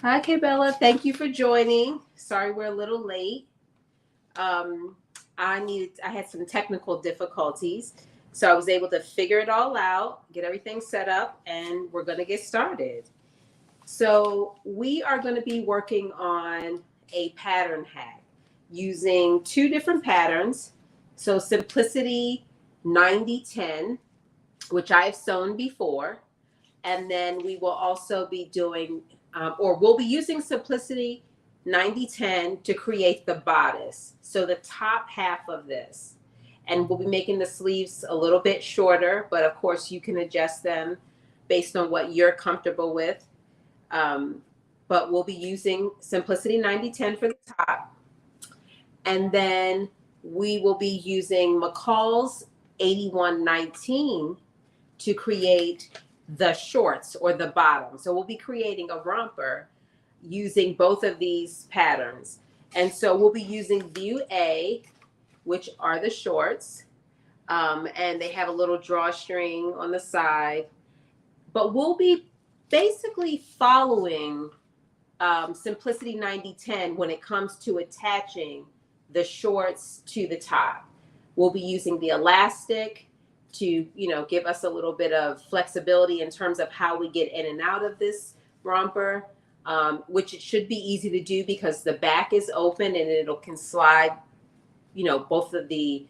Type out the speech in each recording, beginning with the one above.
Okay, Bella, thank you for joining. Sorry we're a little late. I had some technical difficulties, so I was able to figure it all out, get everything set up, and we're going to get started. So we are going to be working on a pattern hack using two different patterns. So Simplicity 9010, which I've sewn before, and then we will also be doing, or we'll be using Simplicity 9010 to create the bodice. So the top half of this. And we'll be making the sleeves a little bit shorter, but of course you can adjust them based on what you're comfortable with. But we'll be using Simplicity 9010 for the top. And then we will be using McCall's 8119 to create the shorts or the bottom. So we'll be creating a romper using both of these patterns. And so we'll be using view A, which are the shorts, and they have a little drawstring on the side. But we'll be basically following Simplicity 9010 when it comes to attaching the shorts to the top. We'll be using the elastic to, give us a little bit of flexibility in terms of how we get in and out of this romper, which it should be easy to do because the back is open and can slide, both of the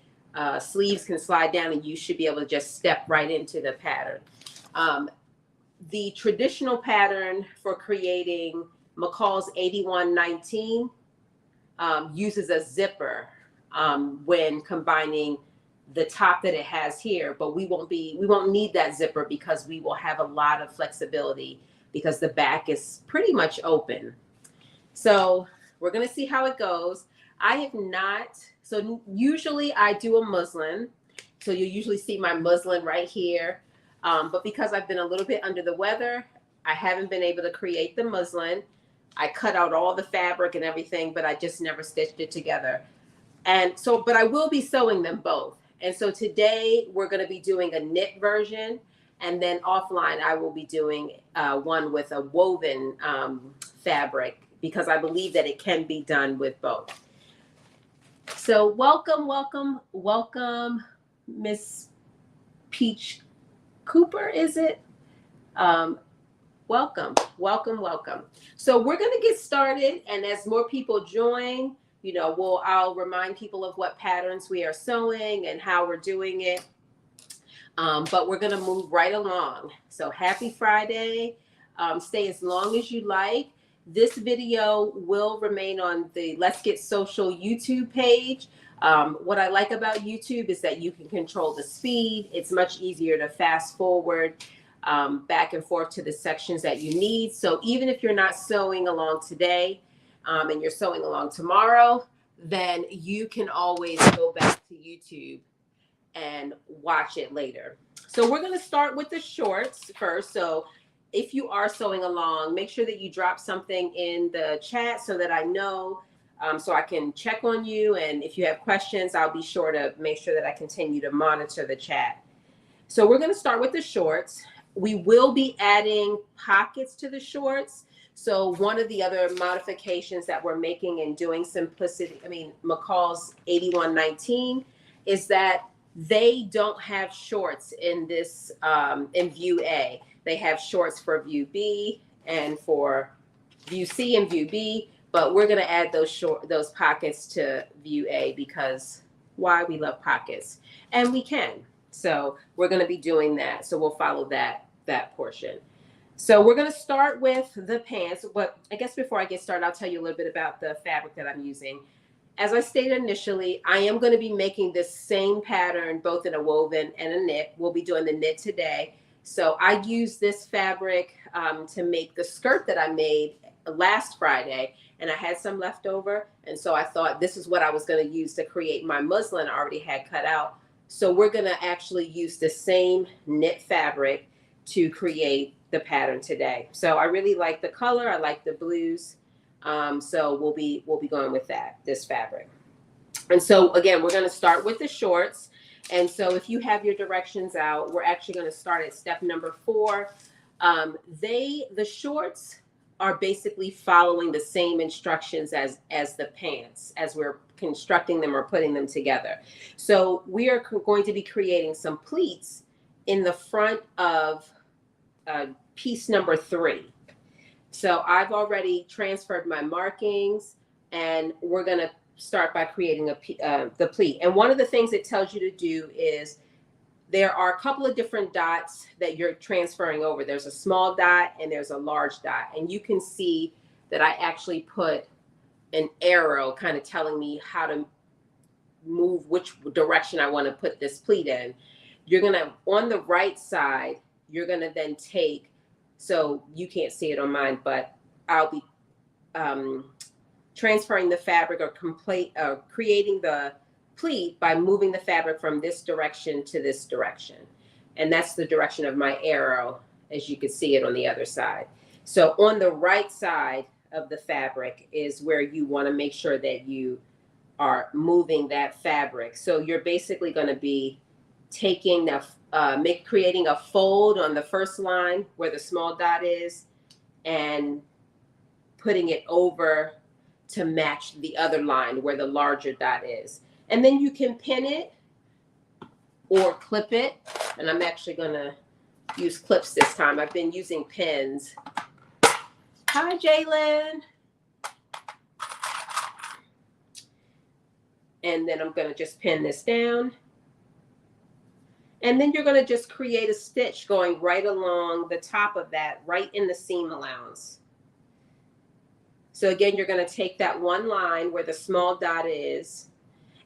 sleeves can slide down and you should be able to just step right into the pattern. The traditional pattern for creating McCall's 8119 uses a zipper when combining the top that it has here, but we won't need that zipper because we will have a lot of flexibility because the back is pretty much open. So we're going to see how it goes. I have not, so usually I do a muslin. So you usually see my muslin right here. But because I've been a little bit under the weather, I haven't been able to create the muslin. I cut out all the fabric and everything, but I just never stitched it together. And so, but I will be sewing them both. And so today we're going to be doing a knit version, and then offline I will be doing one with a woven fabric because I believe that it can be done with both. So welcome, Miss Peach Cooper, is it? Welcome. So we're going to get started, and as more people join, I'll remind people of what patterns we are sewing and how we're doing it. But we're going to move right along. So happy Friday. Stay as long as you like. This video will remain on the Let's Get Social YouTube page. What I like about YouTube is that you can control the speed. It's much easier to fast forward back and forth to the sections that you need. So even if you're not sewing along today, and you're sewing along tomorrow, then you can always go back to YouTube and watch it later. So we're going to start with the shorts first. So if you are sewing along, make sure that you drop something in the chat so that I know, so I can check on you. And if you have questions, I'll be sure to make sure that I continue to monitor the chat. So we're going to start with the shorts. We will be adding pockets to the shorts. So one of the other modifications that we're making in doing McCall's 8119 is that they don't have shorts in this, in view A. They have shorts for view B and for view C and view B, but we're going to add those pockets to view A because why? We love pockets, and we can. So we're going to be doing that. So we'll follow that portion. So we're going to start with the pants, but I guess before I get started, I'll tell you a little bit about the fabric that I'm using. As I stated initially, I am going to be making this same pattern, both in a woven and a knit. We'll be doing the knit today. So I used this fabric to make the skirt that I made last Friday, and I had some left over. And so I thought this is what I was going to use to create my muslin I already had cut out. So we're going to actually use the same knit fabric to create the pattern today. So I really like the color. I like the blues. So we'll be going with this fabric. And so again, we're going to start with the shorts. And so if you have your directions out, we're actually going to start at step number 4. The shorts are basically following the same instructions as the pants as we're constructing them or putting them together. So we are going to be creating some pleats in the front of piece number 3. So I've already transferred my markings, and we're going to start by creating the pleat. And one of the things it tells you to do is there are a couple of different dots that you're transferring over. There's a small dot and there's a large dot. And you can see that I actually put an arrow kind of telling me how to move, which direction I want to put this pleat in. You're going to, on the right side, you're going to then take, so you can't see it on mine, but I'll be transferring the fabric or creating the pleat by moving the fabric from this direction to this direction. And that's the direction of my arrow, as you can see it on the other side. So on the right side of the fabric is where you want to make sure that you are moving that fabric. So you're basically going to be taking the creating a fold on the first line where the small dot is and putting it over to match the other line where the larger dot is. And then you can pin it or clip it. And I'm actually going to use clips this time. I've been using pins. Hi, Jalen. And then I'm going to just pin this down. And then you're going to just create a stitch going right along the top of that, right in the seam allowance. So again, you're going to take that one line where the small dot is,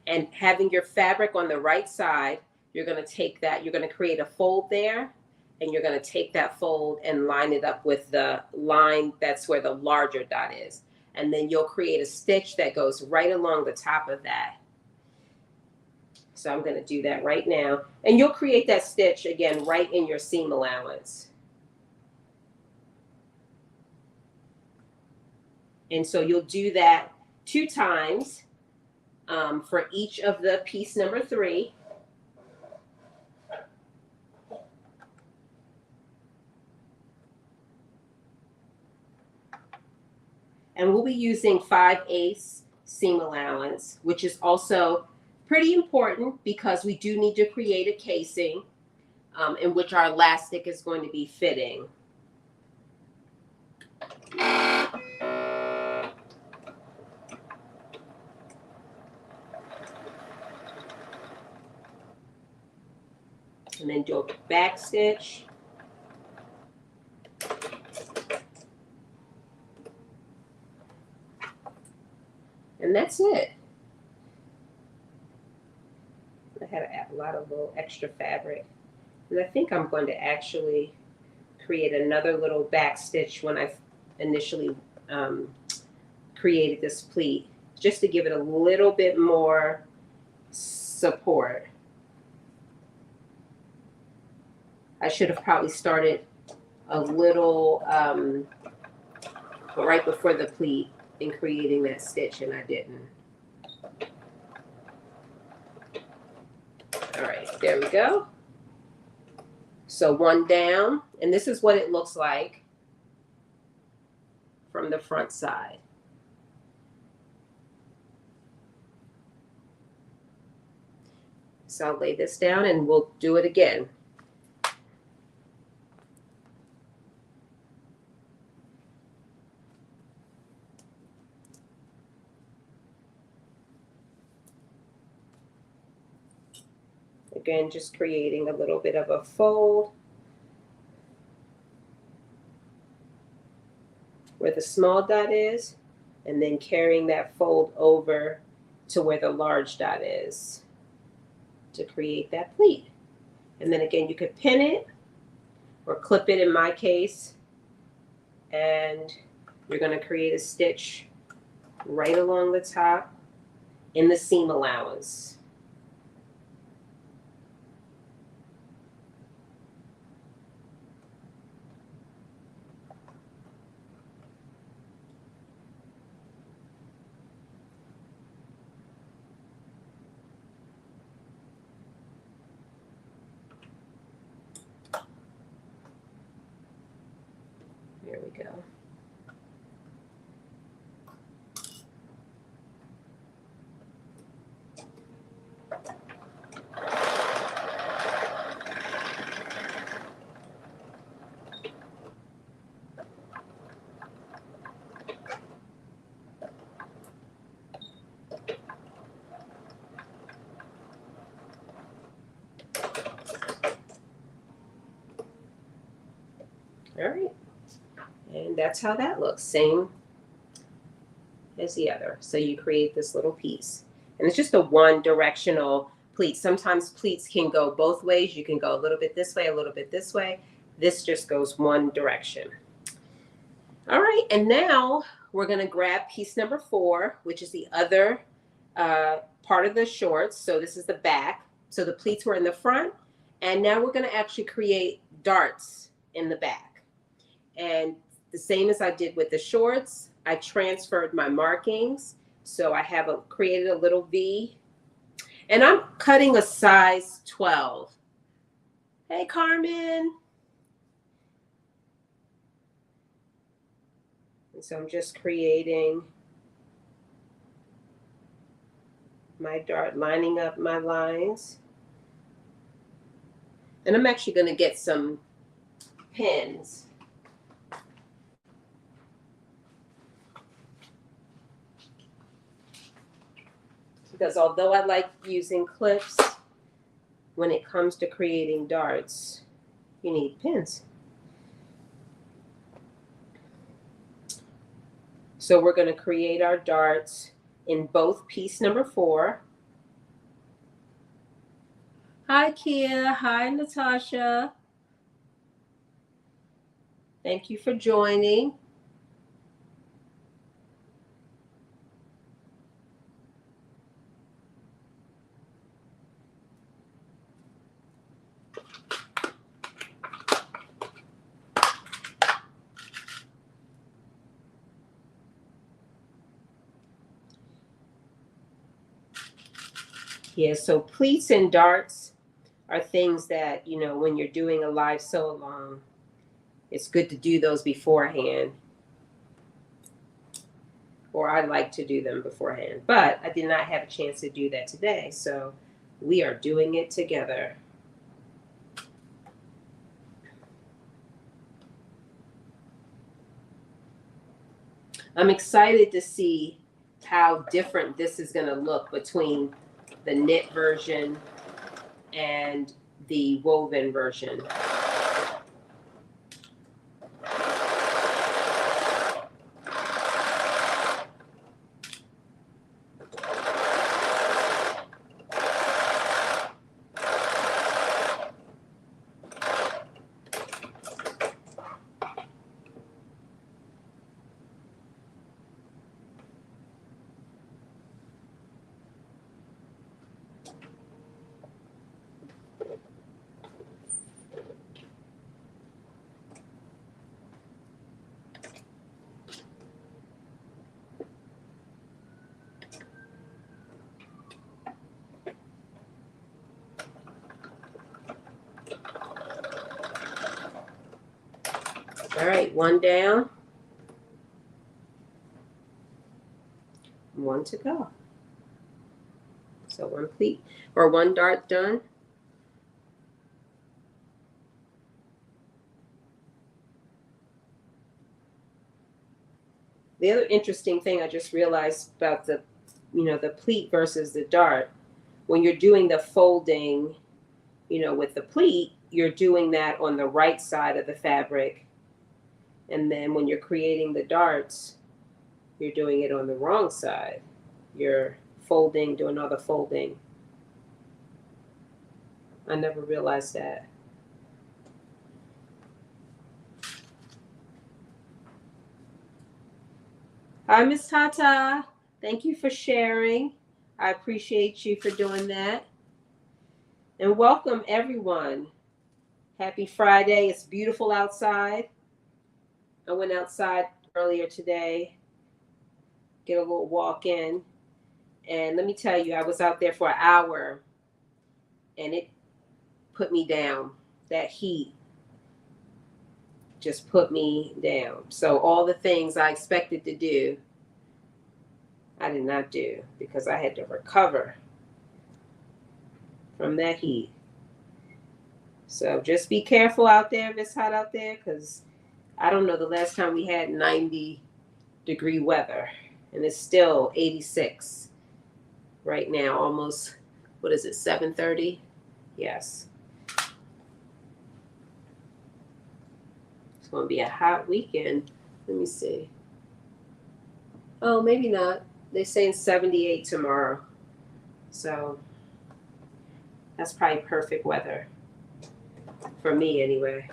and having your fabric on the right side, you're going to take that, you're going to create a fold there, and you're going to take that fold and line it up with the line that's where the larger dot is. And then you'll create a stitch that goes right along the top of that. So I'm going to do that right now. And you'll create that stitch again right in your seam allowance. And so you'll do that 2 times for each of the piece number 3. And we'll be using 5/8 seam allowance, which is also pretty important because we do need to create a casing in which our elastic is going to be fitting. And then do a back stitch. And that's it. I had a lot of little extra fabric. And I think I'm going to actually create another little back stitch when I initially created this pleat, just to give it a little bit more support. I should have probably started a little right before the pleat in creating that stitch, and I didn't. All right, there we go. So one down, and this is what it looks like from the front side. So I'll lay this down and we'll do it again. Again, just creating a little bit of a fold where the small dot is, and then carrying that fold over to where the large dot is to create that pleat. And then again, you could pin it or clip it in my case, and you're going to create a stitch right along the top in the seam allowance. There we go. All right. And that's how that looks. Same as the other. So you create this little piece. And it's just a one directional pleat. Sometimes pleats can go both ways. You can go a little bit this way, a little bit this way. This just goes one direction. All right, and now we're gonna grab piece number 4, which is the other part of the shorts. So this is the back. So the pleats were in the front, and now we're gonna actually create darts in the back. And the same as I did with the shorts, I transferred my markings. So I have created a little V, and I'm cutting a size 12. Hey, Carmen. And so I'm just creating my dart, lining up my lines. And I'm actually going to get some pins. Because although I like using clips, when it comes to creating darts, you need pins. So we're going to create our darts in both piece number 4. Hi, Kia. Hi, Natasha. Thank you for joining. Yeah, so pleats and darts are things that, you know, when you're doing a live sew along, it's good to do those beforehand. Or I like to do them beforehand. But I did not have a chance to do that today, so we are doing it together. I'm excited to see how different this is going to look between the knit version and the woven version. All right, one down, one to go. So one pleat or one dart done. The other interesting thing I just realized about the, you know, the pleat versus the dart, when you're doing the folding, you know, with the pleat, you're doing that on the right side of the fabric. And then when you're creating the darts, you're doing it on the wrong side. You're folding, doing all the folding. I never realized that. Hi, Miss Tata. Thank you for sharing. I appreciate you for doing that. And welcome, everyone. Happy Friday. It's beautiful outside. I went outside earlier today, get a little walk in. And let me tell you, I was out there for an hour and it put me down. That heat just put me down. So all the things I expected to do, I did not do because I had to recover from that heat. So just be careful out there if it's hot out there, because I don't know the last time we had 90-degree weather, and it's still 86 right now, almost, what is it, 7:30? Yes. going to be a hot weekend. Let me see. Oh, maybe not. They're saying 78 tomorrow. So that's probably perfect weather. For me, anyway.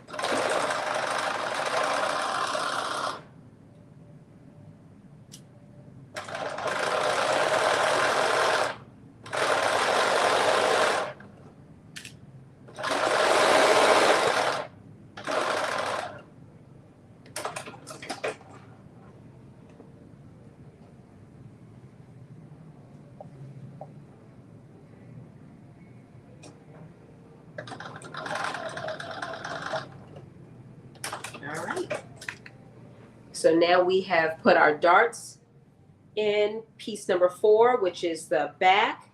All right. So now we have put our darts in piece number 4, which is the back,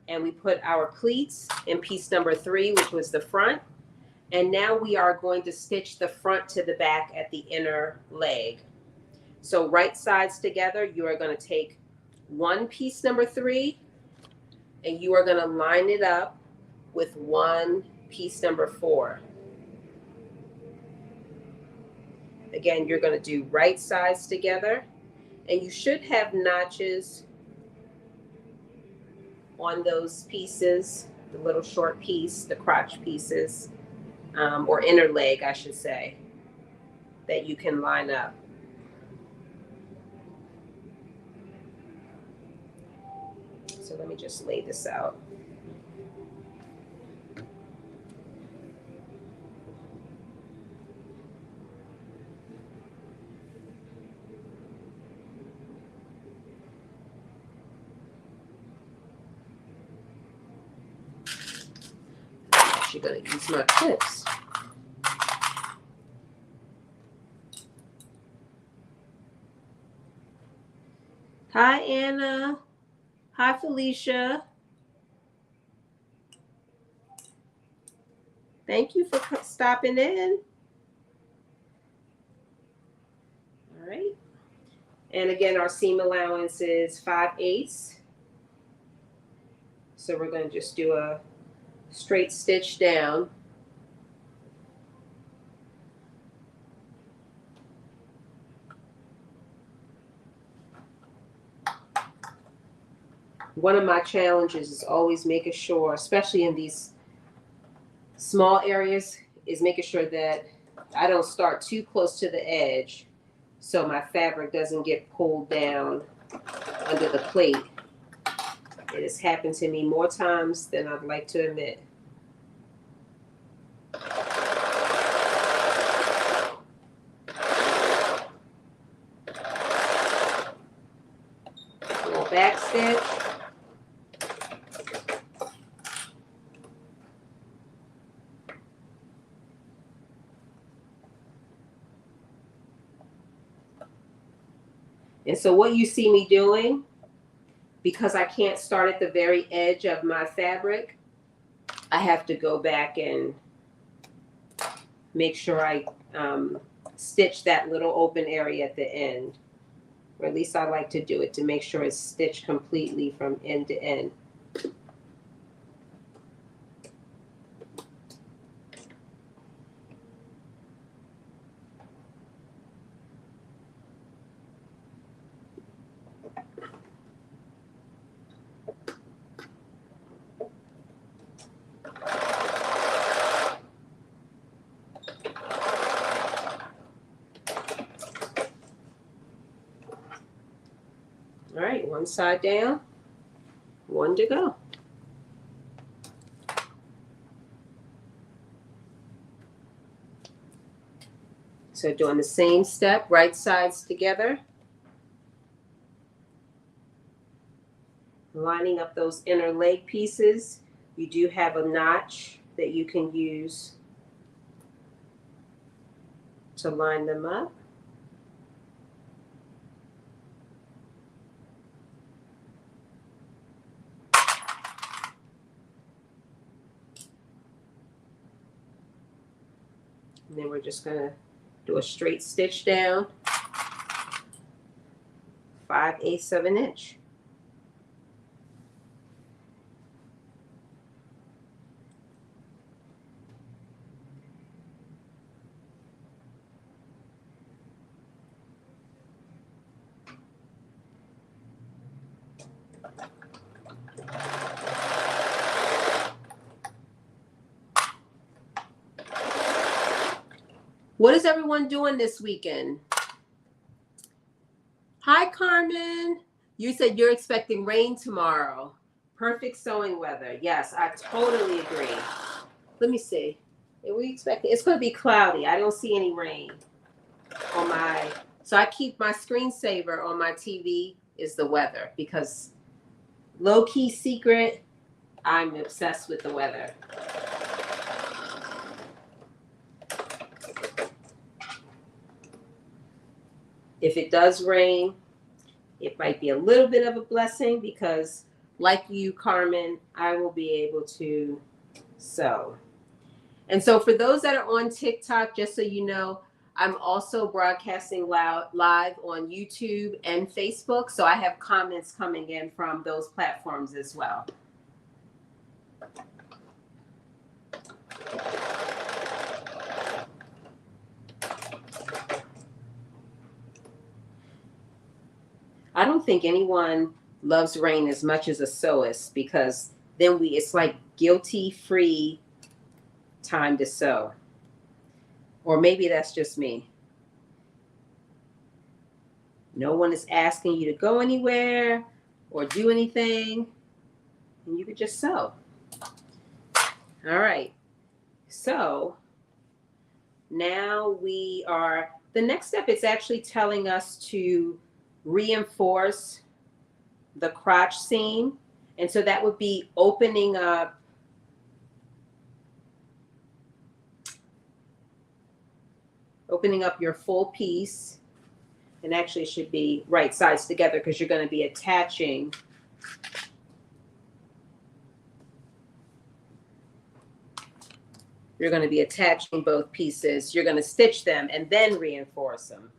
and we put our pleats in piece number 3, which was the front. And now we are going to stitch the front to the back at the inner leg. So right sides together, you are going to take one piece number 3, and you are going to line it up with one piece number 4. Again, you're going to do right sides together, and you should have notches on those pieces, the little short piece, the crotch pieces, or inner leg, I should say, that you can line up. So let me just lay this out. You're going to use my clips. Hi, Anna. Hi, Felicia. Thank you for stopping in. All right. And again, our seam allowance is 5/8. So we're going to just do a straight stitch down. One of my challenges is always making sure, especially in these small areas, is making sure that I don't start too close to the edge so my fabric doesn't get pulled down under the plate. It has happened to me more times than I'd like to admit. Little back stitch. And so what you see me doing, because I can't start at the very edge of my fabric, I have to go back and make sure I stitch that little open area at the end. Or at least I like to do it to make sure it's stitched completely from end to end. All right, one side down, one to go. So doing the same step, right sides together. Lining up those inner leg pieces. You do have a notch that you can use to line them up. And then we're just gonna do a straight stitch down, 5/8 of an inch. What is everyone doing this weekend? Hi, Carmen. You said you're expecting rain tomorrow. Perfect sewing weather. Yes, I totally agree. Let me see. Are we expecting? It's going to be cloudy. I don't see any rain on my. So I keep my screensaver on my TV is the weather because low key secret, I'm obsessed with the weather. If it does rain, it might be a little bit of a blessing because, like you, Carmen, I will be able to sew. And so for those that are on TikTok, just so you know, I'm also broadcasting live on YouTube and Facebook. So I have comments coming in from those platforms as well. I don't think anyone loves rain as much as a sewist because then it's like guilty-free time to sew. Or maybe that's just me. No one is asking you to go anywhere or do anything, and you could just sew. All right. So now the next step is actually telling us to reinforce the crotch seam. And so that would be opening up your full piece. And actually it should be right sides together because you're going to be attaching both pieces. You're going to stitch them and then reinforce them.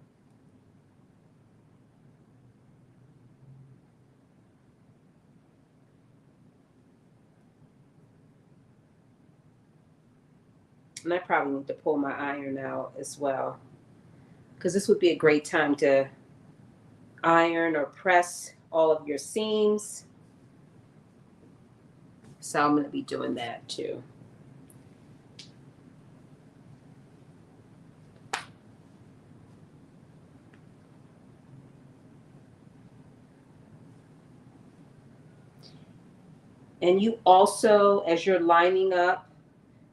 And I probably need to pull my iron out as well, because this would be a great time to iron or press all of your seams. So I'm going to be doing that too. And you also, as you're lining up,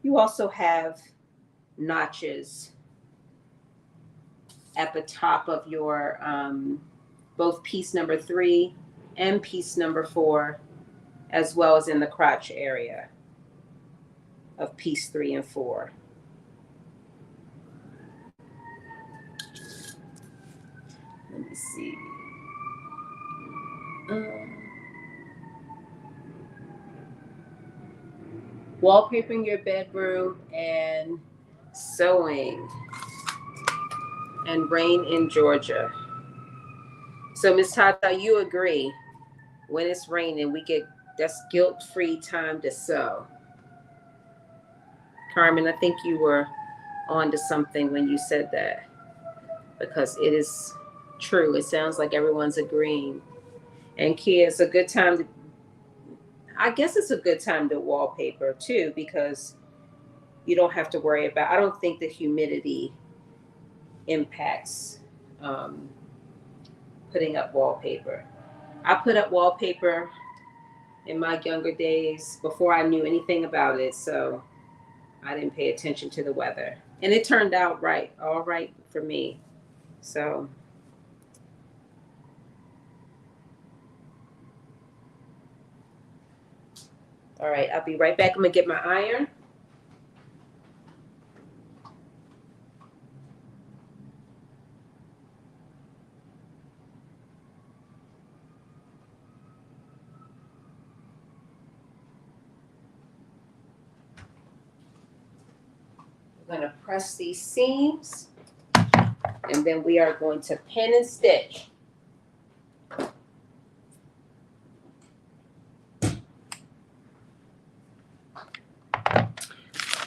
you also have notches at the top of your both piece number 3 and piece number 4, as well as in the crotch area of piece 3 and 4. Let me see. Wallpapering your bedroom and sewing and rain in Georgia. So Ms. Tata, you agree when it's raining, that's guilt-free time to sew. Carmen, I think you were on to something when you said that, because it is true. It sounds like everyone's agreeing. And Kia, it's a good time to, I guess it's a good time to wallpaper too, because you don't have to worry about, I don't think the humidity impacts putting up wallpaper. I put up wallpaper in my younger days before I knew anything about it, so I didn't pay attention to the weather. And it turned out all right for me. So all right, I'll be right back. I'm gonna get my iron. We're gonna press these seams, and then we are going to pin and stitch.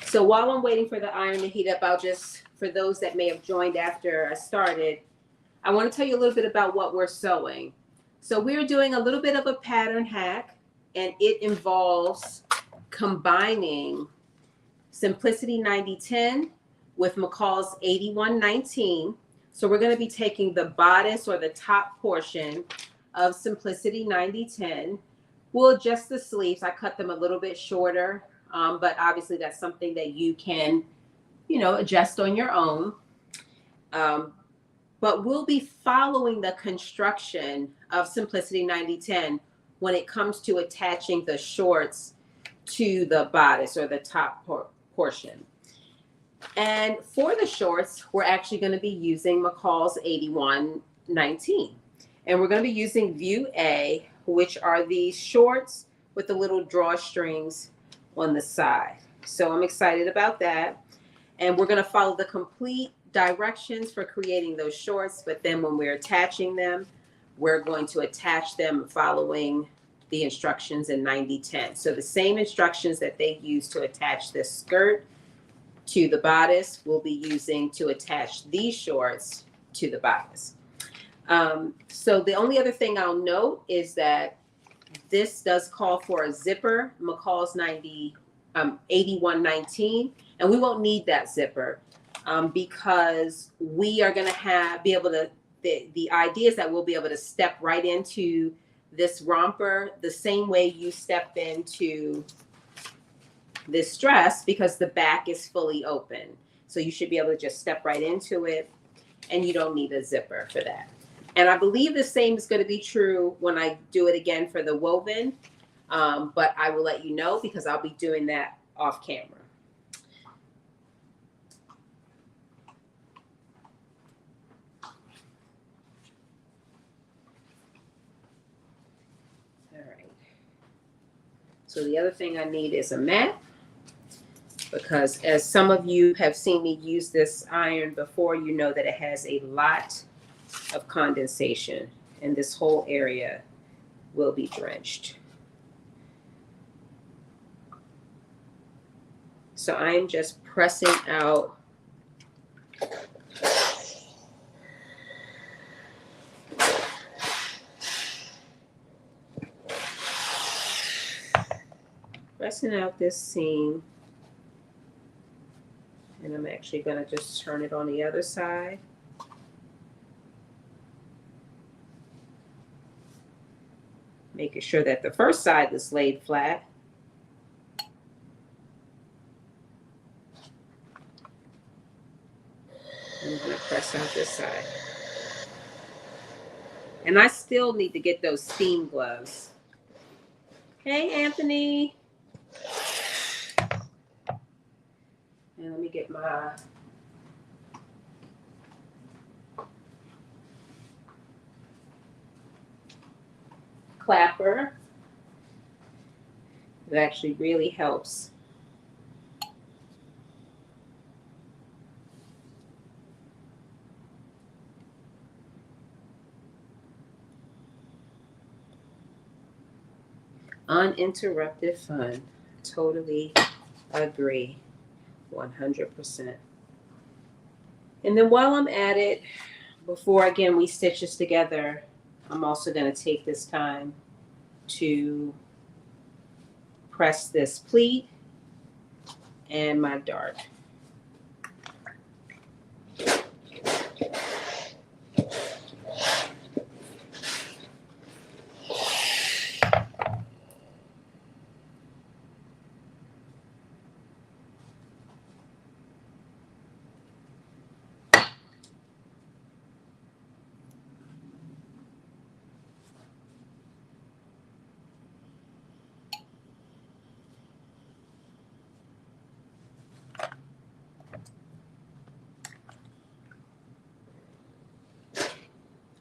So while I'm waiting for the iron to heat up, I'll just, for those that may have joined after I started, I want to tell you a little bit about what we're sewing. So we're doing a little bit of a pattern hack, and it involves combining Simplicity 9010 with McCall's 8119. So we're going to be taking the bodice or the top portion of Simplicity 9010. We'll adjust the sleeves. I cut them a little bit shorter, but obviously that's something that you can, adjust on your own. But we'll be following the construction of Simplicity 9010 when it comes to attaching the shorts to the bodice or the top portion. And for the shorts, we're actually going to be using McCall's 8119. And we're going to be using View A, which are these shorts with the little drawstrings on the side. So I'm excited about that. And we're going to follow the complete directions for creating those shorts. But then when we're attaching them, we're going to attach them following the instructions in 9010. So the same instructions that they use to attach this skirt to the bodice, we'll be using to attach these shorts to the bodice. So the only other thing I'll note is that this does call for a zipper, McCall's 8119, and we won't need that zipper because we are going to be able to, the idea is that we'll be able to step right into this romper the same way you step into this dress because the back is fully open. So you should be able to just step right into it and you don't need a zipper for that. And I believe the same is going to be true when I do it again for the woven, but I will let you know because I'll be doing that off camera. All right. So the other thing I need is a mat because as some of you have seen me use this iron before, you know that it has a lot of condensation and this whole area will be drenched. So I'm just pressing out this seam, and I'm actually going to just turn it on the other side. Making sure that the first side is laid flat. I'm going to press out this side. And I still need to get those steam gloves. Hey, Anthony. And let me get my clapper. It actually really helps. Uninterrupted fun. Totally agree. 100%. And then while I'm at it, before again we stitch this together, I'm also going to take this time to press this pleat and my dart.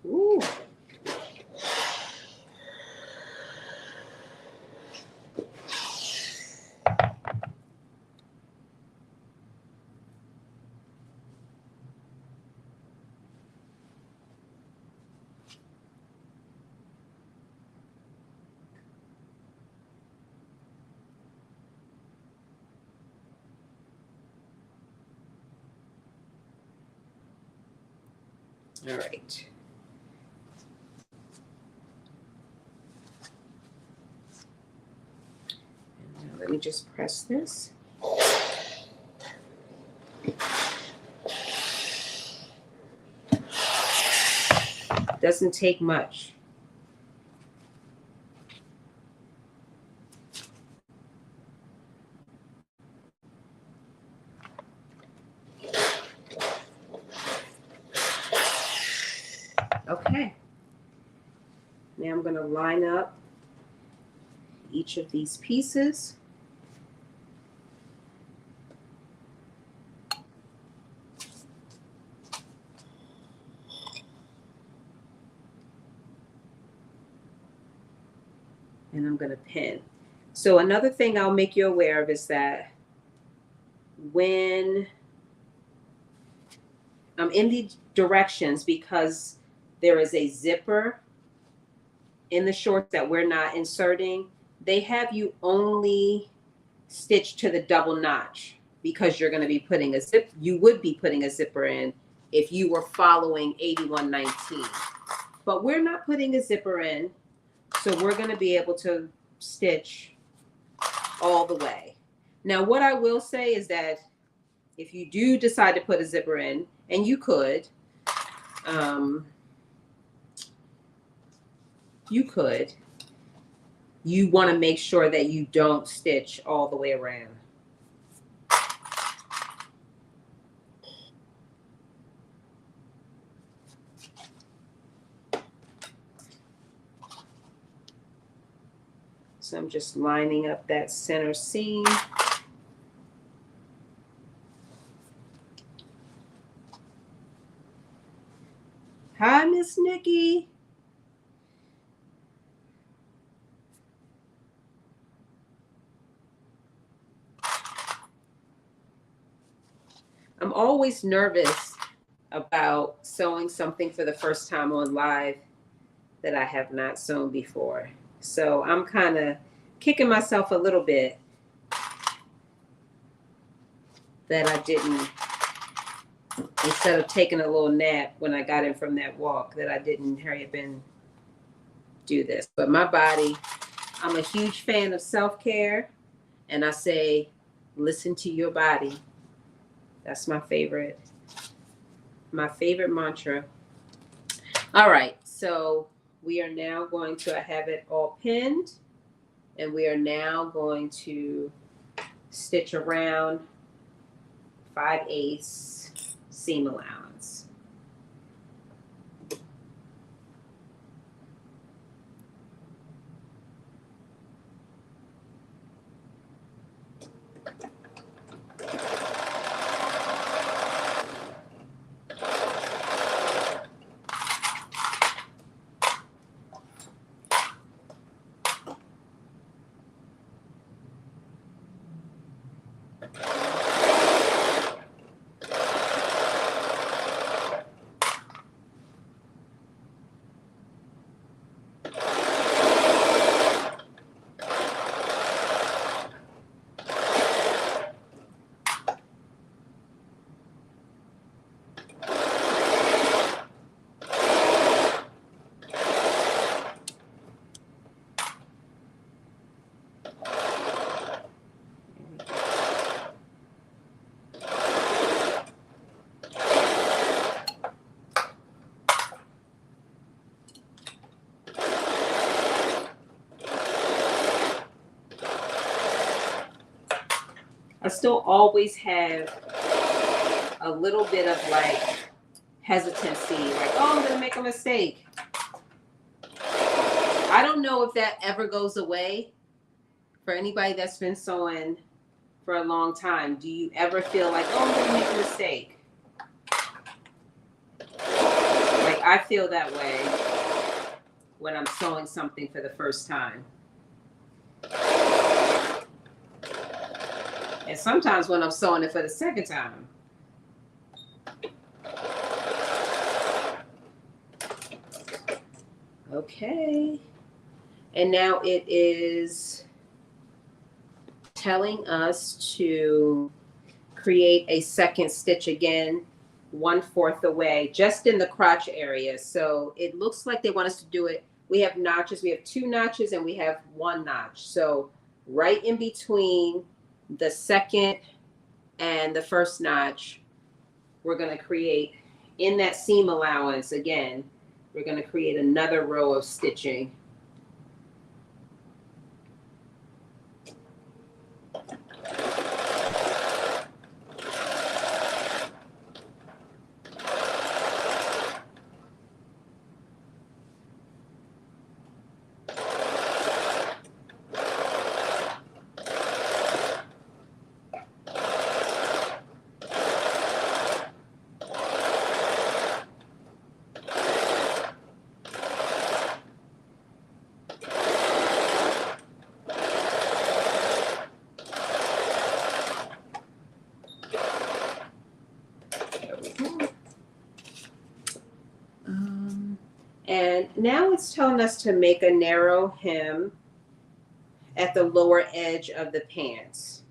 Ooh. All right. And now let me just press this. Doesn't take much. Okay. Now I'm going to line up each of these pieces. And I'm going to pin. So another thing I'll make you aware of is that when I'm in the directions, because there is a zipper in the shorts that we're not inserting, they have you only stitch to the double notch because you're going to be putting a zip. You would be putting a zipper in if you were following 8119, but we're not putting a zipper in. So we're going to be able to stitch all the way. Now, what I will say is that if you do decide to put a zipper in, and you could, you want to make sure that you don't stitch all the way around. So I'm just lining up that center seam. Hi, Miss Nikki. I'm always nervous about sewing something for the first time on live that I have not sewn before. So I'm kind of kicking myself a little bit that I didn't, instead of taking a little nap when I got in from that walk, that I didn't hurry up and do this. But my body, I'm a huge fan of self-care, and I say, listen to your body. That's my favorite mantra. All right, so we are now going to have it all pinned, and we are now going to stitch around 5/8 seam allowance. I still always have a little bit of like hesitancy, like, oh, I'm gonna make a mistake. I don't know if that ever goes away for anybody that's been sewing for a long time. Do you ever feel like, oh, I'm gonna make a mistake? Like, I feel that way when I'm sewing something for the first time. And sometimes when I'm sewing it for the second time. Okay. And now it is telling us to create a second stitch again, 1/4 away, just in the crotch area. So it looks like they want us to do it. We have notches. We have 2 notches and we have 1 notch. So right in between the second and the first notch, we're going to create in that seam allowance again we're going to create another row of stitching. And now it's telling us to make a narrow hem at the lower edge of the pants.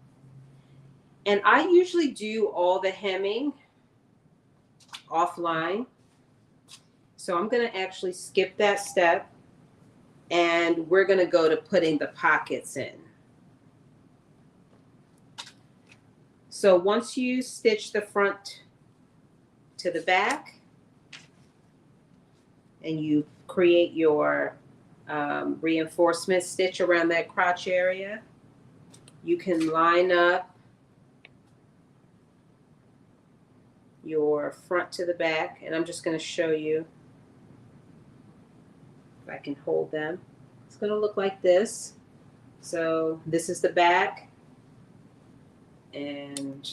And I usually do all the hemming offline. So I'm going to actually skip that step, and we're going to go to putting the pockets in. So once you stitch the front to the back and you create your reinforcement stitch around that crotch area, you can line up your front to the back, and I'm just going to show you if I can hold them. It's going to look like this. So this is the back, and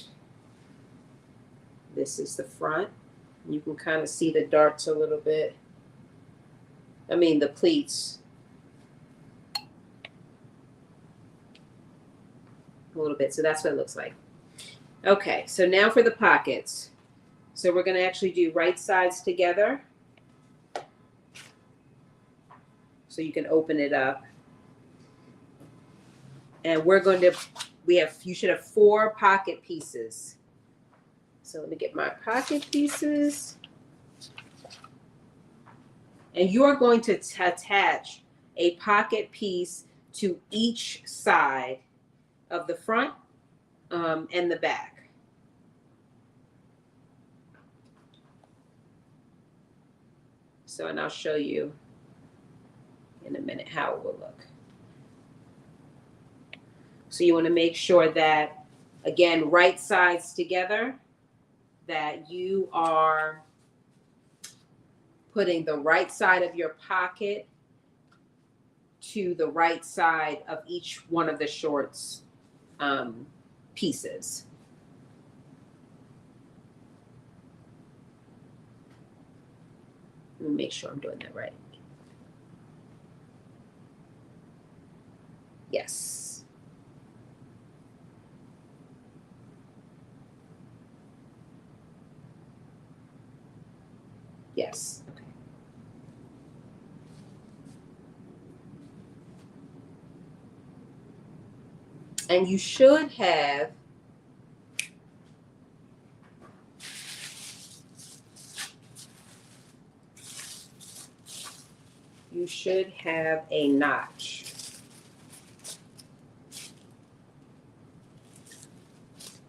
this is the front. You can kind of see the darts a little bit. I mean the pleats a little bit. So that's what it looks like. Okay, so now for the pockets. So we're going to actually do right sides together. So you can open it up. And we're going to, you should have 4 pocket pieces. So let me get my pocket pieces. And you're going to attach a pocket piece to each side of the front and the back. So, and I'll show you in a minute how it will look. So you want to make sure that, again, right sides together, that you are putting the right side of your pocket to the right side of each one of the shorts pieces. Let me make sure I'm doing that right. Yes. Yes. Okay. And you should have a notch.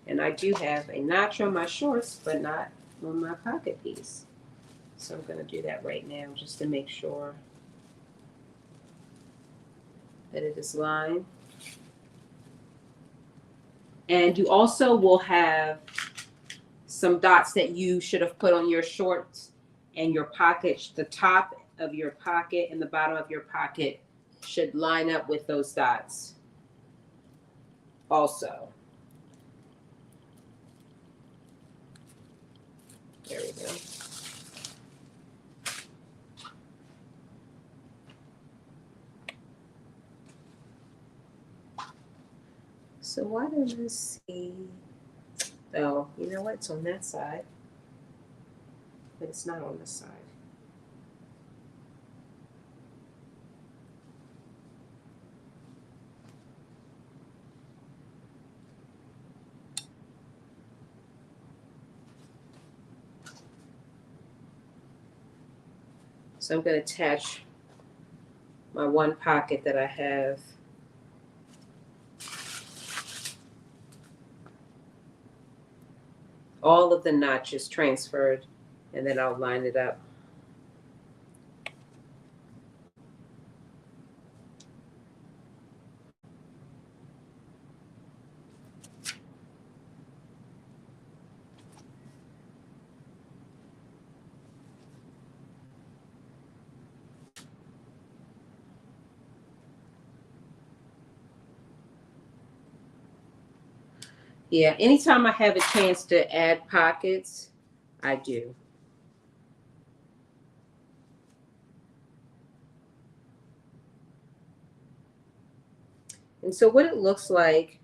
And I do have a notch on my shorts, but not on my pocket piece. So I'm going to do that right now just to make sure that it is lined. And you also will have some dots that you should have put on your shorts and your pocket. The top of your pocket and the bottom of your pocket should line up with those dots also. There we go. So why don't I see? Oh, you know what? It's on that side, but it's not on this side. So I'm going to attach my one pocket that I have. All of the notches transferred, and then I'll line it up. Yeah, anytime I have a chance to add pockets, I do. And so what it looks like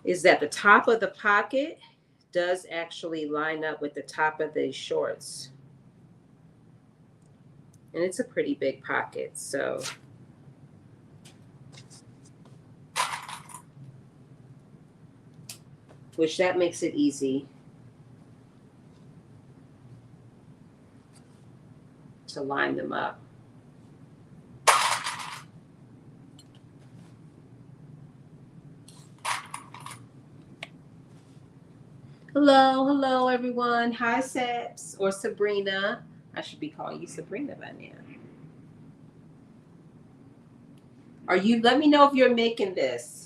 is that the top of the pocket does actually line up with the top of the shorts. And it's a pretty big pocket, so. Which that makes it easy to line them up. Hello everyone. Hi Saps or Sabrina. I should be calling you Sabrina by now. Let me know if you're making this.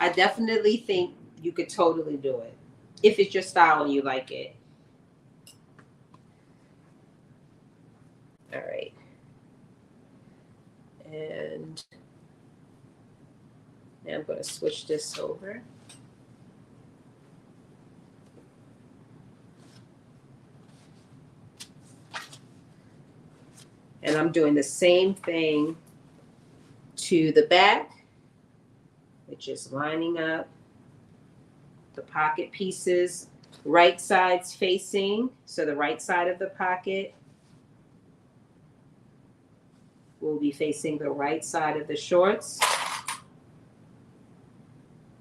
I definitely think you could totally do it if it's your style and you like it. All right. And now I'm going to switch this over. And I'm doing the same thing to the back, which is lining up the pocket pieces, right sides facing. So the right side of the pocket will be facing the right side of the shorts.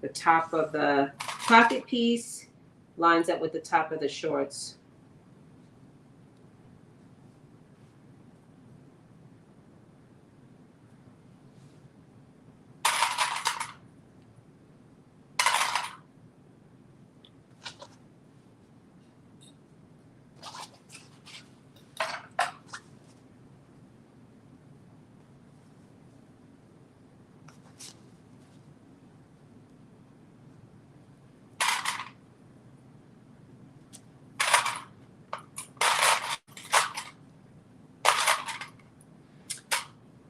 The top of the pocket piece lines up with the top of the shorts.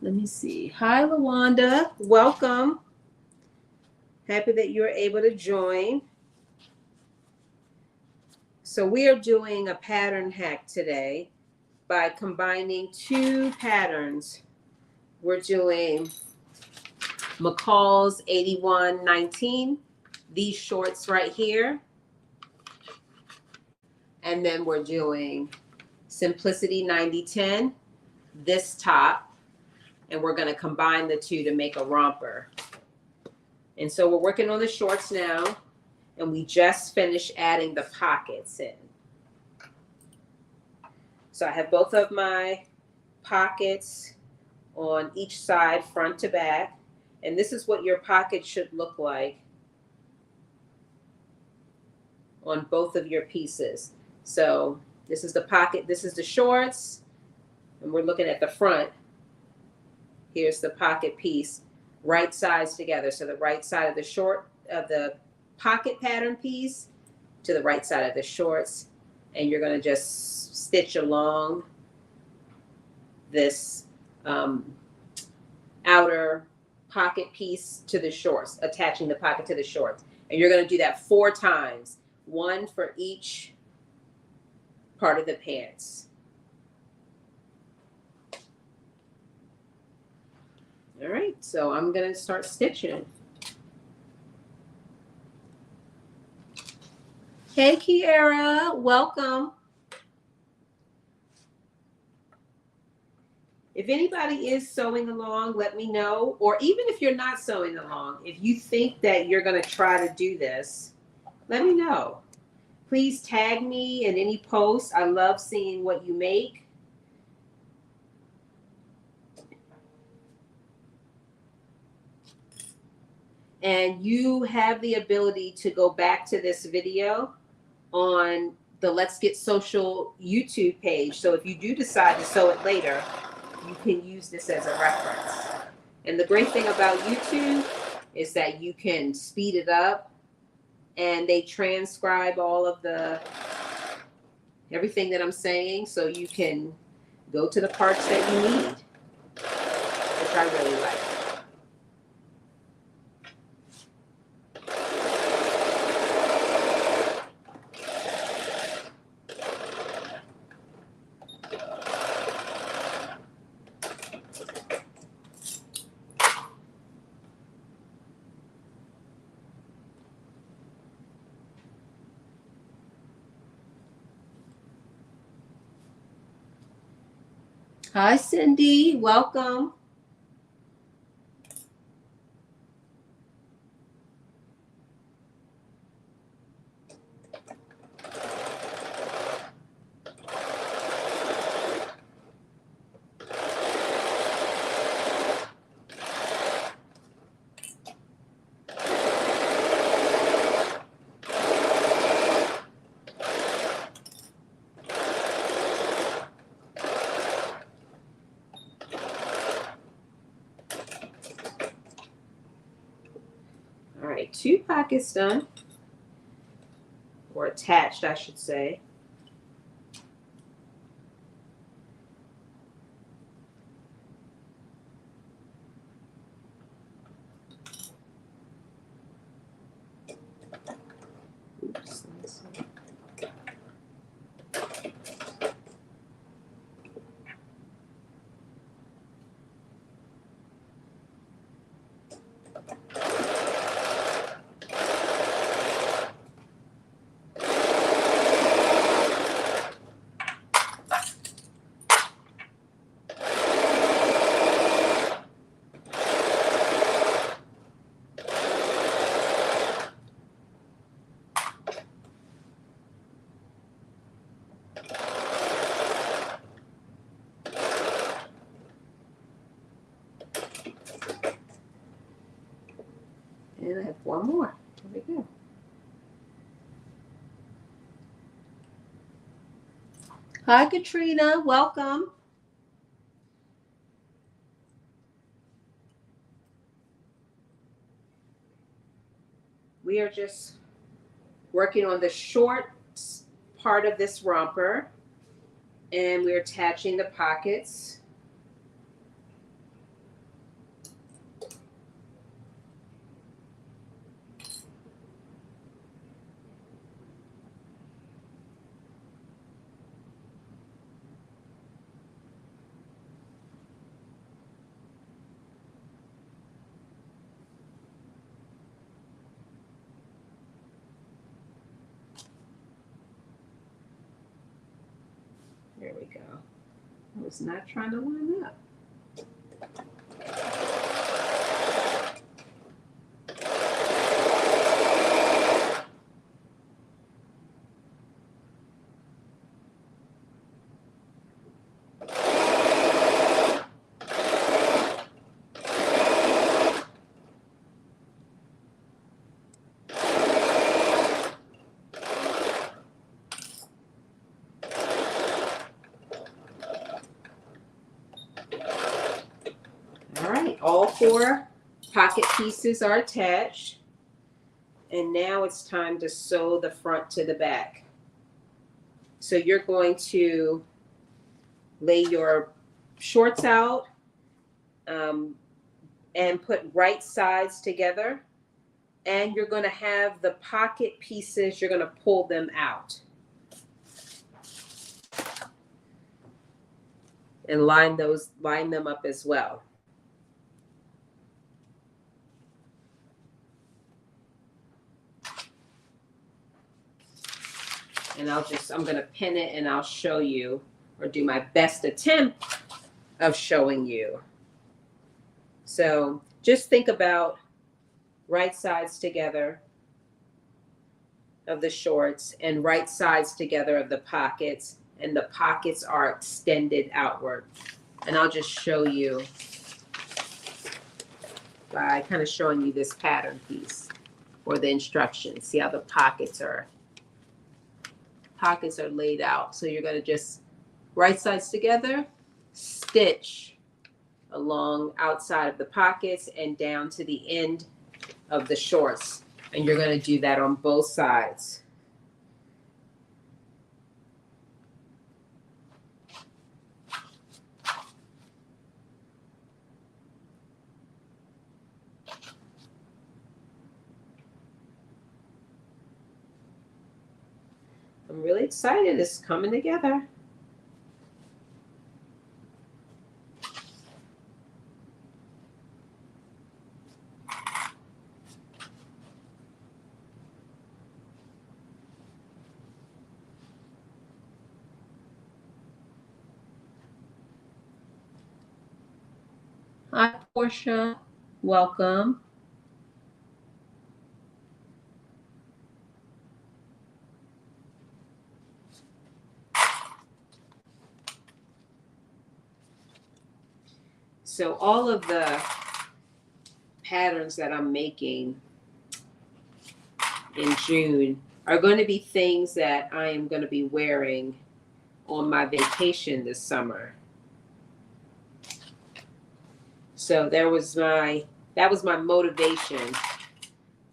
Let me see. Hi, Lawanda. Welcome. Happy that you're able to join. So we are doing a pattern hack today by combining two patterns. We're doing McCall's 8119, these shorts right here. And then we're doing Simplicity 9010, this top. And we're going to combine the two to make a romper. And so we're working on the shorts now, and we just finished adding the pockets in. So I have both of my pockets on each side, front to back, and this is what your pocket should look like on both of your pieces. So this is the pocket, this is the shorts, and we're looking at the front. Here's the pocket piece, right sides together. So the right side of the short of the pocket pattern piece to the right side of the shorts. And you're going to just stitch along this outer pocket piece to the shorts, attaching the pocket to the shorts. And you're going to do that 4 times, 1 for each part of the pants. All right, so I'm going to start stitching. Hey, Kiara, welcome. If anybody is sewing along, let me know. Or even if you're not sewing along, if you think that you're going to try to do this, let me know. Please tag me in any posts. I love seeing what you make. And you have the ability to go back to this video on the Let's Get Sewcial YouTube page. So if you do decide to sew it later, you can use this as a reference. And the great thing about YouTube is that you can speed it up, and they transcribe all of everything that I'm saying, so you can go to the parts that you need, which I really like. Hi, Cindy. Welcome. All right, 2 pockets done, or attached, I should say. Oops, let's see. And I have one more. There we go. Hi, Katrina. Welcome. We are just working on the short part of this romper, and we're attaching the pockets. There we go. I was not trying to line up. All right, all 4 pocket pieces are attached. And now it's time to sew the front to the back. So you're going to lay your shorts out and put right sides together. And you're going to have the pocket pieces, you're going to pull them out. And line them up as well. And I'm going to pin it and I'll show you, or do my best attempt of showing you. So just think about right sides together of the shorts and right sides together of the pockets, and the pockets are extended outward. And I'll just show you by kind of showing you this pattern piece or the instructions. See how the pockets are laid out. So you're going to just right sides together, stitch along outside of the pockets and down to the end of the shorts. And you're going to do that on both sides. I'm really excited. It's coming together. Portia, welcome. So all of the patterns that I'm making in June are going to be things that I am going to be wearing on my vacation this summer. So that was my motivation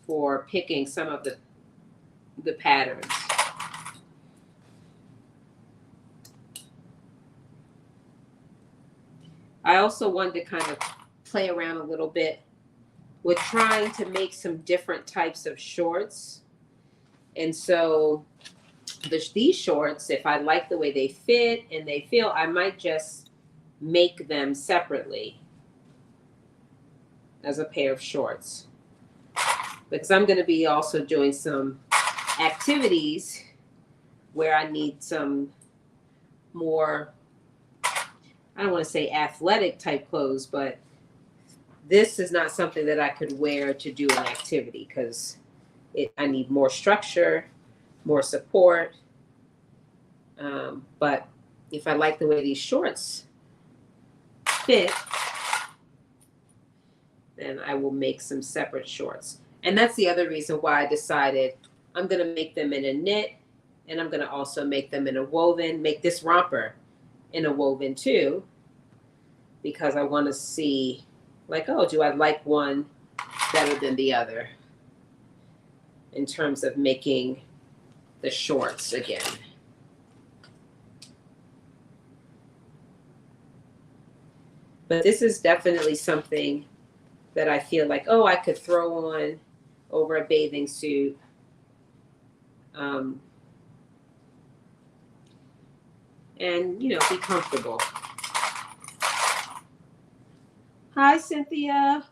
for picking some of the patterns. I also wanted to kind of play around a little bit with trying to make some different types of shorts. And so these shorts, if I like the way they fit and they feel, I might just make them separately as a pair of shorts. Because I'm going to be also doing some activities where I need some more, I don't want to say athletic type clothes, but this is not something that I could wear to do an activity because I need more structure, more support. But if I like the way these shorts fit, then I will make some separate shorts. And that's the other reason why I decided I'm going to make them in a knit, and I'm going to also make them in a woven, make this romper in a woven too, because I want to see, like, oh, do I like one better than the other in terms of making the shorts again. But this is definitely something that I feel like, oh, I could throw on over a bathing suit. And, you know, be comfortable. Hi, Cynthia.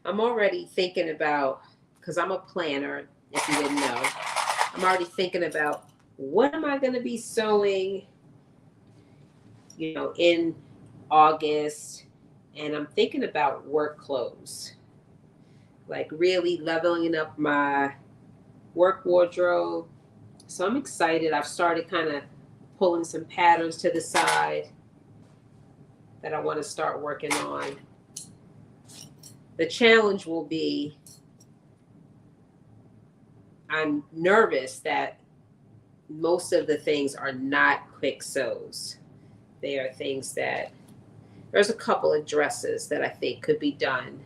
I'm already thinking about, because I'm a planner, if you didn't know, I'm already thinking about what am I going to be sewing, you know, in August. And I'm thinking about work clothes, like really leveling up my work wardrobe. So I'm excited. I've started kind of pulling some patterns to the side that I want to start working on. The challenge will be, I'm nervous that most of the things are not quick sews. They are things that, there's a couple of dresses that I think could be done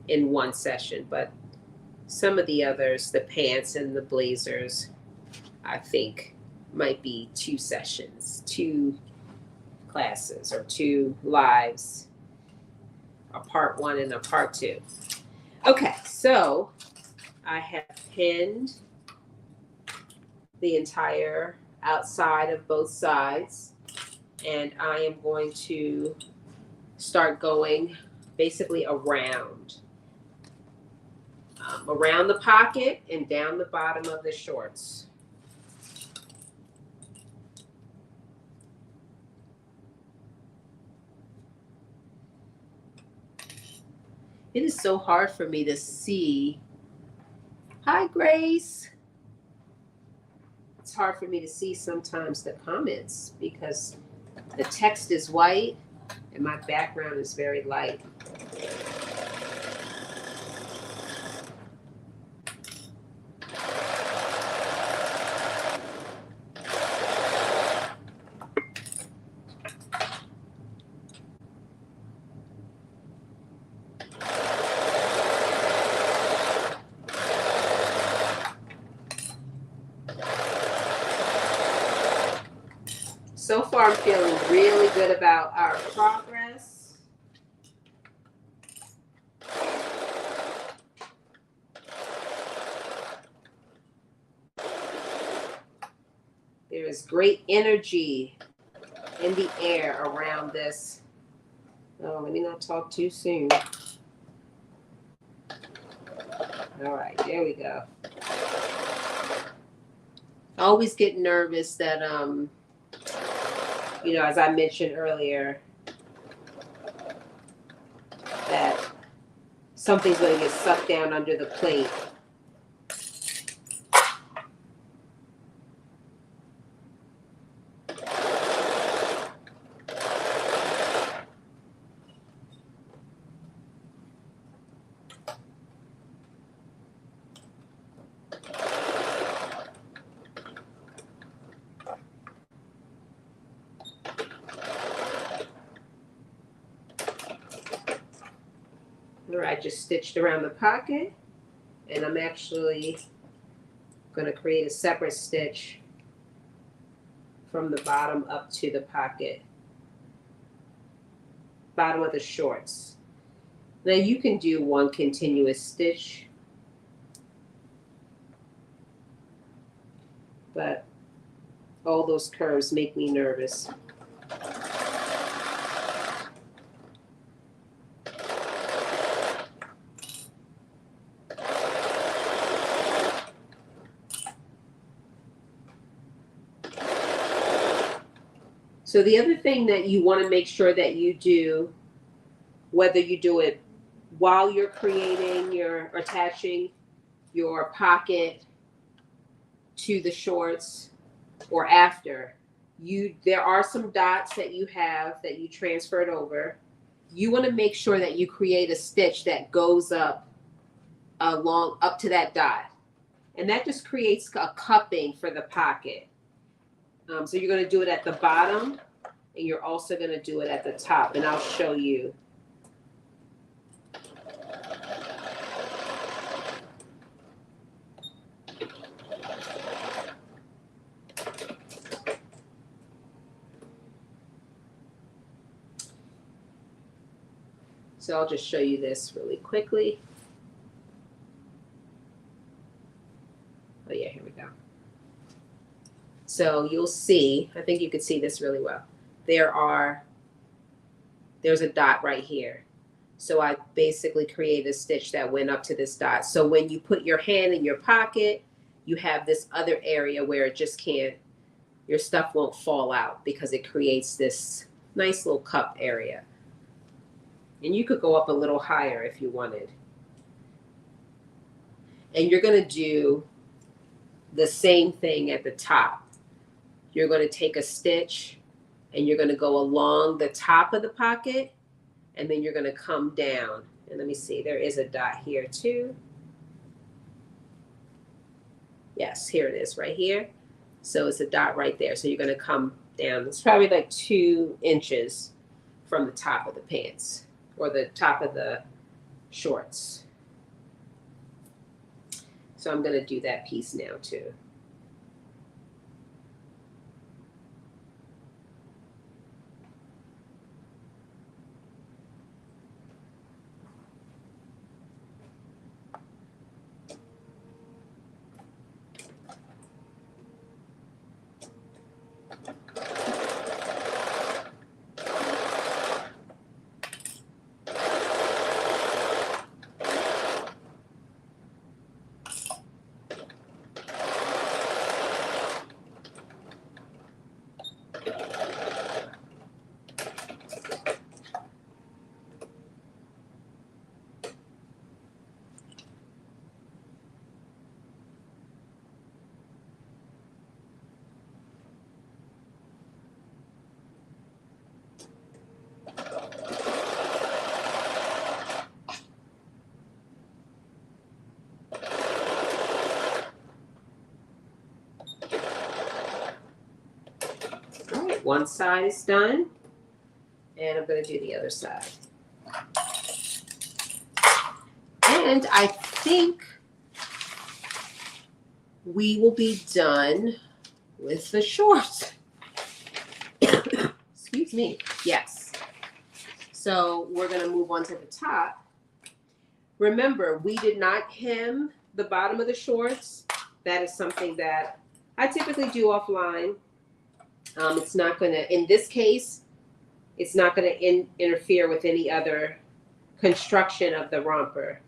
in one session, but some of the others, the pants and the blazers, I think might be 2 sessions, 2 classes, or 2 lives, a part 1 and a part 2. Okay, so I have pinned the entire outside of both sides, and I am going to start going basically around the pocket and down the bottom of the shorts. It is so hard for me to see. Hi, Grace. It's hard for me to see sometimes the comments because the text is white and my background is very light. So far, I'm feeling really good about our progress. There is great energy in the air around this Oh, let me not talk too soon. All right, there we go. I always get nervous that, you know, as I mentioned earlier, that something's going to get sucked down under the plate. All right, just stitched around the pocket, and I'm actually going to create a separate stitch from the bottom up to the pocket, bottom of the shorts. Now you can do one continuous stitch, but all those curves make me nervous. So the other thing that you want to make sure that you do, whether you do it while you're creating your, attaching your pocket to the shorts or after, there are some dots that you have that you transferred over. You want to make sure that you create a stitch that goes up along up to that dot. And that just creates a cupping for the pocket. So you're going to do it at the bottom, and you're also going to do it at the top, and I'll show you. So I'll just show you this really quickly. Oh yeah, here we go. So you'll see, I think you can see this really well. There's a dot right here. So I basically created a stitch that went up to this dot. So when you put your hand in your pocket, you have this other area where it just can't, your stuff won't fall out because it creates this nice little cup area. And you could go up a little higher if you wanted. And you're going to do the same thing at the top. You're going to take a stitch and you're going to go along the top of the pocket, and then you're going to come down. And let me see, there is a dot here too. Yes, here it is right here. So it's a dot right there. So you're going to come down. It's probably like 2 inches from the top of the pants or the top of the shorts. So I'm going to do that piece now too. One side is done, and I'm going to do the other side. And I think we will be done with the shorts. Excuse me. Yes. So we're going to move on to the top. Remember, we did not hem the bottom of the shorts. That is something that I typically do offline. It's not going to, in this case, It's not going to interfere with any other construction of the romper.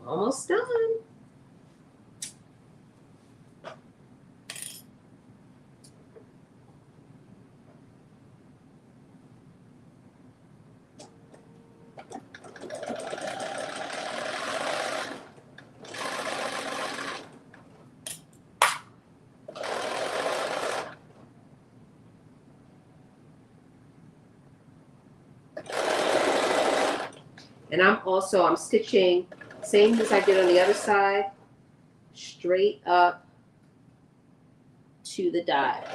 Almost done. And I'm stitching, same as I did on the other side, straight up to the dot.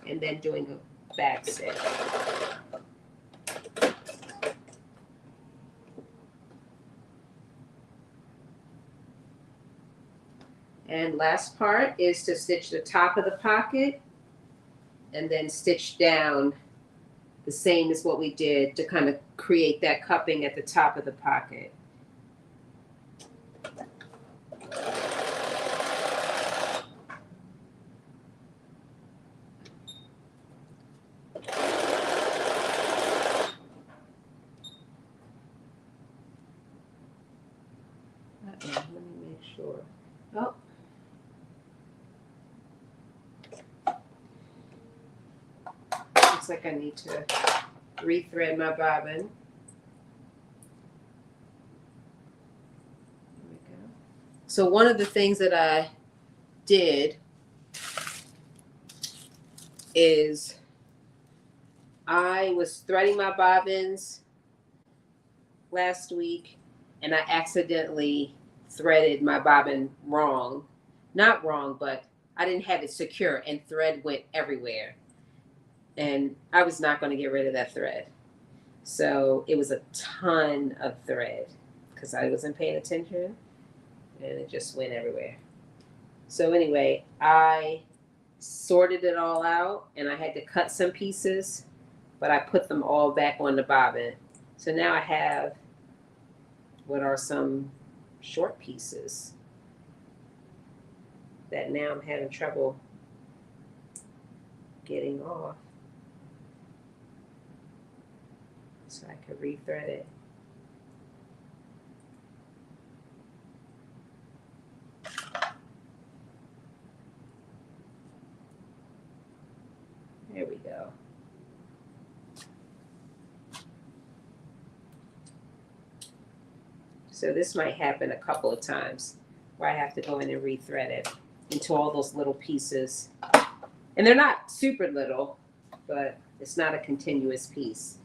And then doing a back stitch. And last part is to stitch the top of the pocket and then stitch down the same as what we did to kind of create that cupping at the top of the pocket. Let me make sure. Oh. Looks like I need to rethread my bobbin. There we go. So one of the things that I did is I was threading my bobbins last week and I accidentally threaded my bobbin wrong. Not wrong, but I didn't have it secure and thread went everywhere. And I was not going to get rid of that thread. So it was a ton of thread because I wasn't paying attention and it just went everywhere. So anyway, I sorted it all out and I had to cut some pieces, but I put them all back on the bobbin. So now I have what are some short pieces that now I'm having trouble getting off. So I could rethread it. There we go. So this might happen a couple of times where I have to go in and rethread it into all those little pieces. And they're not super little, but it's not a continuous piece.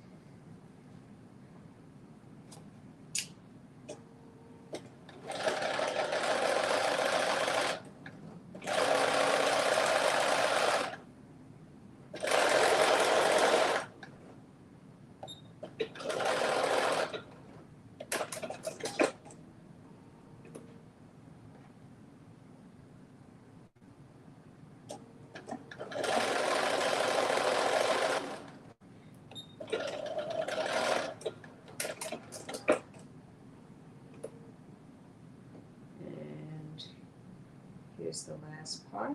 Here's the last part.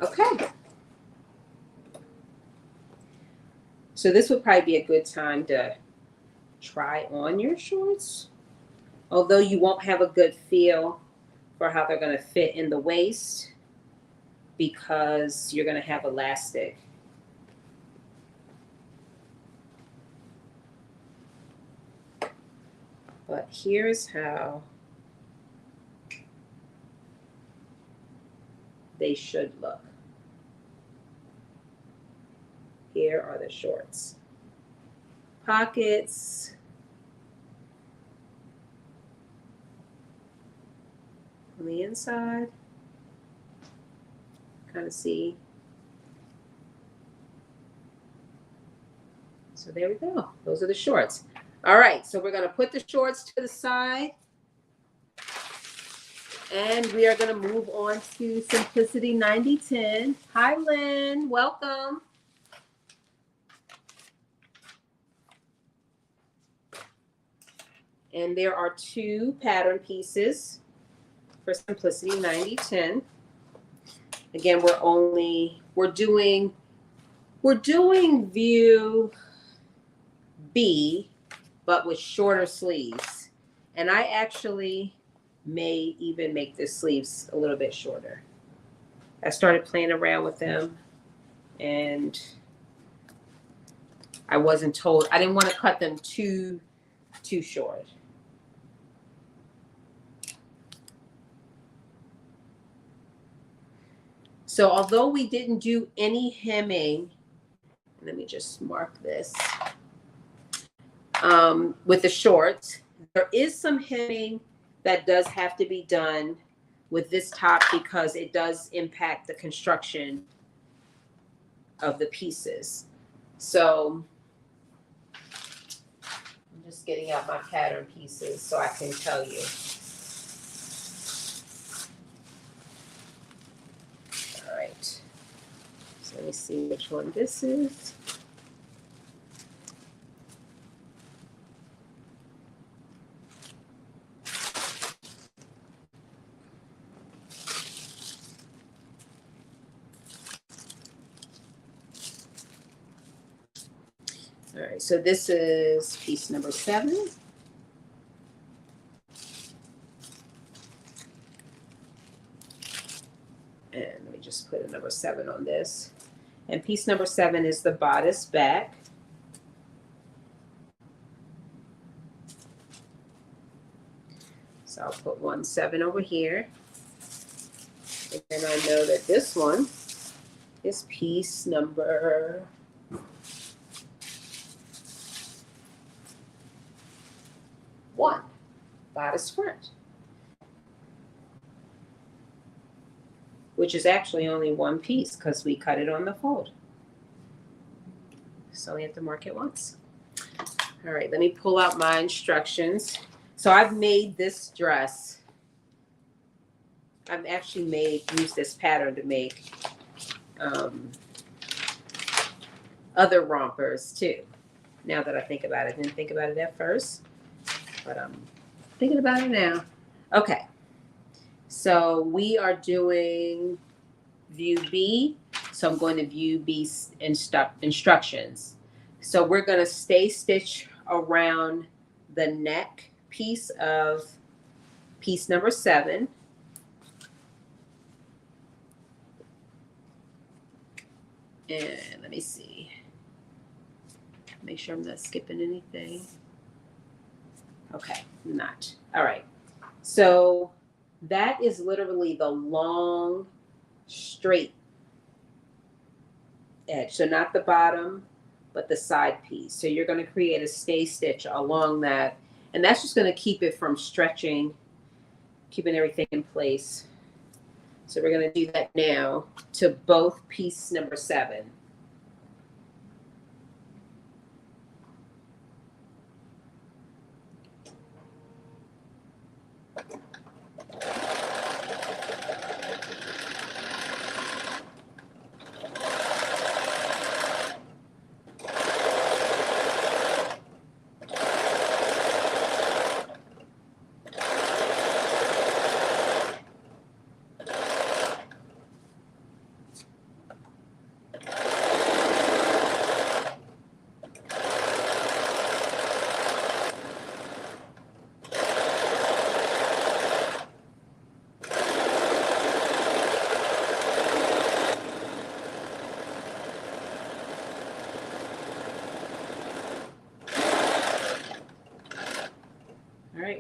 Okay. So this would probably be a good time to try on your shorts, although you won't have a good feel for how they're going to fit in the waist because you're going to have elastic. But here's how they should look. Here are the shorts. Pockets. On the inside. Kind of see. So there we go. Those are the shorts. All right, so we're going to put the shorts to the side. And we are going to move on to Simplicity 9010. Hi, Lynn. Welcome. And there are 2 pattern pieces for Simplicity 9010. Again, we're doing view B, but with shorter sleeves. And I actually may even make the sleeves a little bit shorter. I started playing around with them and I wasn't told, I didn't want to cut them too short. So although we didn't do any hemming, let me just mark this, with the shorts, there is some hemming that does have to be done with this top because it does impact the construction of the pieces. So I'm just getting out my pattern pieces so I can tell you. All right, so let me see which one this is. All right, so this is piece number 7. And let me just put a number 7 on this. And piece number 7 is the bodice back. So I'll put 1 7 over here. And then I know that this one is piece number 1, bodice front, which is actually only 1 piece because we cut it on the fold. So we have to mark it once. All right, let me pull out my instructions. So I've made this dress. I've actually used this pattern to make other rompers too. Now that I think about it, I didn't think about it at first, but I'm thinking about it now. Okay, so we are doing view B. So I'm going to view B instructions. So we're going to stay stitch around the neck piece of piece number 7. And let me see. Make sure I'm not skipping anything. Okay, I'm not. All right. So that is literally the long, straight edge. So not the bottom, but the side piece. So you're going to create a stay stitch along that. And that's just going to keep it from stretching, keeping everything in place. So we're going to do that now to both piece number 7.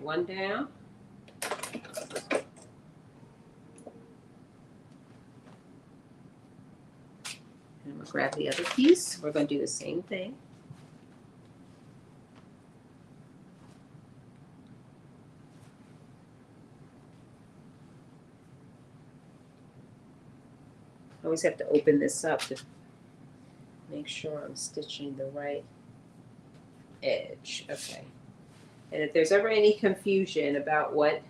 right, one down. And I'm gonna grab the other piece. We're gonna do the same thing. I always have to open this up to make sure I'm stitching the right edge. Okay. And if there's ever any confusion about what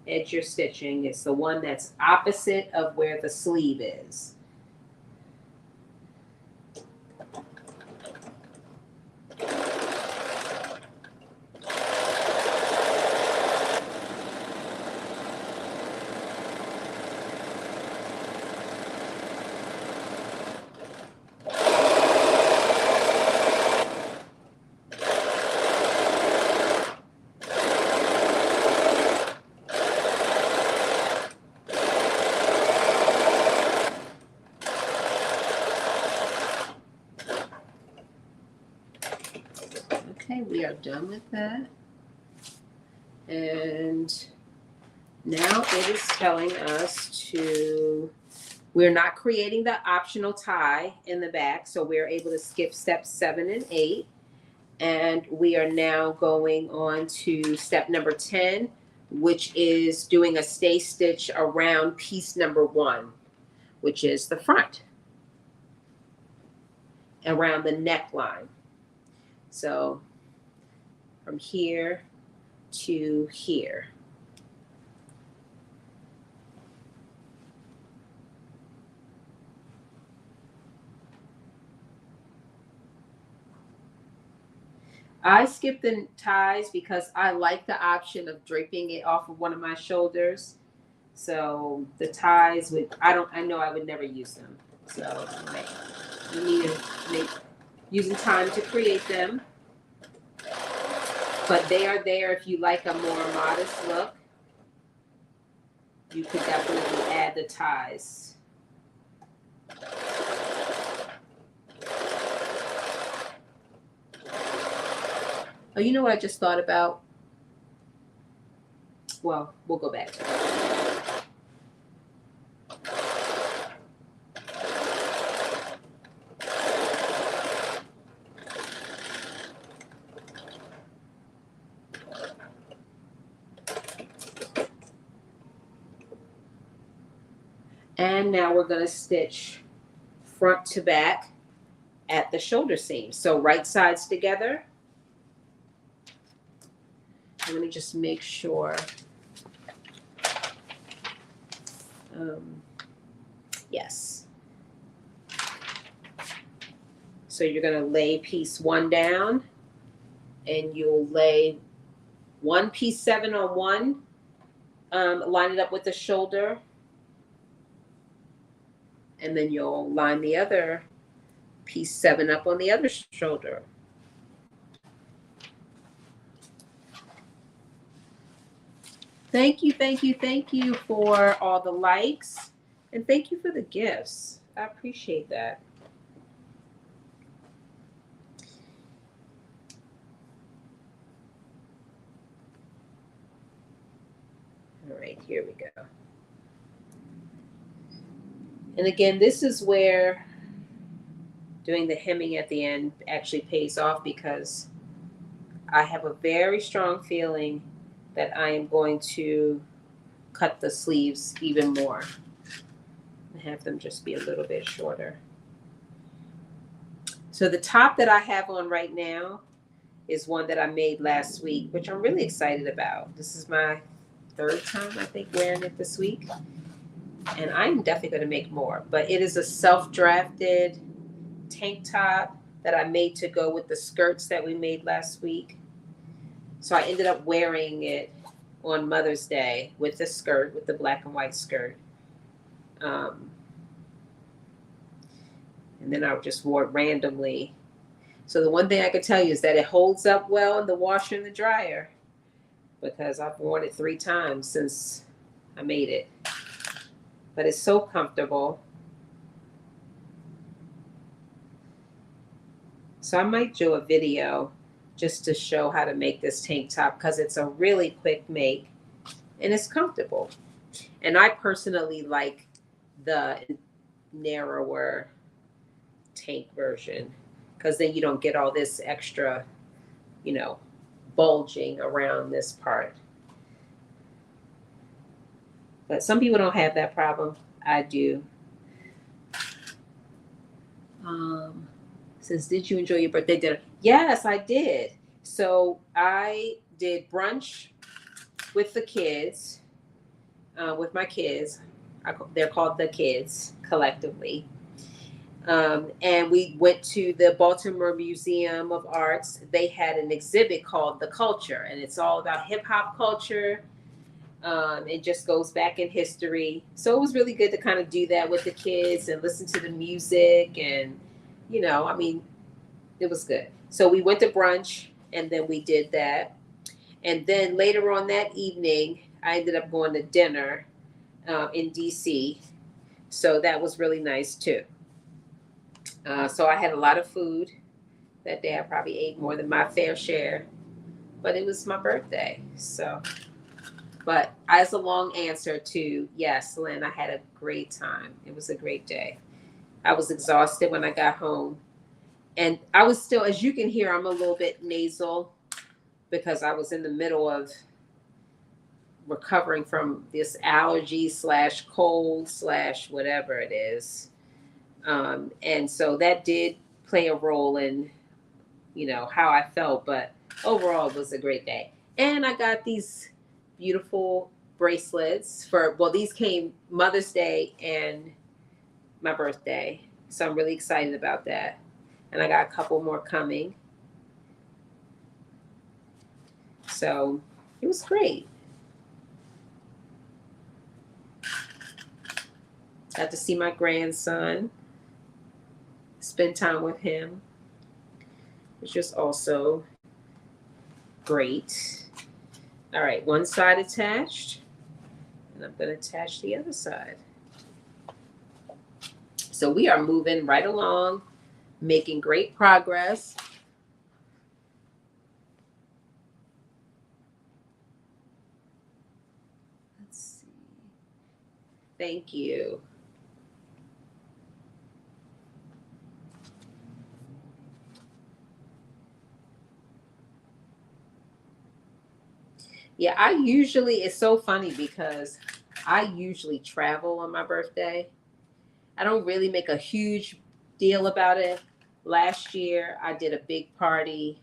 edge you're stitching, it's the one that's opposite of where the sleeve is. Okay, we are done with that. And now it is telling us we're not creating the optional tie in the back, so we're able to skip steps 7 and 8. And we are now going on to step number 10, which is doing a stay stitch around piece number 1, which is the front, around the neckline. So from here to here. I skip the ties because I like the option of draping it off of one of my shoulders. So the ties I know I would never use them. So you need to using time to create them. But they are there if you like a more modest look. You could definitely add the ties. Oh, you know what I just thought about? Well, we'll go back to it. And now we're going to stitch front to back at the shoulder seam. So right sides together. I'm going to just make sure. Yes. So you're going to lay piece 1 down, and you'll lay one piece 7 on one, line it up with the shoulder, and then you'll line the other piece 7 up on the other shoulder. Thank you, thank you, thank you for all the likes, and thank you for the gifts. I appreciate that. All right, here we go. And again, this is where doing the hemming at the end actually pays off, because I have a very strong feeling that I am going to cut the sleeves even more and have them just be a little bit shorter. So the top that I have on right now is one that I made last week, which I'm really excited about. This is my 3rd time, I think, wearing it this week. And I'm definitely going to make more. But it is a self-drafted tank top that I made to go with the skirts that we made last week. So I ended up wearing it on Mother's Day with the skirt, with the black and white skirt. And then I just wore it randomly. So the one thing I could tell you is that it holds up well in the washer and the dryer, because I've worn it 3 times since I made it. But it's so comfortable. So I might do a video just to show how to make this tank top because it's a really quick make and it's comfortable. And I personally like the narrower tank version because then you don't get all this extra, you know, bulging around this part. But some people don't have that problem. I do. Says, did you enjoy your birthday dinner? Yes, I did. So I did brunch with the kids, with my kids. They're called the kids collectively. And we went to the Baltimore Museum of Arts. They had an exhibit called The Culture, and it's all about hip hop culture. It just goes back in history. So it was really good to kind of do that with the kids and listen to the music. And, you know, I mean, it was good. So we went to brunch and then we did that. And then later on that evening, I ended up going to dinner in DC. So that was really nice too. So I had a lot of food that day. I probably ate more than my fair share, but it was my birthday. So, but as a long answer to yes, Lynn, I had a great time. It was a great day. I was exhausted when I got home. And I was still, as you can hear, I'm a little bit nasal because I was in the middle of recovering from this allergy slash cold slash whatever it is. And so that did play a role in, you know, how I felt. But overall, it was a great day. And I got these beautiful bracelets for, well, these came Mother's Day and my birthday. So I'm really excited about that. And I got a couple more coming. So it was great. Got to see my grandson, spend time with him, which was also great. All right, one side attached, and I'm going to attach the other side. So we are moving right along, making great progress. Let's see. Thank you. Yeah, it's so funny because I usually travel on my birthday. I don't really make a huge deal about it. Last year, I did a big party,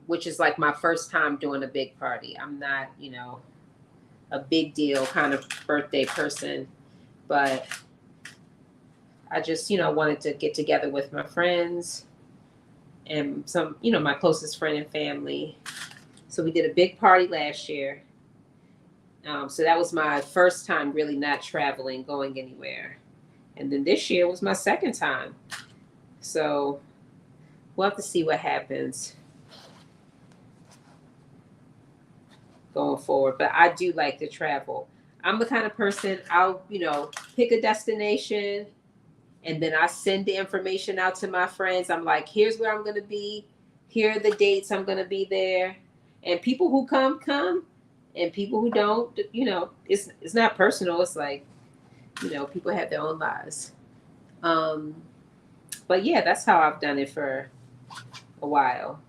which is like my first time doing a big party. I'm not, you know, a big deal kind of birthday person, but I just, you know, wanted to get together with my friends and some, you know, my closest friend and family. So we did a big party last year. So that was my first time really not traveling, going anywhere. And then this year was my second time. So we'll have to see what happens going forward. But I do like to travel. I'm the kind of person, I'll, you know, pick a destination and then I send the information out to my friends. I'm like, here's where I'm going to be. Here are the dates I'm going to be there. And people who come, come. And people who don't, you know, it's not personal. It's like, you know, people have their own lives. But yeah, that's how I've done it for a while.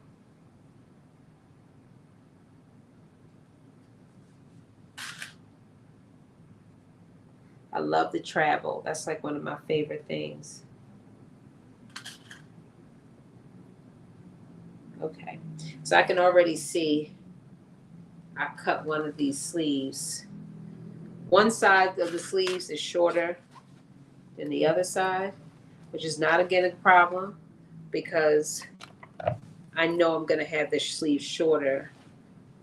I love to travel. That's like one of my favorite things. Okay, so I can already see I cut one of these sleeves. One side of the sleeves is shorter than the other side, which is not again a problem because I know I'm going to have the sleeves shorter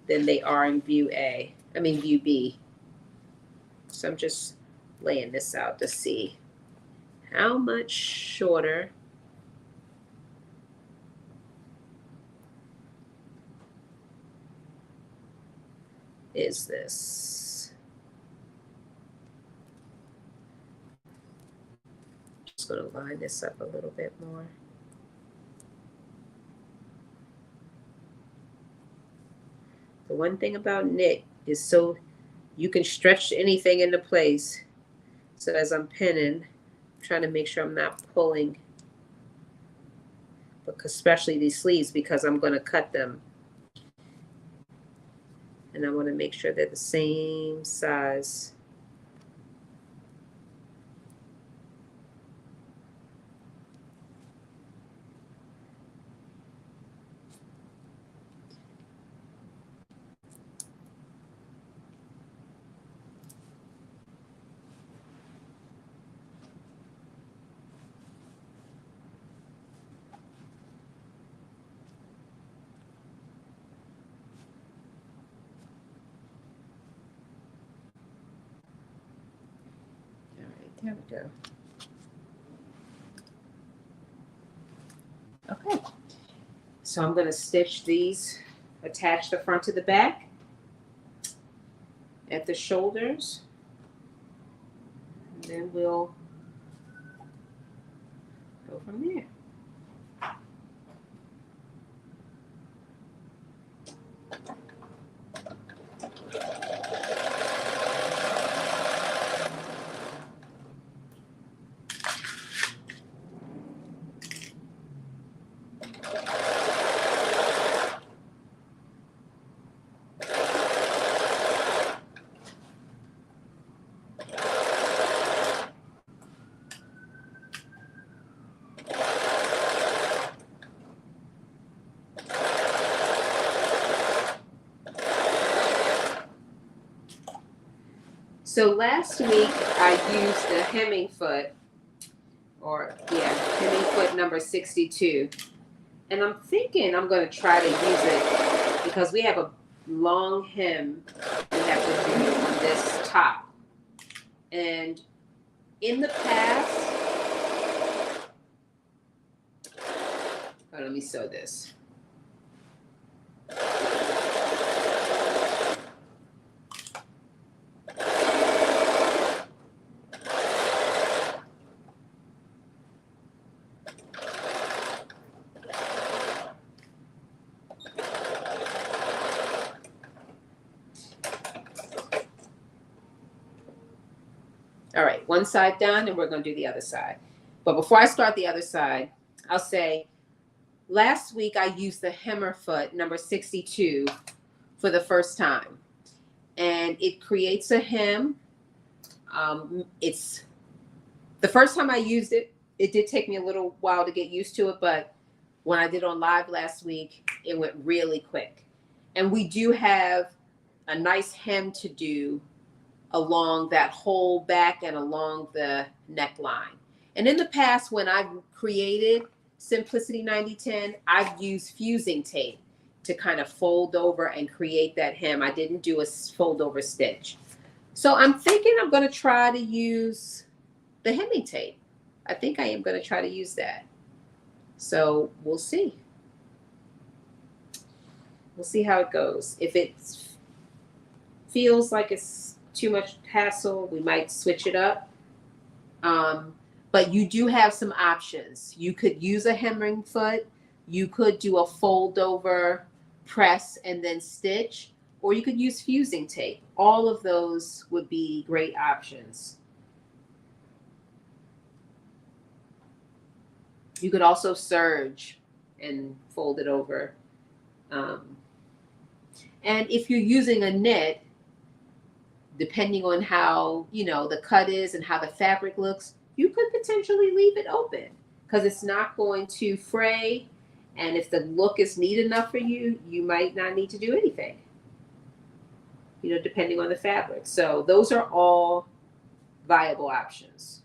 than they are in view view B. So I'm just laying this out to see how much shorter is this. Just going to line this up a little bit more. The one thing about knit is so you can stretch anything into place. So as I'm pinning, I'm trying to make sure I'm not pulling, because especially these sleeves, because I'm going to cut them. And I want to make sure they're the same size. There we go. Okay. So I'm going to stitch these, attach the front to the back at the shoulders. And then we'll go from there. So last week I used the hemming foot, hemming foot number 62. And I'm thinking I'm going to try to use it because we have a long hem we have to do on this top. And in the past, let me sew this. All right, one side done, and we're going to do the other side. But before I start the other side, I'll say last week I used the hemmer foot number 62 for the first time. And it creates a hem. It's the first time I used it, it did take me a little while to get used to it, but when I did on live last week, it went really quick. And we do have a nice hem to do along that whole back and along the neckline. And in the past, when I've created Simplicity 9010, I've used fusing tape to kind of fold over and create that hem. I didn't do a fold over stitch. So I'm thinking I'm going to try to use the hemming tape. I think I am going to try to use that. So we'll see. We'll see how it goes. If it feels like it's too much hassle, we might switch it up. But you do have some options. You could use a hemming foot. You could do a fold over, press, and then stitch. Or you could use fusing tape. All of those would be great options. You could also serge and fold it over. And if you're using a knit, depending on how, the cut is and how the fabric looks, you could potentially leave it open because it's not going to fray. And if the look is neat enough for you, you might not need to do anything, depending on the fabric. So those are all viable options.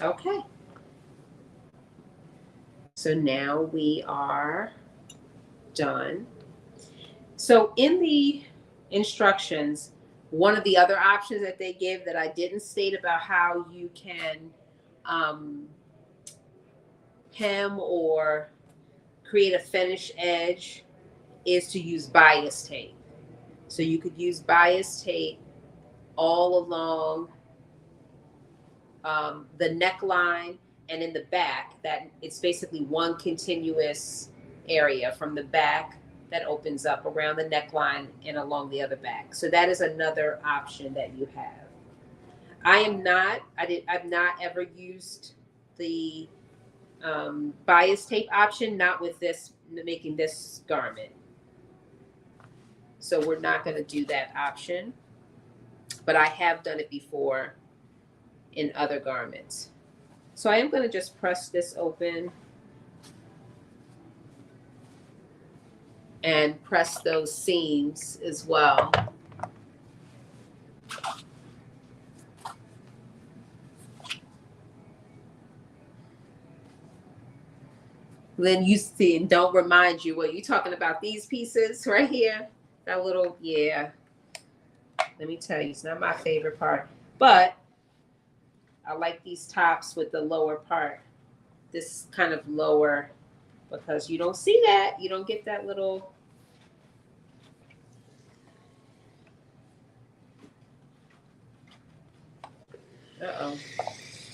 Okay. So now we are done. So in the instructions, one of the other options that they give that I didn't state about how you can um, hem or create a finished edge is to use bias tape. So you could use bias tape all along the neckline and in the back. That it's basically one continuous area from the back that opens up around the neckline and along the other back. So that is another option that you have. I've not ever used the bias tape option, not with this, making this garment. So we're not going to do that option, but I have done it before in other garments. So I am going to just press this open and press those seams as well. Then you see, and don't remind you, what you talking about, these pieces right here? That little, yeah. Let me tell you, it's not my favorite part, but I like these tops with the lower part. This kind of lower, because you don't see that. You don't get that little. Uh-oh.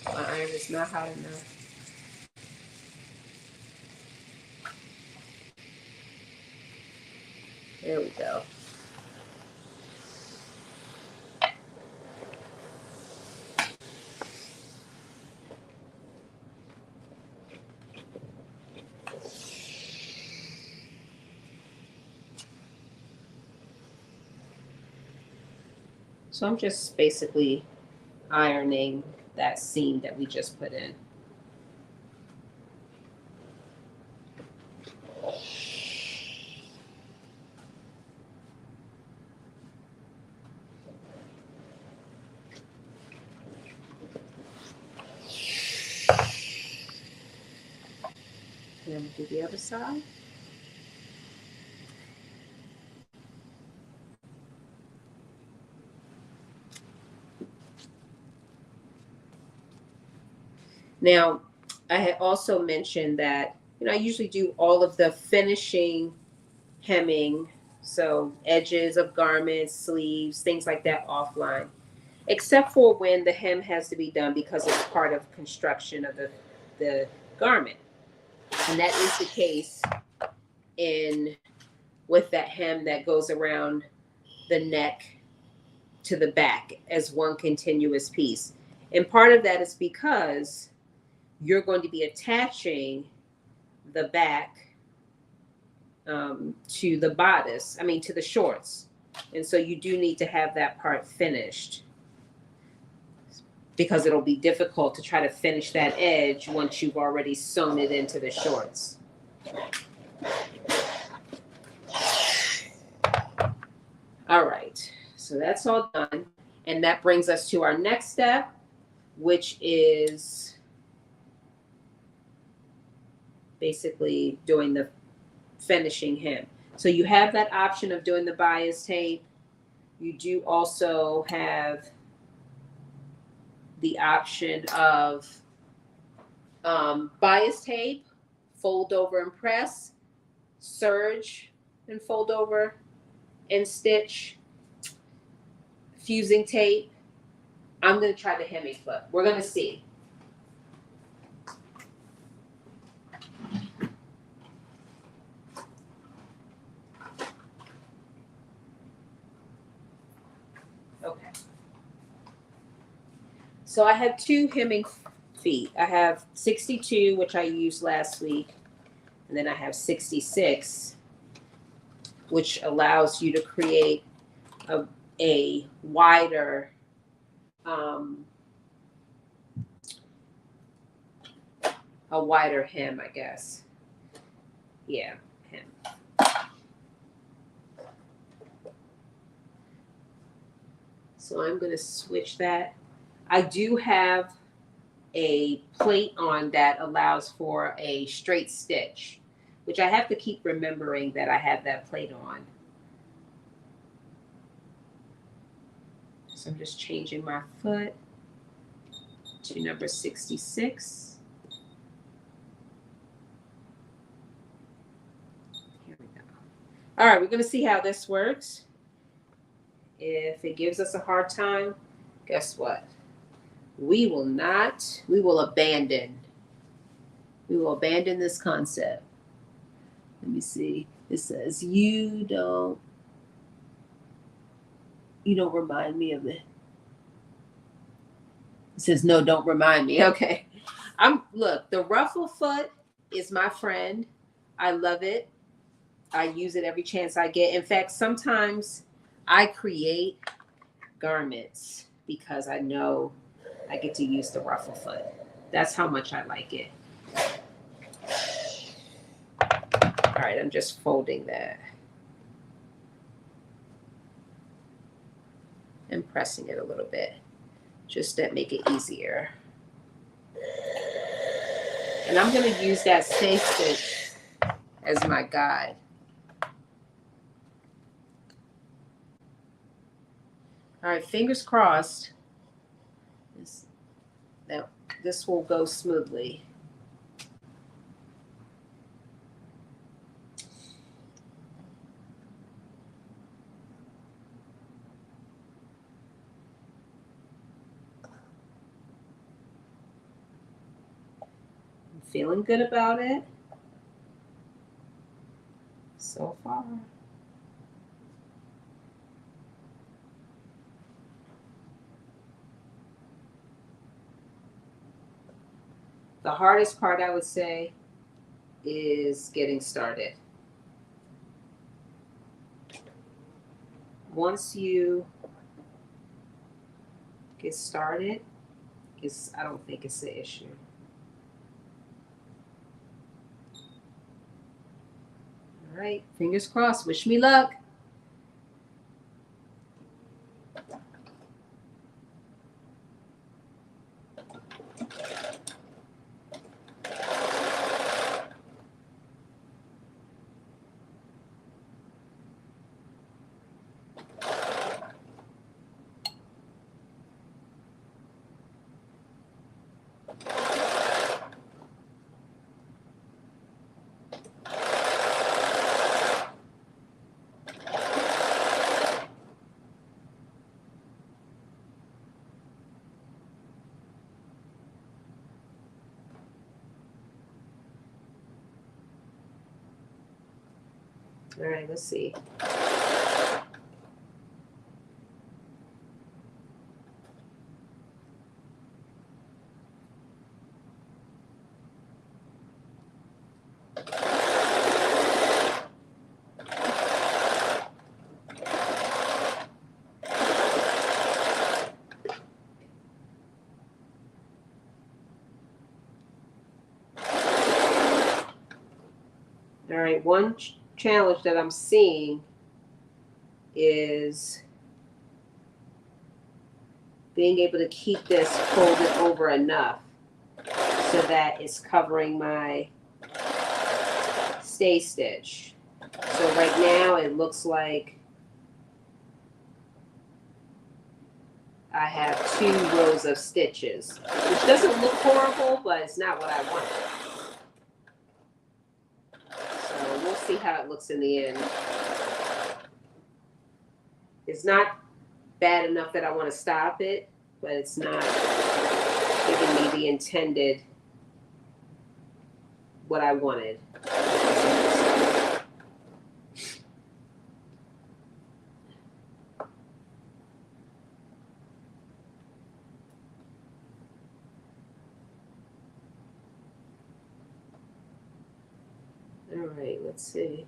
My iron is not hot enough. There we go. So I'm just basically ironing that seam that we just put in. And then we'll do the other side. Now, I had also mentioned that, I usually do all of the finishing hemming, so edges of garments, sleeves, things like that offline, except for when the hem has to be done because it's part of construction of the garment. And that is the case in with that hem that goes around the neck to the back as one continuous piece. And part of that is because you're going to be attaching the back to the bodice, to the shorts. And so you do need to have that part finished, because it'll be difficult to try to finish that edge once you've already sewn it into the shorts. All right, so that's all done. And that brings us to our next step, which is basically doing the finishing hem. So you have that option of doing the bias tape. You do also have the option of bias tape, fold over and press, serge and fold over and stitch, fusing tape. I'm going to try the hemming clip. We're going to see. Okay. So I have two hemming feet. I have 62, which I used last week, and then I have 66, which allows you to create a wider hem, I guess. Yeah, hem. So I'm going to switch that. I do have a plate on that allows for a straight stitch, which I have to keep remembering that I have that plate on. So I'm just changing my foot to number 66. Here we go. All right, we're going to see how this works. If it gives us a hard time, guess what? We will abandon. We will abandon this concept. Let me see. It says, you don't remind me of it. It says, no, don't remind me. Okay. Look, the ruffle foot is my friend. I love it. I use it every chance I get. In fact, sometimes I create garments because I know I get to use the ruffle foot. That's how much I like it. All right, I'm just folding that and pressing it a little bit, just to make it easier. And I'm going to use that stay stitch as my guide. All right, fingers crossed that this will go smoothly. I'm feeling good about it so far. The hardest part, I would say, is getting started. Once you get started, I don't think it's an issue. All right, fingers crossed. Wish me luck. All right, let's see. All right, one challenge that I'm seeing is being able to keep this folded over enough so that it's covering my stay stitch. So right now it looks like I have 2 rows of stitches, which doesn't look horrible, but it's not what I wanted. So we'll see how it looks in the end. It's not bad enough that I want to stop it, but it's not giving me the intended what I wanted. All right, let's see.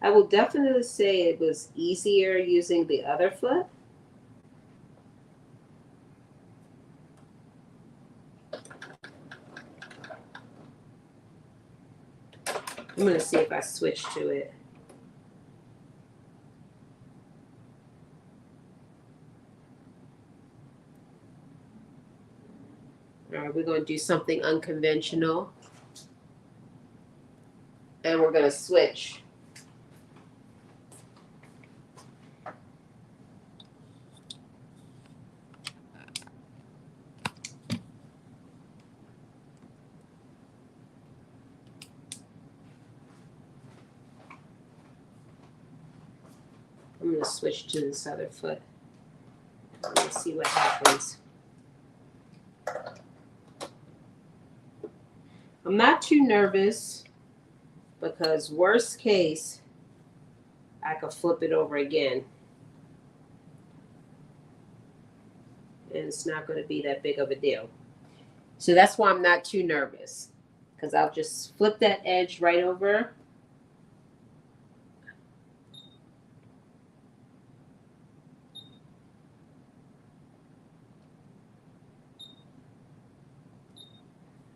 I will definitely say it was easier using the other foot. I'm going to see if I switch to it. right, we're going to do something unconventional. And we're going to switch. I'm going to switch to this other foot. Let's see what happens. I'm not too nervous because worst case, I could flip it over again. And it's not going to be that big of a deal. So that's why I'm not too nervous, because I'll just flip that edge right over.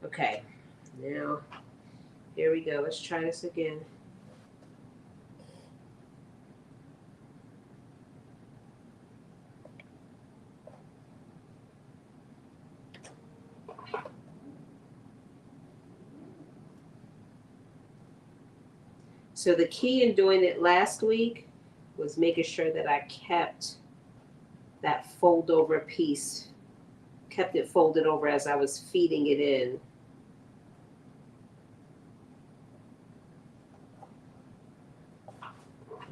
Okay, now here we go. Let's try this again. So the key in doing it last week was making sure that I kept that fold over piece, kept it folded over as I was feeding it in.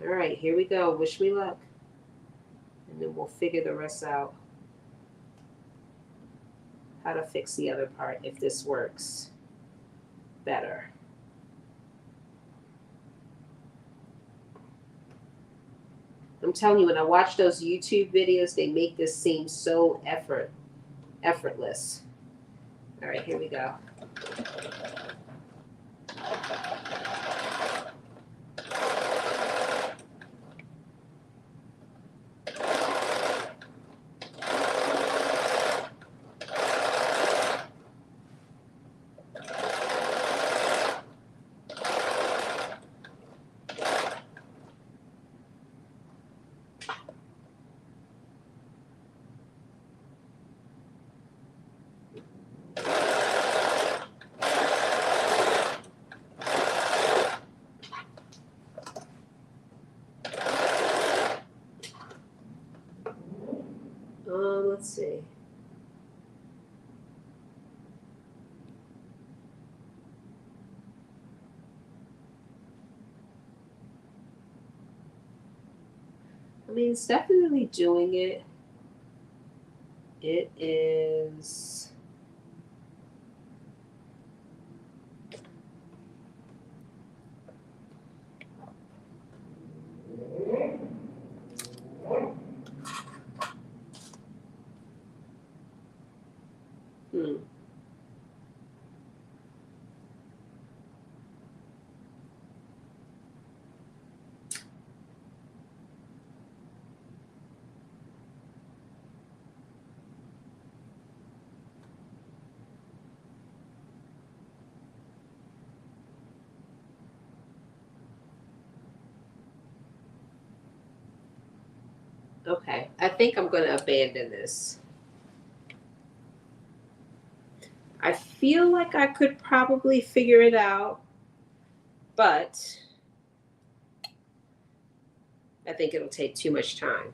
All right, here we go. Wish me luck. And then we'll figure the rest out. How to fix the other part if this works better. I'm telling you, when I watch those YouTube videos, they make this seem so effortless. All right, here we go. Let's see. I mean, it's definitely doing it. It is. Okay, I think I'm going to abandon this. I feel like I could probably figure it out, but I think it'll take too much time.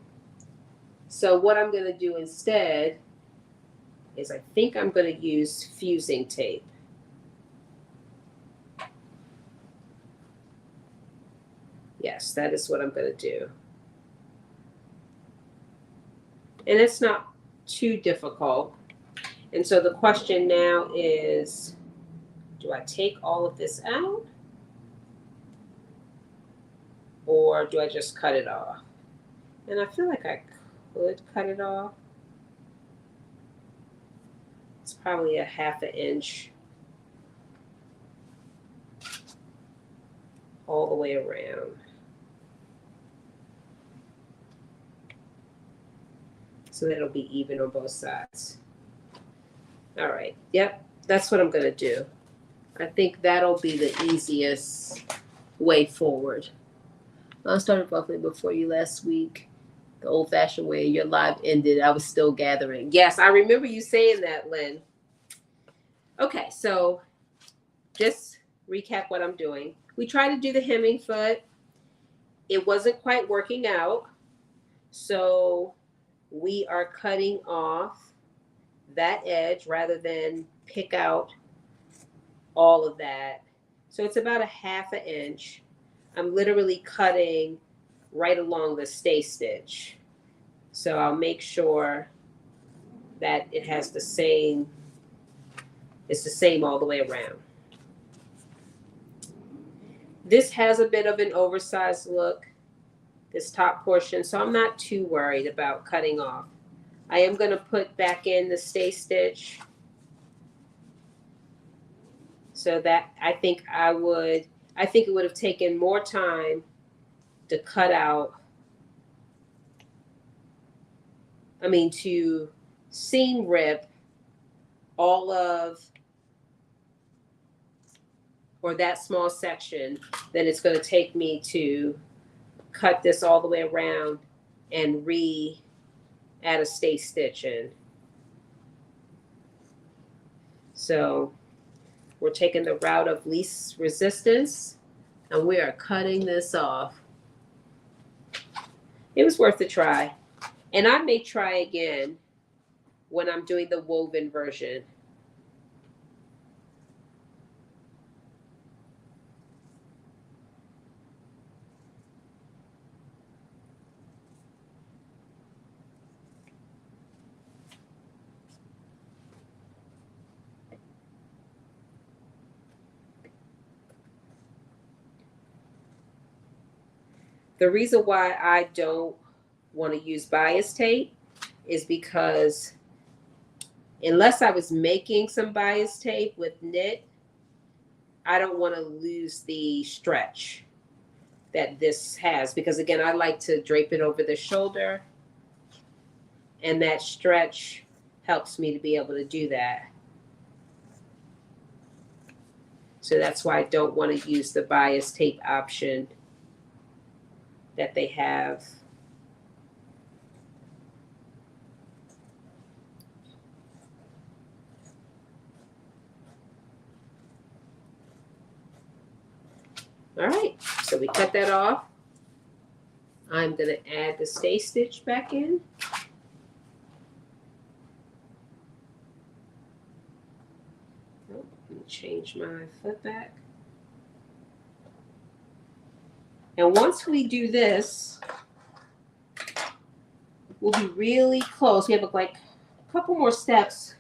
So what I'm going to do instead is I think I'm going to use fusing tape. Yes, that is what I'm going to do. And it's not too difficult. And so the question now is, do I take all of this out? Or do I just cut it off? And I feel like I could cut it off. It's probably a ½ inch all the way around. So that it'll be even on both sides. All right, yep, that's what I'm gonna do. I think that'll be the easiest way forward. I started buffing before you last week. The old-fashioned way. Your live ended. I was still gathering. Yes, I remember you saying that, Lynn. Okay, so just recap what I'm doing. We tried to do the hemming foot. It wasn't quite working out. So we are cutting off that edge rather than pick out all of that. So it's about a half an inch. I'm literally cutting right along the stay stitch. So I'll make sure that it has the same, it's the same all the way around. This has a bit of an oversized look, this top portion, so I'm not too worried about cutting off. I am going to put back in the stay stitch so that I think it would have taken more time to cut out, to seam rip all of, or that small section, then it's going to take me to cut this all the way around and add a stay stitch in. So we're taking the route of least resistance and we are cutting this off. It was worth a try. And I may try again when I'm doing the woven version. The reason why I don't want to use bias tape is because unless I was making some bias tape with knit, I don't want to lose the stretch that this has, because again, I like to drape it over the shoulder and that stretch helps me to be able to do that. So that's why I don't want to use the bias tape option that they have. All right, so we cut that off. I'm going to add the stay stitch back in. Oh, let me change my foot back. And once we do this, we'll be really close. We have like a couple more steps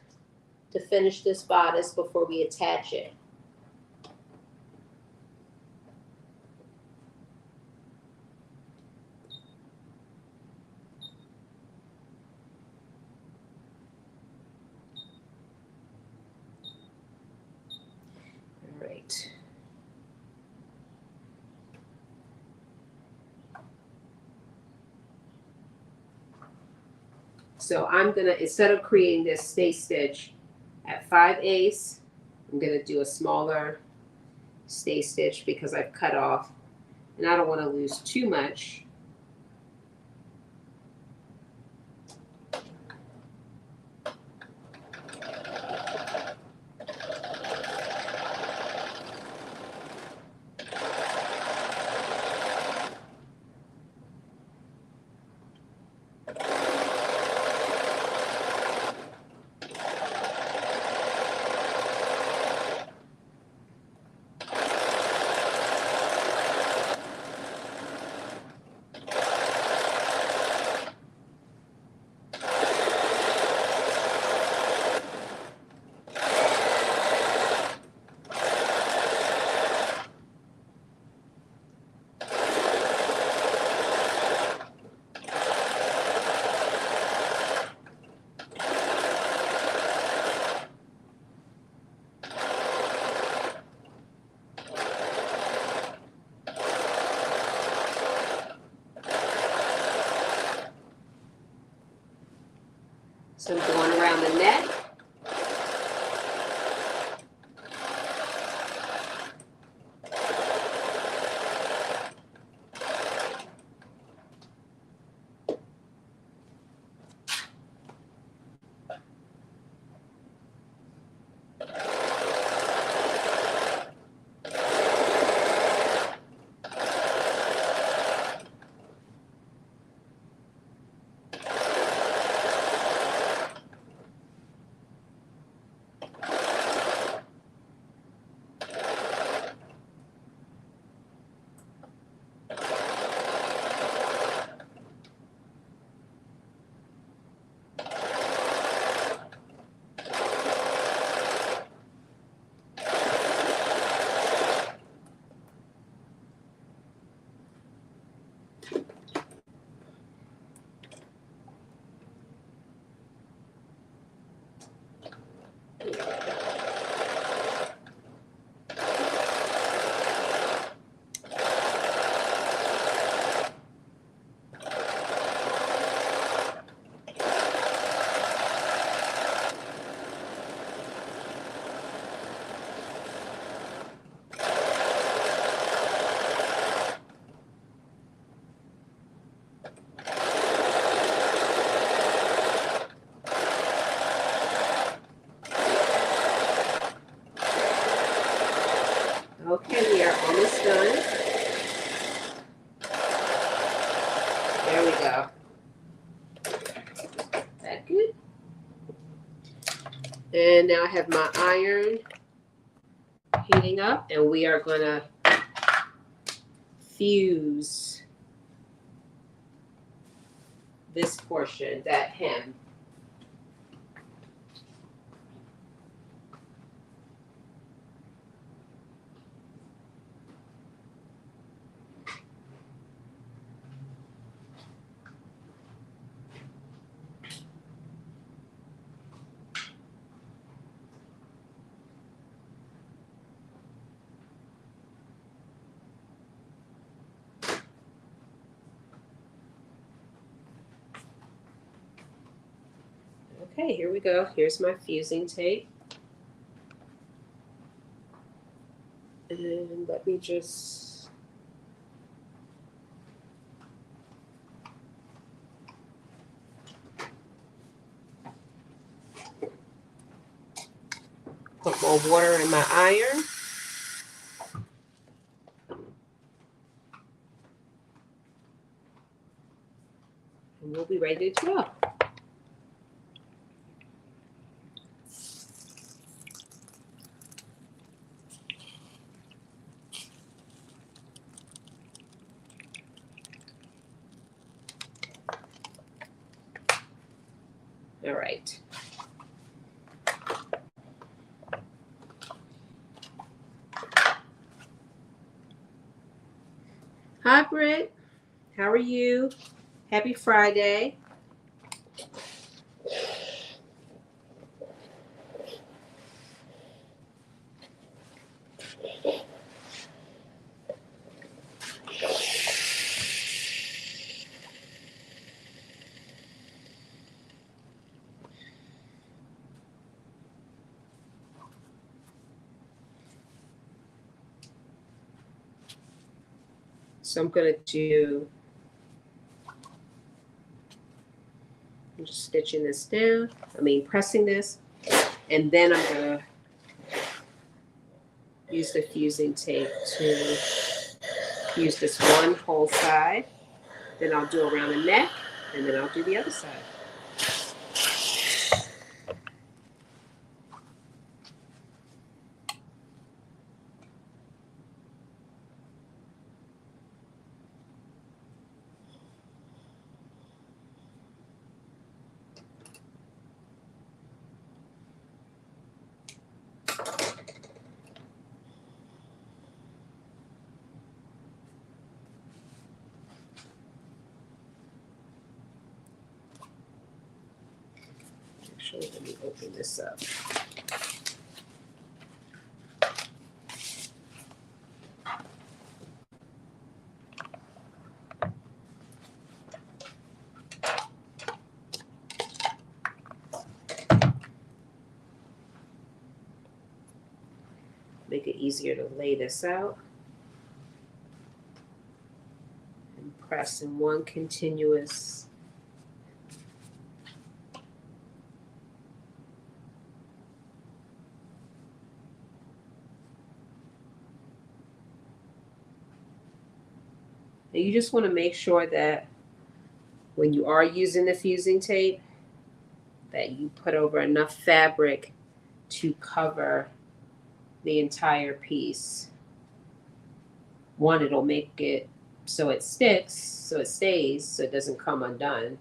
to finish this bodice before we attach it. All right. So I'm gonna, instead of creating this stay stitch at 5/8, I'm gonna do a smaller stay stitch because I've cut off and I don't want to lose too much. So I'm going around the neck. Okay, we are almost done. There we go. That good? And now I have my iron heating up, and we are gonna fuse this portion, that hem. Okay, here we go. Here's my fusing tape. And let me just put more water in my iron. And we'll be ready to go. All right. Hi, Britt. How are you? Happy Friday. So I'm going to I'm just stitching this down. Pressing this. And then I'm going to use the fusing tape to fuse this one whole side. Then I'll do around the neck, and then I'll do the other side. Actually, let me open this up. Make it easier to lay this out. And press in one continuous and you just want to make sure that when you are using the fusing tape that you put over enough fabric to cover the entire piece. One, it'll make it so it sticks, so it stays, so it doesn't come undone.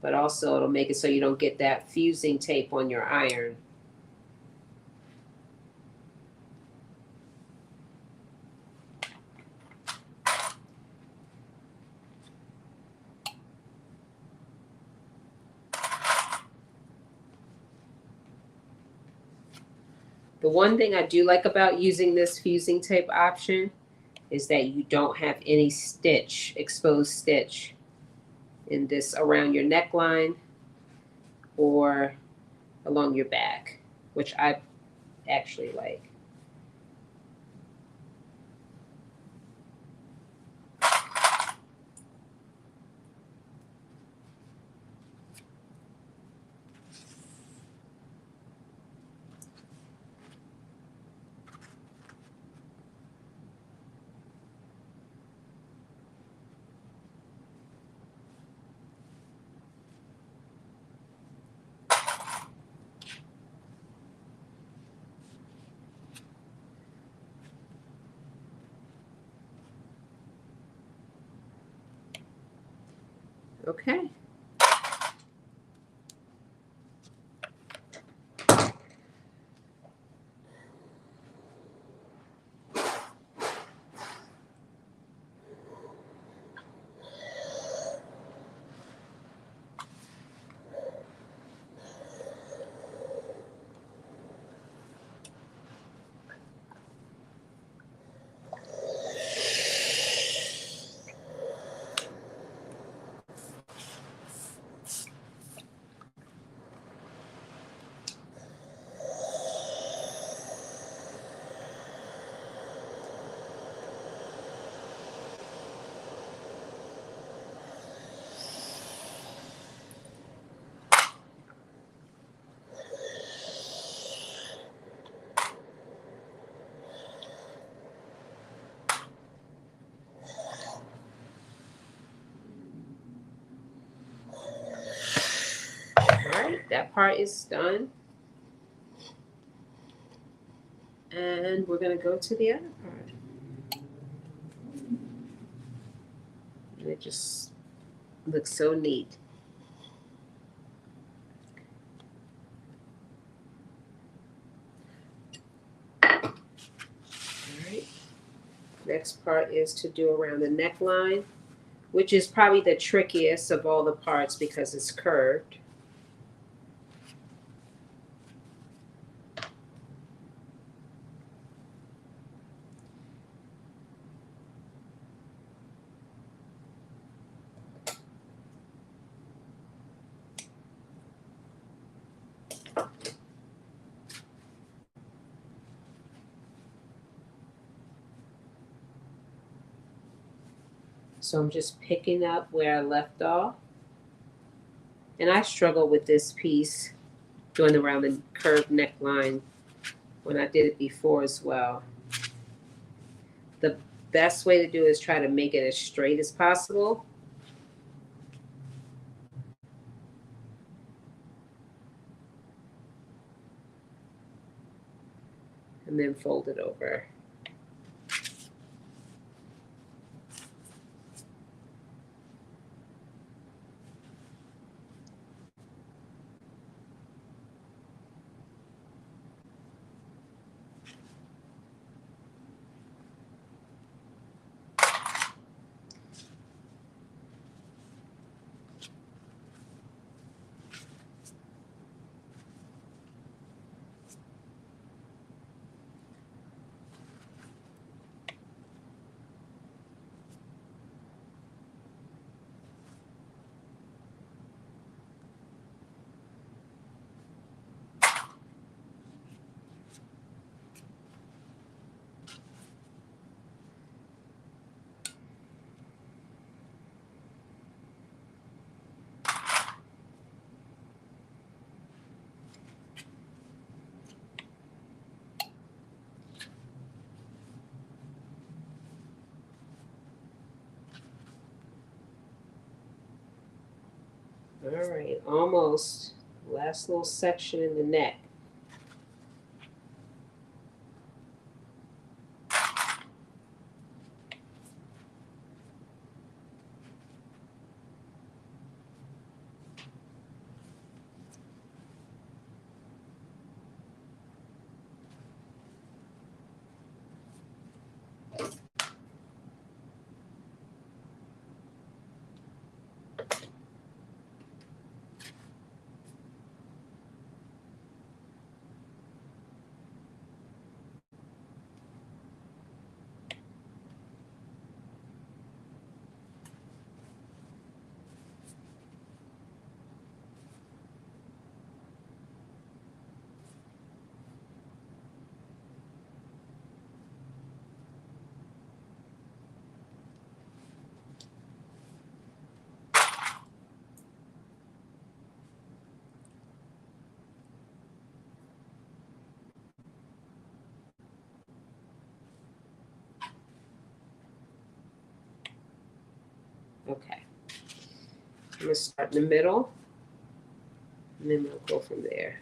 But also it'll make it so you don't get that fusing tape on your iron. The one thing I do like about using this fusing tape option is that you don't have any stitch, exposed stitch in this around your neckline or along your back, which I actually like. Okay. All right, that part is done. And we're going to go to the other part. And it just looks so neat. All right. Next part is to do around the neckline, which is probably the trickiest of all the parts because it's curved. So I'm just picking up where I left off. And I struggled with this piece going around the curved neckline when I did it before as well. The best way to do it is try to make it as straight as possible. And then fold it over. All right, almost. Last little section in the neck. Okay. I'm going to start in the middle, and then we'll go from there.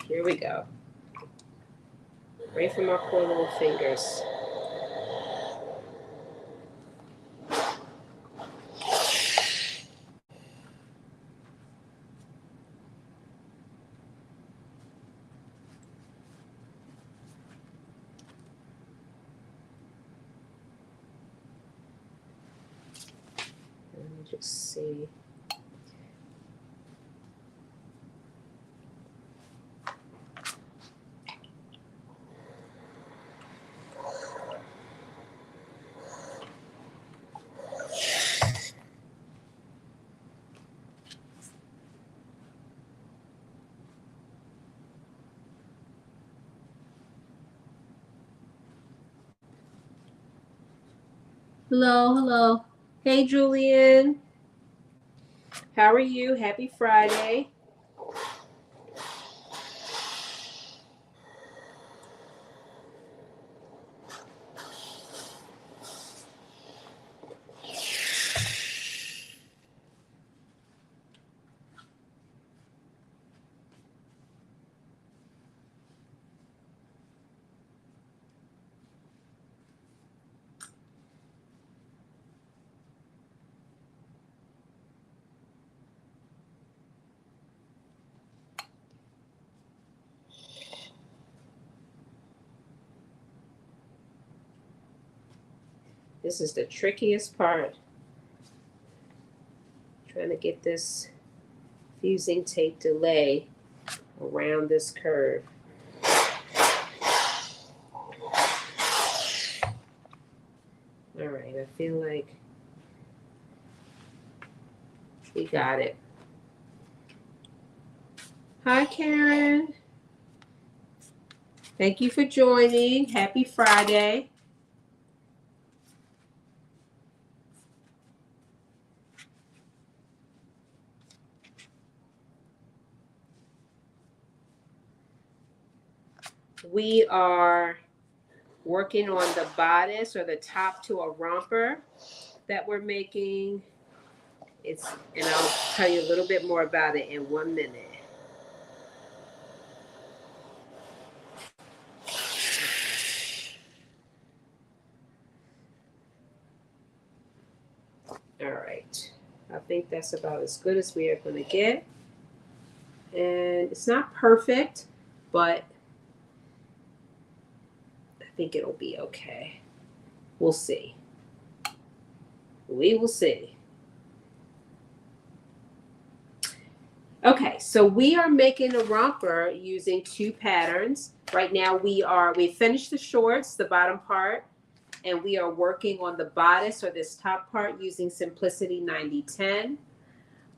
Here we go. Right from our poor little fingers. Let me just see. Hello, hello. Hey, Julian. How are you? Happy Friday. This is the trickiest part. Trying to get this fusing tape to lay around this curve. All right, I feel like we got it. Hi, Karen. Thank you for joining. Happy Friday. We are working on the bodice or the top to a romper that we're making. And I'll tell you a little bit more about it in 1 minute. All right, I think that's about as good as we are going to get. And it's not perfect, but I think it'll be okay. We'll see. We will see. Okay, so we are making a romper using 2 patterns. Right now we finished the shorts, the bottom part, and we are working on the bodice or this top part using Simplicity 9010.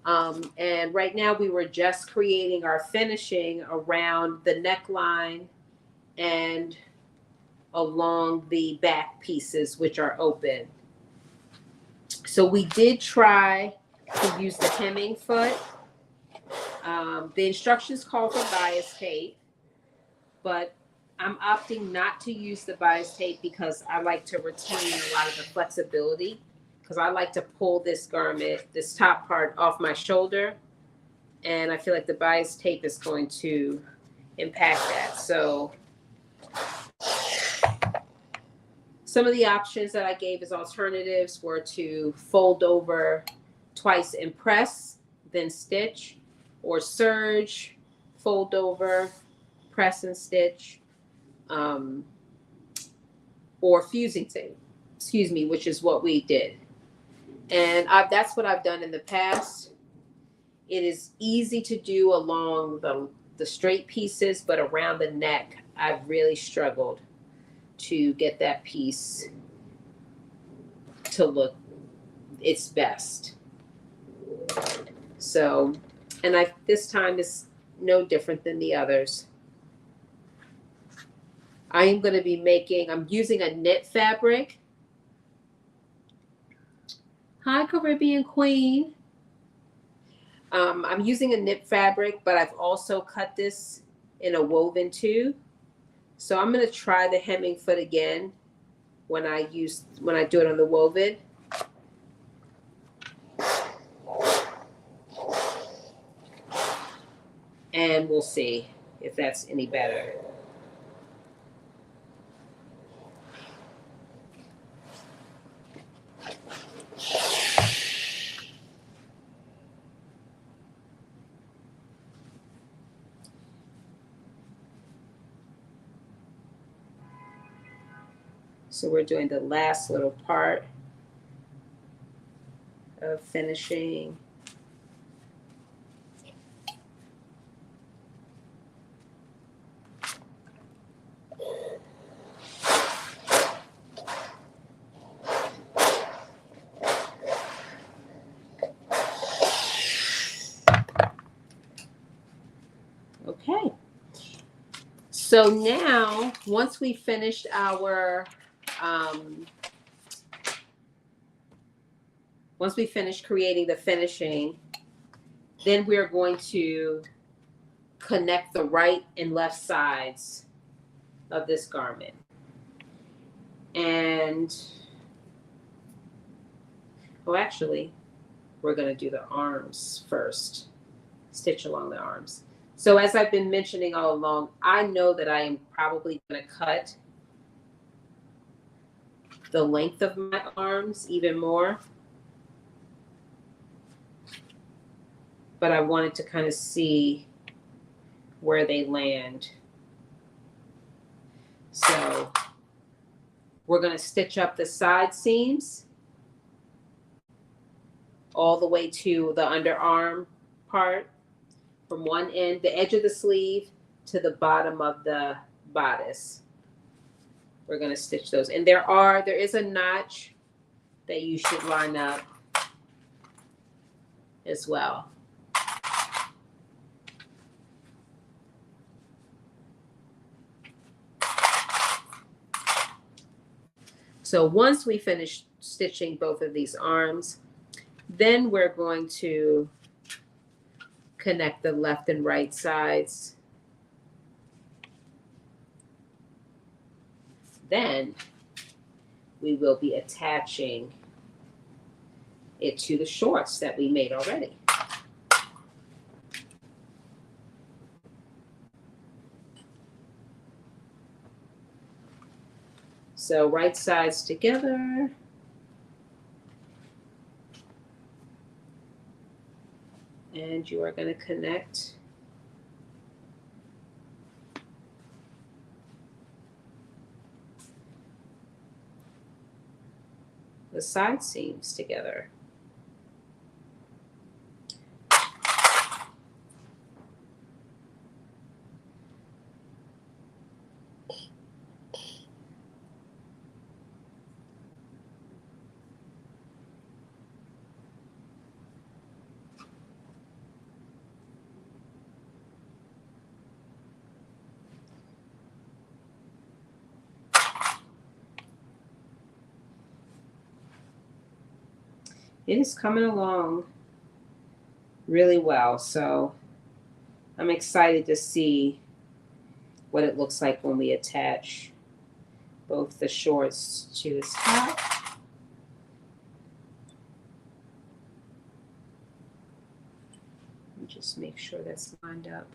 And right now we were just creating our finishing around the neckline and along the back pieces, which are open. So we did try to use the hemming foot. The instructions call for bias tape, but I'm opting not to use the bias tape because I like to retain a lot of the flexibility, because I like to pull this garment, this top part, off my shoulder, and I feel like the bias tape is going to impact that. So some of the options that I gave as alternatives were to fold over twice and press, then stitch, or serge, fold over, press and stitch, or fusing tape, which is what we did. And that's what I've done in the past. It is easy to do along the straight pieces, but around the neck, I've really struggled to get that piece to look its best. So, and this time is no different than the others. I am going to be I'm using a knit fabric. Hi, Caribbean Queen. I'm using a knit fabric, but I've also cut this in a woven too. So I'm going to try the hemming foot again when I do it on the woven. And we'll see. if that's any better. So we're doing the last little part of finishing. Okay. So now, once we finished once we finish creating the finishing, then we're going to connect the right and left sides of this garment. And, oh, actually, we're going to do the arms first, stitch along the arms. So as I've been mentioning all along, I know that I am probably going to cut the length of my arms even more. But I wanted to kind of see where they land. So we're going to stitch up the side seams all the way to the underarm part, from one end, the edge of the sleeve, to the bottom of the bodice. We're going to stitch those. And there is a notch that you should line up as well. So once we finish stitching both of these arms, then we're going to connect the left and right sides. Then we will be attaching it to the shorts that we made already. So right sides together. And you are going to connect the side seams together. It is coming along really well, so I'm excited to see what it looks like when we attach both the shorts to the top. Just make sure that's lined up.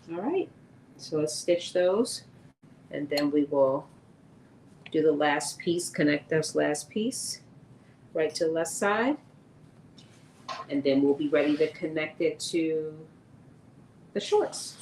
All right, so let's stitch those, and then we will do the last piece, connect this last piece right to the left side, and then we'll be ready to connect it to the shorts.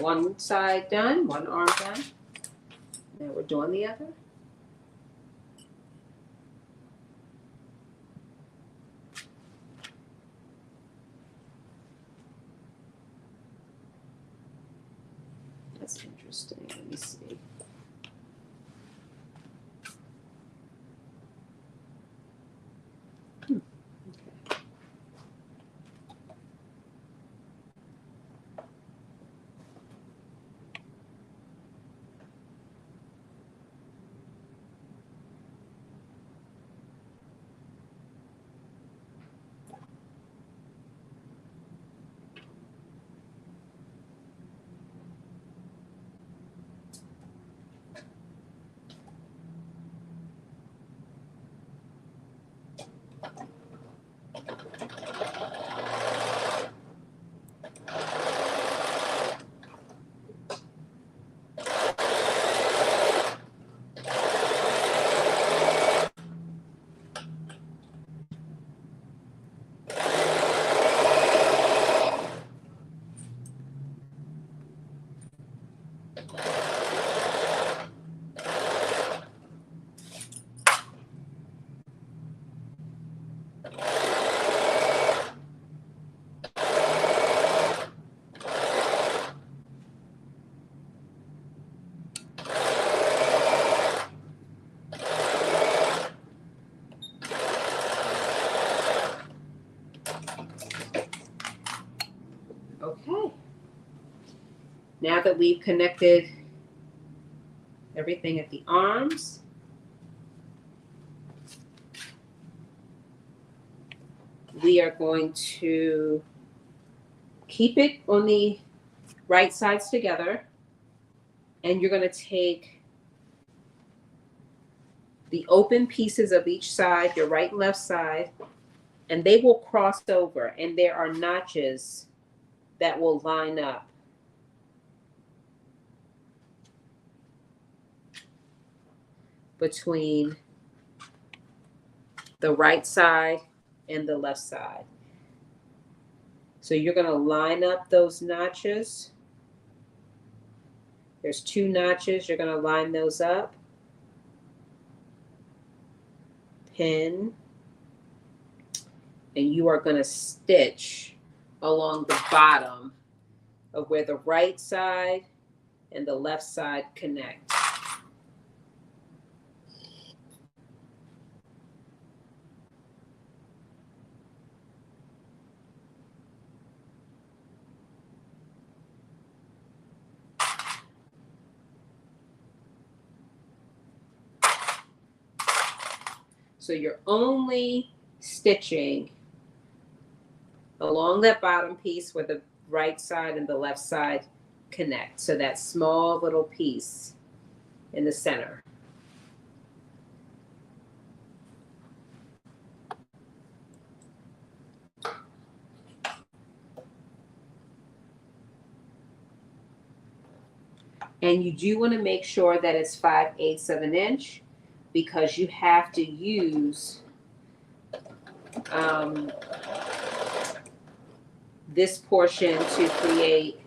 one side done, one arm done. Now we're doing the other. That's interesting. Let me see. Okay. Now that we've connected everything at the arms, we are going to keep it on the right sides together, and you're going to take the open pieces of each side, your right and left side, and they will cross over, and there are notches that will line up. Between the right side and the left side. So you're going to line up those notches. There's 2 notches. You're going to line those up. Pin. And you are going to stitch along the bottom of where the right side and the left side connect. So you're only stitching along that bottom piece where the right side and the left side connect. So that small little piece in the center. And you do want to make sure that it's 5/8 of an inch, because you have to use this portion to create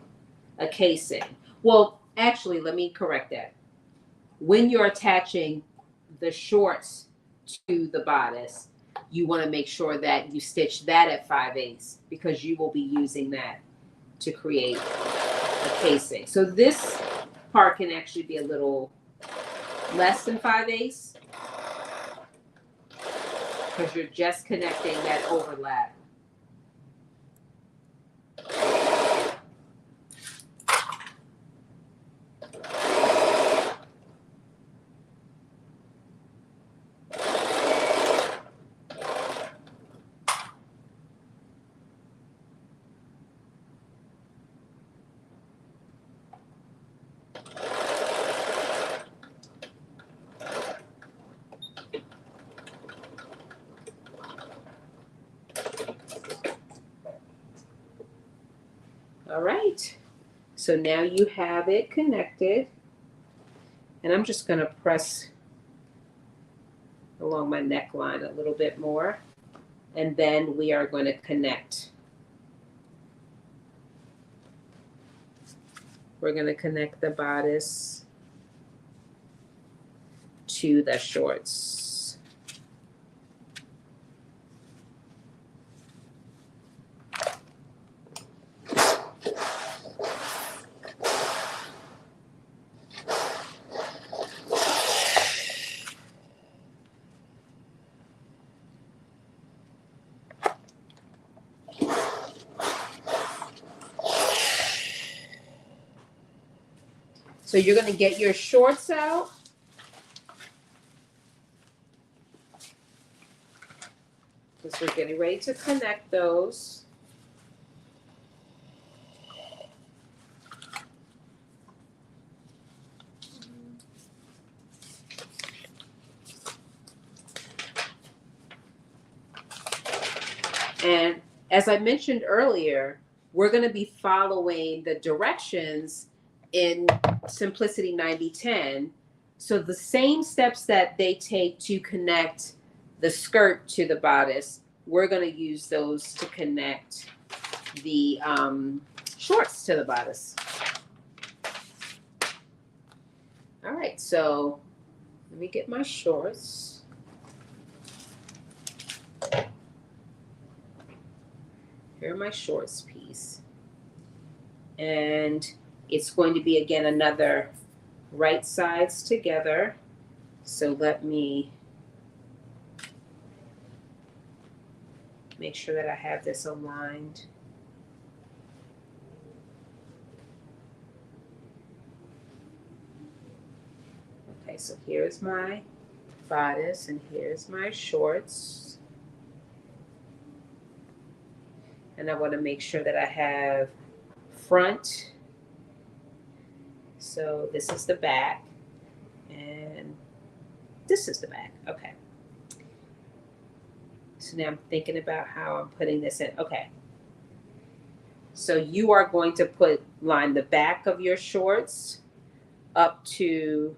a casing. Well, actually, let me correct that. When you're attaching the shorts to the bodice, you want to make sure that you stitch that at 5/8, because you will be using that to create a casing. So this part can actually be a little less than 5/8, because you're just connecting that overlap. All right, so now you have it connected, and I'm just going to press along my neckline a little bit more, and then we are going to connect. we're going to connect the bodice to the shorts. So you're going to get your shorts out. Because we're getting ready to connect those. And as I mentioned earlier, we're going to be following the directions in Simplicity 9010. So the same steps that they take to connect the skirt to the bodice, we're going to use those to connect the shorts to the bodice. All right, so let me get my shorts. Here are my shorts piece. And it's going to be, again, another right sides together. So let me make sure that I have this aligned. Okay, so here's my bodice and here's my shorts. And I want to make sure that I have front. So this is the back and this is the back. Okay. So now I'm thinking about how I'm putting this in. Okay. So you are going to line the back of your shorts up to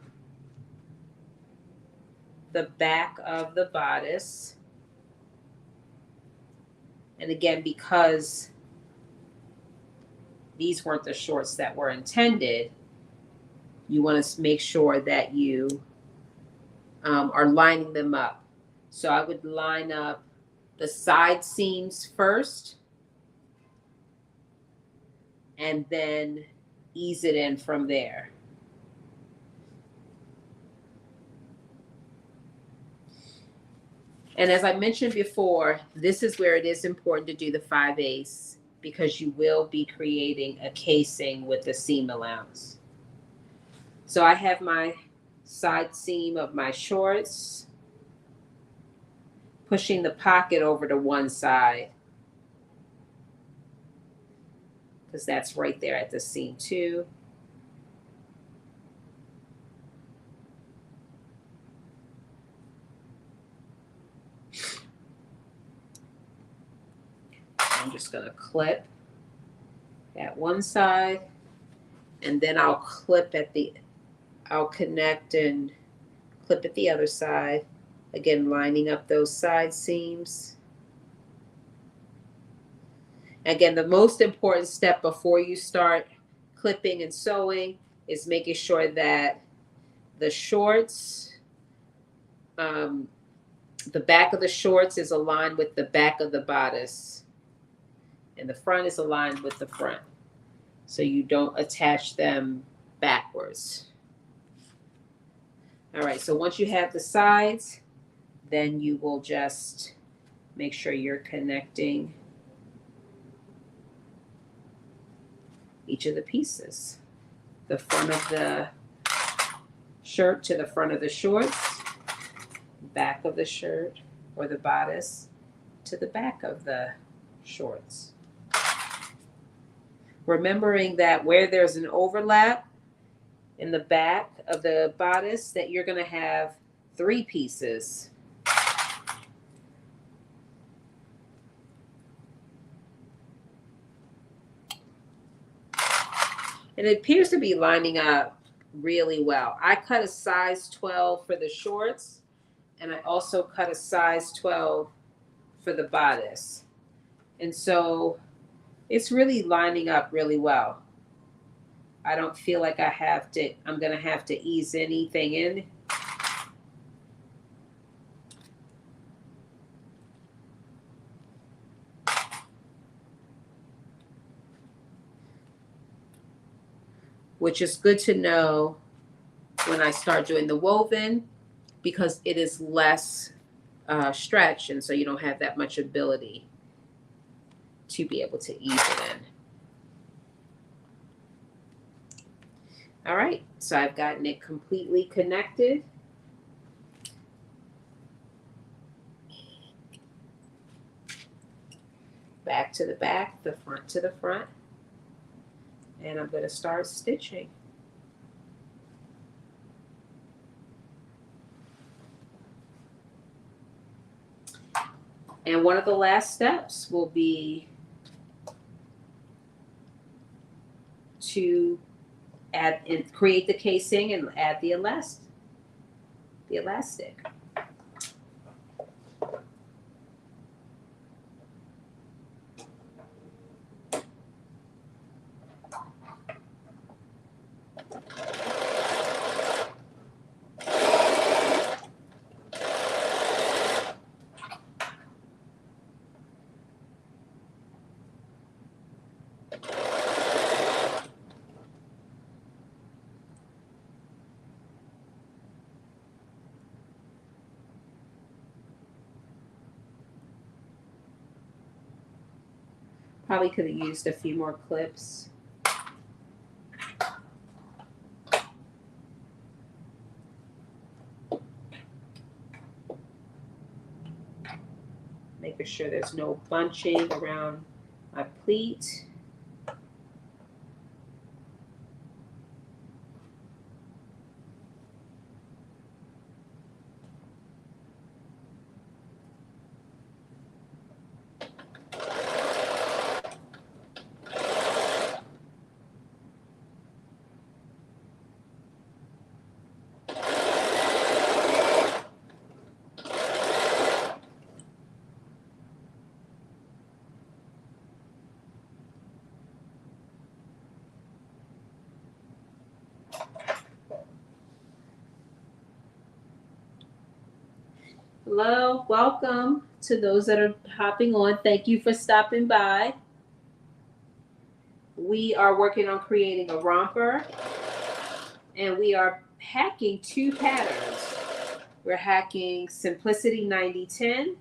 the back of the bodice. And again, because these weren't the shorts that were intended, you want to make sure that you are lining them up. So I would line up the side seams first and then ease it in from there. And as I mentioned before, this is where it is important to do the 5/8 because you will be creating a casing with the seam allowance. So I have my side seam of my shorts, pushing the pocket over to one side because that's right there at the seam too. I'm just going to clip at one side and then I'll connect and clip at the other side. Again, lining up those side seams. Again, the most important step before you start clipping and sewing is making sure that the shorts, the back of the shorts is aligned with the back of the bodice. And the front is aligned with the front. So you don't attach them backwards. All right, so once you have the sides, then you will just make sure you're connecting each of the pieces. The front of the shirt to the front of the shorts, back of the shirt or the bodice to the back of the shorts. Remembering that where there's an overlap in the back of the bodice, that you're going to have 3 pieces. And it appears to be lining up really well. I cut a size 12 for the shorts, and I also cut a size 12 for the bodice. And so it's really lining up really well. I don't feel like I'm gonna have to ease anything in. Which is good to know when I start doing the woven, because it is less stretch, and so you don't have that much ability to be able to ease it in. All right, so I've gotten it completely connected. Back to the back, the front to the front. And I'm going to start stitching. And one of the last steps will be to add and create the casing and add the elastic. Probably could have used a few more clips. Making sure there's no bunching around my pleat. Hello, welcome to those that are hopping on. Thank you for stopping by. We are working on creating a romper, and we are hacking two patterns. We're hacking Simplicity 9010,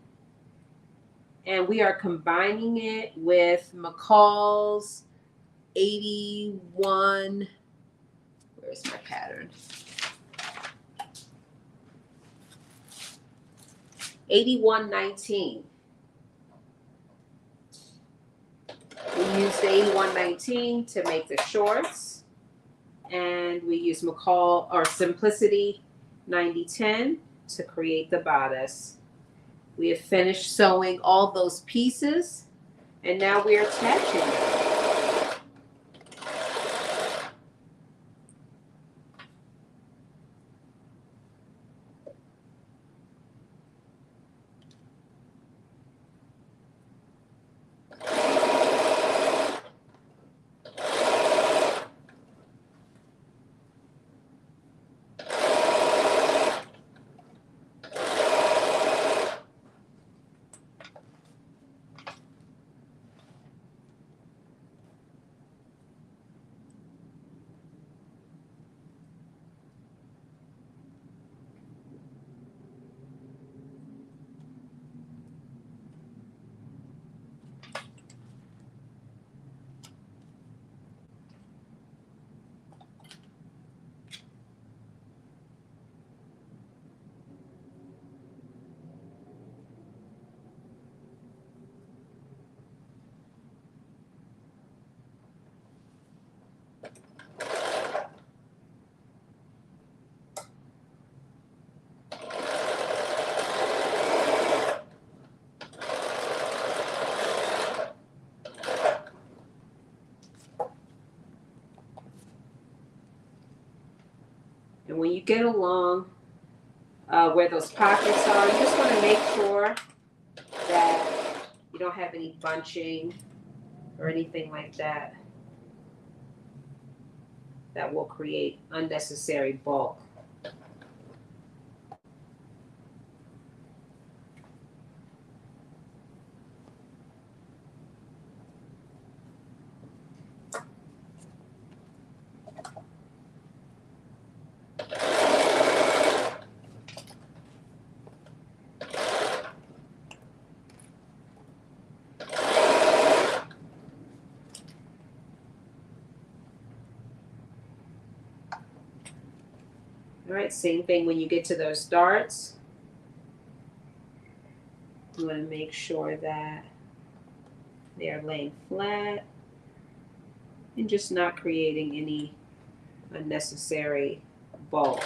and we are combining it with McCall's 81. Where's my pattern? 8119. We used the 8119 to make the shorts, and we use McCall or Simplicity 9010 to create the bodice. We have finished sewing all those pieces, and now we are attaching them. And when you get along where those pockets are, you just want to make sure that you don't have any bunching or anything like that. that will create unnecessary bulk. All right, same thing when you get to those darts. You want to make sure that they're laying flat and just not creating any unnecessary bulk.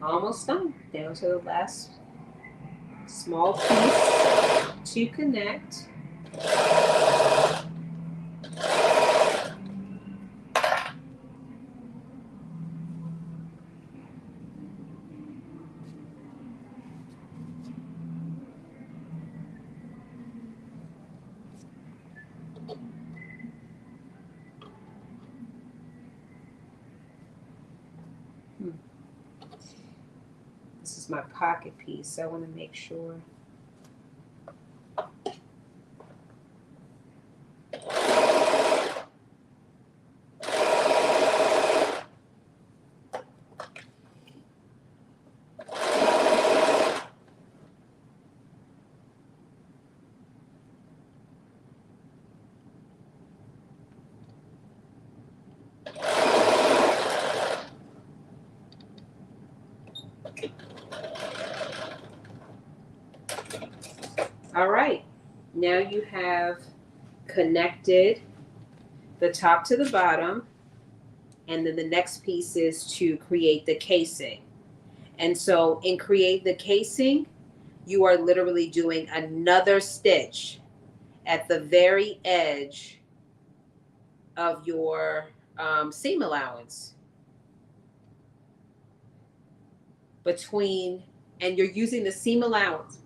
Almost done. Down to the last small piece to connect. This is my pocket piece, so I want to make sure. All right, now you have connected the top to the bottom, and then the next piece is to create the casing. And so in create the casing, you are literally doing another stitch at the very edge of your seam allowance between, and you're using the seam allowance,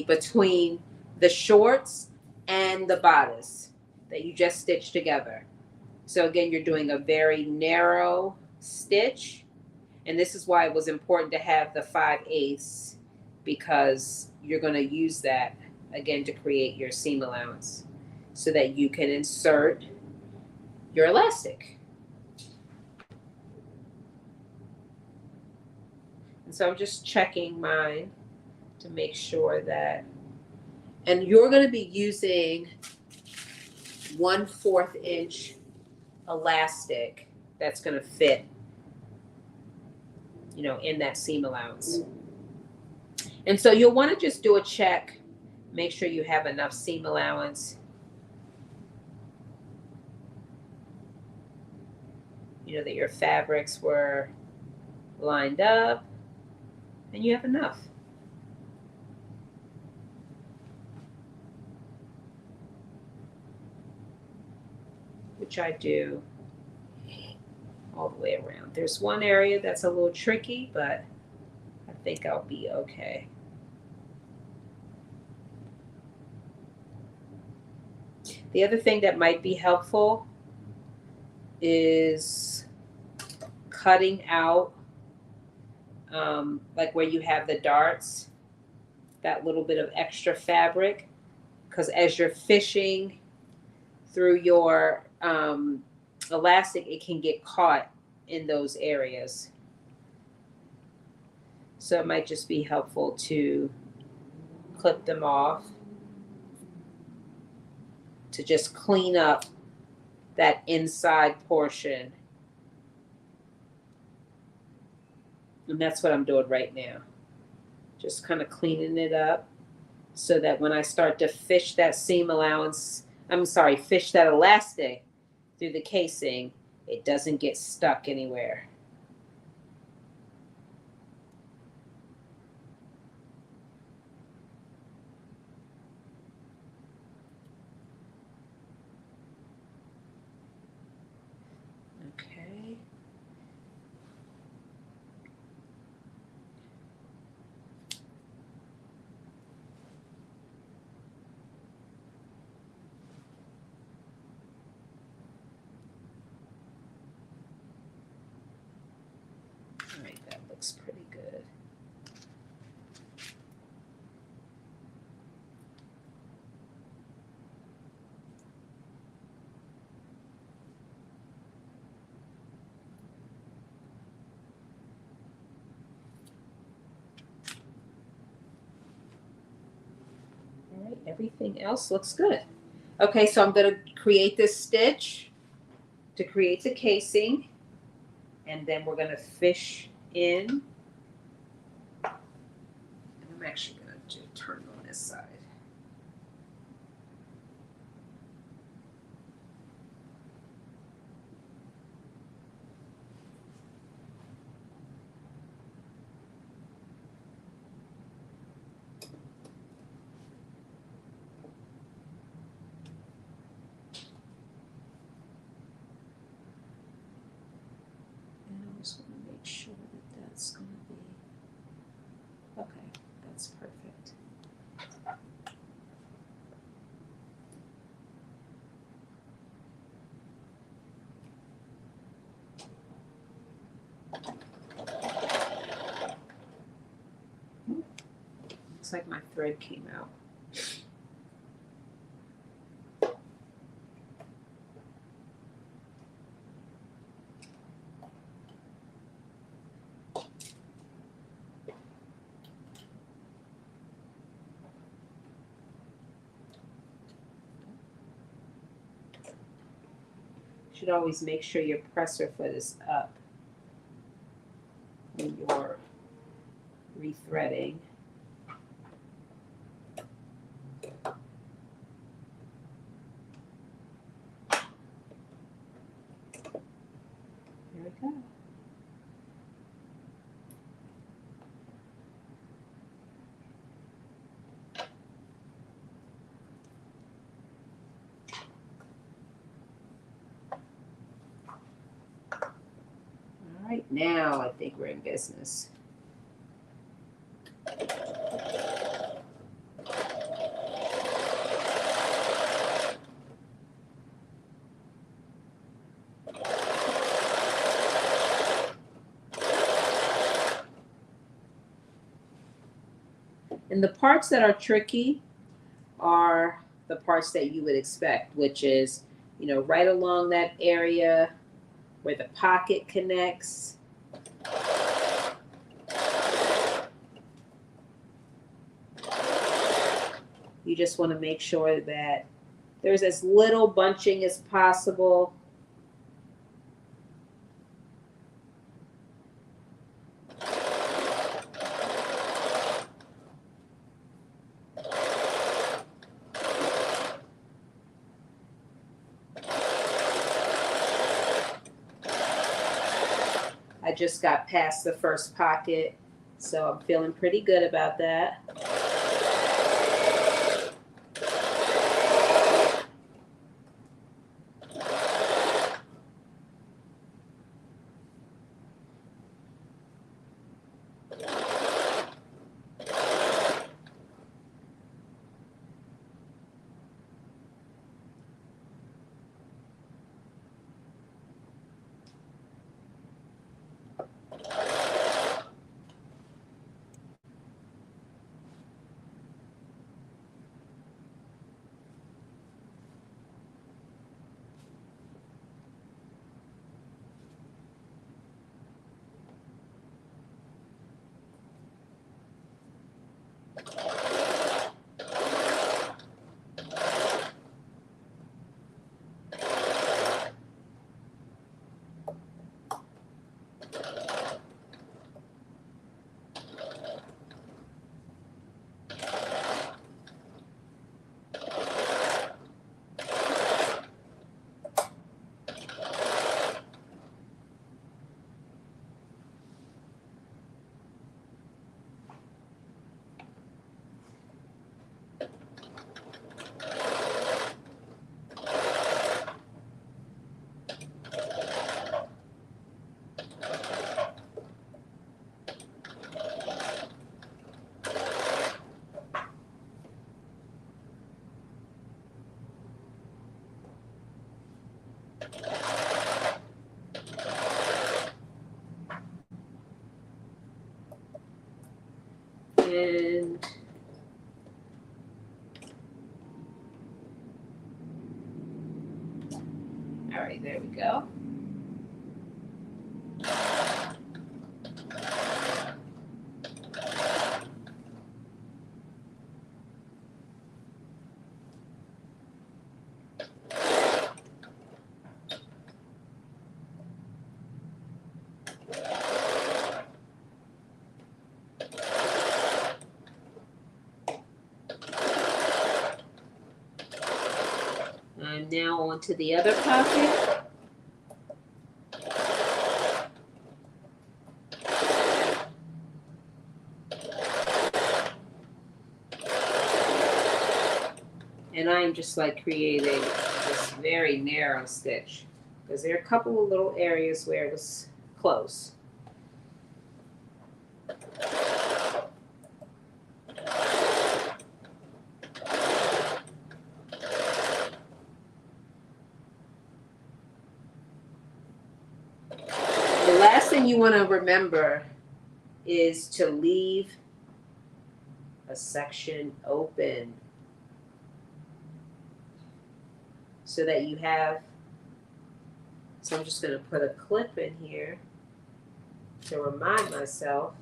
between the shorts and the bodice that you just stitched together. So again, you're doing a very narrow stitch, and this is why it was important to have the 5/8, because you're going to use that again to create your seam allowance so that you can insert your elastic. And so I'm just checking mine to make sure that, and you're going to be using 1/4 inch elastic that's going to fit, in that seam allowance. And so you'll want to just do a check, make sure you have enough seam allowance, that your fabrics were lined up and you have enough. Which I do all the way around. There's one area that's a little tricky, but I think I'll be okay. The other thing that might be helpful is cutting out, like where you have the darts, that little bit of extra fabric, because as you're fishing through your elastic, it can get caught in those areas. So it might just be helpful to clip them off to just clean up that inside portion. And that's what I'm doing right now. Just kind of cleaning it up so that when I start to fish that seam allowance, fish that elastic through the casing, it doesn't get stuck anywhere. looks pretty good. All right, everything else looks good. Okay, so I'm going to create this stitch to create the casing, and then we're going to fish in. And I'm actually going to turn on this side. I just want to make sure that that's going to be, okay, that's perfect. Looks like my thread came out. Should always make sure your presser foot is up when you're rethreading. There we go. All right, now I think we're in business. And the parts that are tricky are the parts that you would expect, which is, you know, right along that area where the pocket connects. You just want to make sure that there's as little bunching as possible. I just got past the first pocket, so I'm feeling pretty good about that. And all right, there we go. I'm now on to the other pocket. And I'm just like creating this very narrow stitch because there are a couple of little areas where it was close. The last thing you want to remember is to leave a section open so that you have, so I'm just going to put a clip in here to remind myself,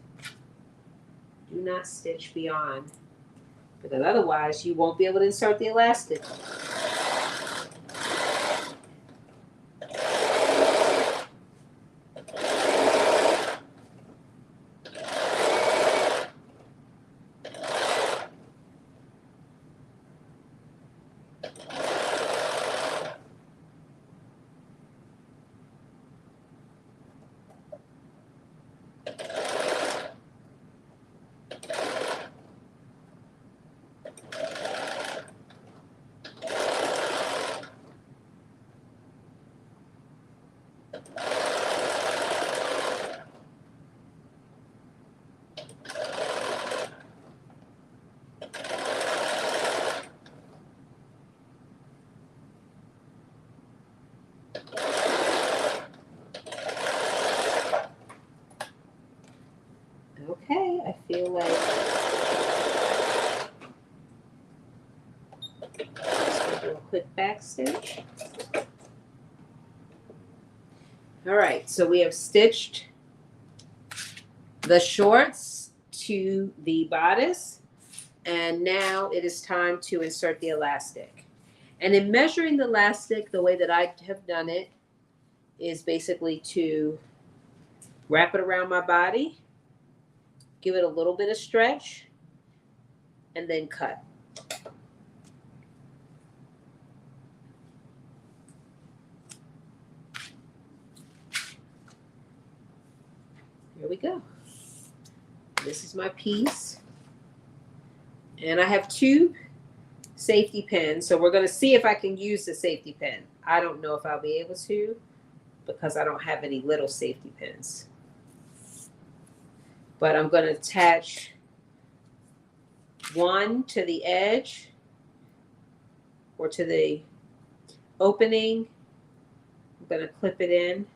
do not stitch beyond, because otherwise you won't be able to insert the elastic. Okay, I feel like just gonna do a quick back stitch. All right, so we have stitched the shorts to the bodice, and now it is time to insert the elastic. And in measuring the elastic, the way that I have done it is basically to wrap it around my body, give it a little bit of stretch, and then cut. Here we go. This is my piece. And I have 2 safety pins, so we're going to see if I can use the safety pin. I don't know if I'll be able to because I don't have any little safety pins. But I'm going to attach one to the edge or to the opening. I'm going to clip it in.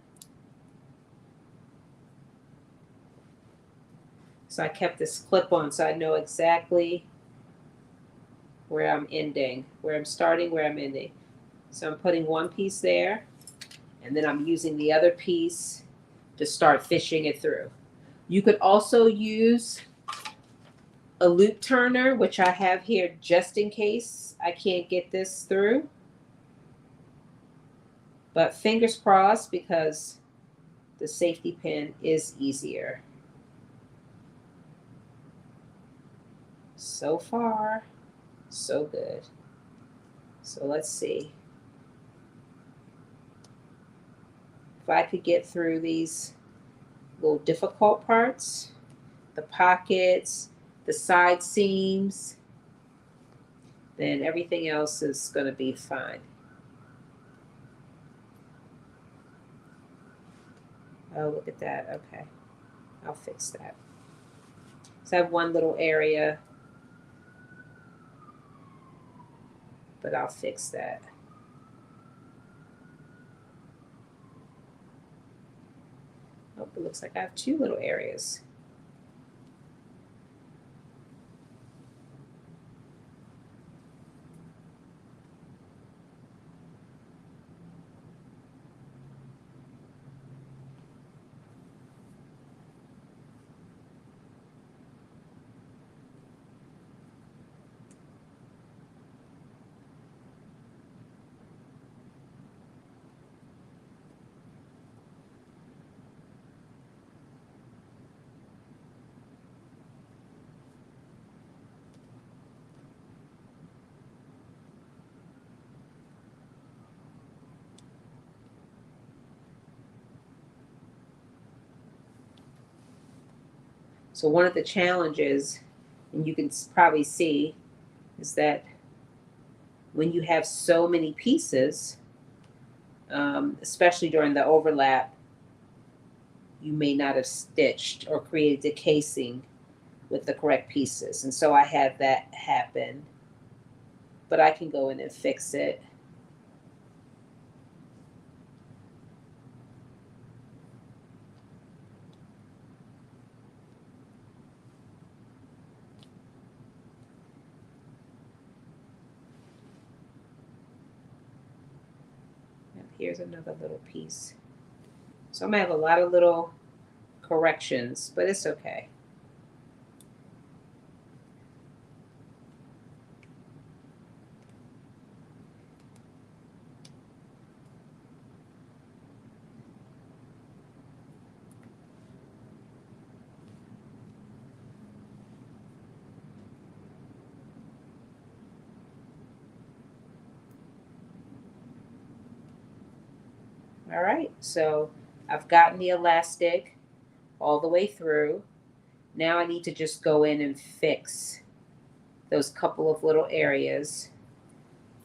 So I kept this clip on so I know exactly where I'm ending, where I'm starting, where I'm ending. So I'm putting one piece there, and then I'm using the other piece to start fishing it through. You could also use a loop turner, which I have here just in case I can't get this through. But fingers crossed, because the safety pin is easier. So far, so good. So let's see if I could get through these little difficult parts, the pockets, the side seams, then everything else is going to be fine. Oh, look at that. Okay, I'll fix that. So I have one little area, but I'll fix that. Oh, it looks like I have 2 little areas. So one of the challenges, and you can probably see, is that when you have so many pieces, especially during the overlap, you may not have stitched or created the casing with the correct pieces. And so I had that happen, but I can go in and fix it. And here's another little piece. So I'm gonna have a lot of little corrections, but it's okay. All right, so I've gotten the elastic all the way through. Now I need to just go in and fix those couple of little areas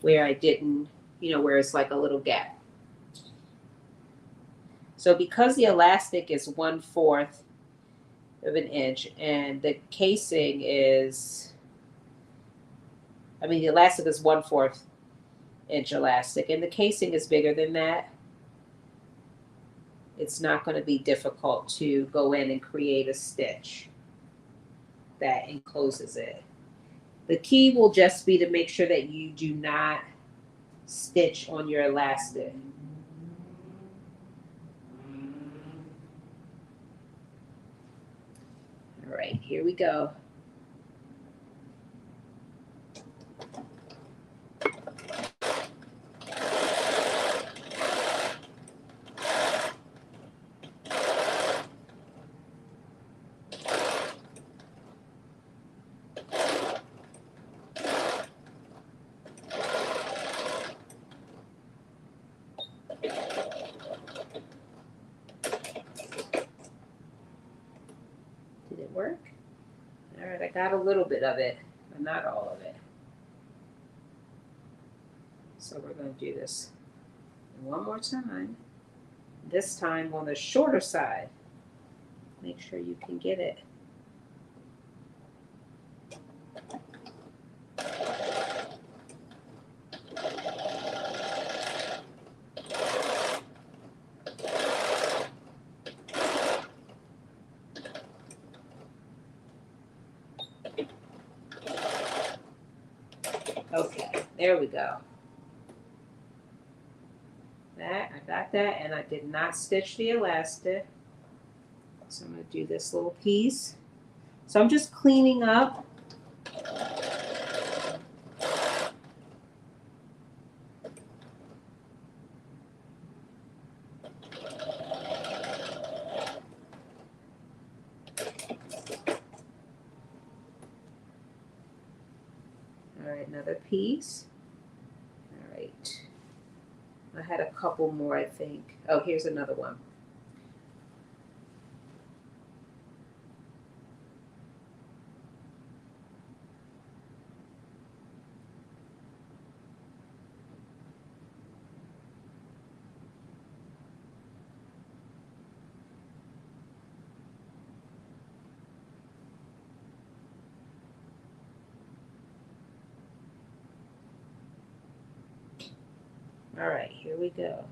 where I didn't, where it's like a little gap. So because the elastic is 1/4 of an inch and the casing is, the elastic is 1/4 inch elastic and the casing is bigger than that, it's not going to be difficult to go in and create a stitch that encloses it. The key will just be to make sure that you do not stitch on your elastic. All right, here we go. Did it work? All right, I got a little bit of it, but not all of it. So we're going to do this one more time. This time on the shorter side. Make sure you can get it. Okay, there we go. I got that, and I did not stitch the elastic. So I'm going to do this little piece. So I'm just cleaning up. All right, another piece. All right. I had a couple more, I think. Oh, here's another one. All right, here we go.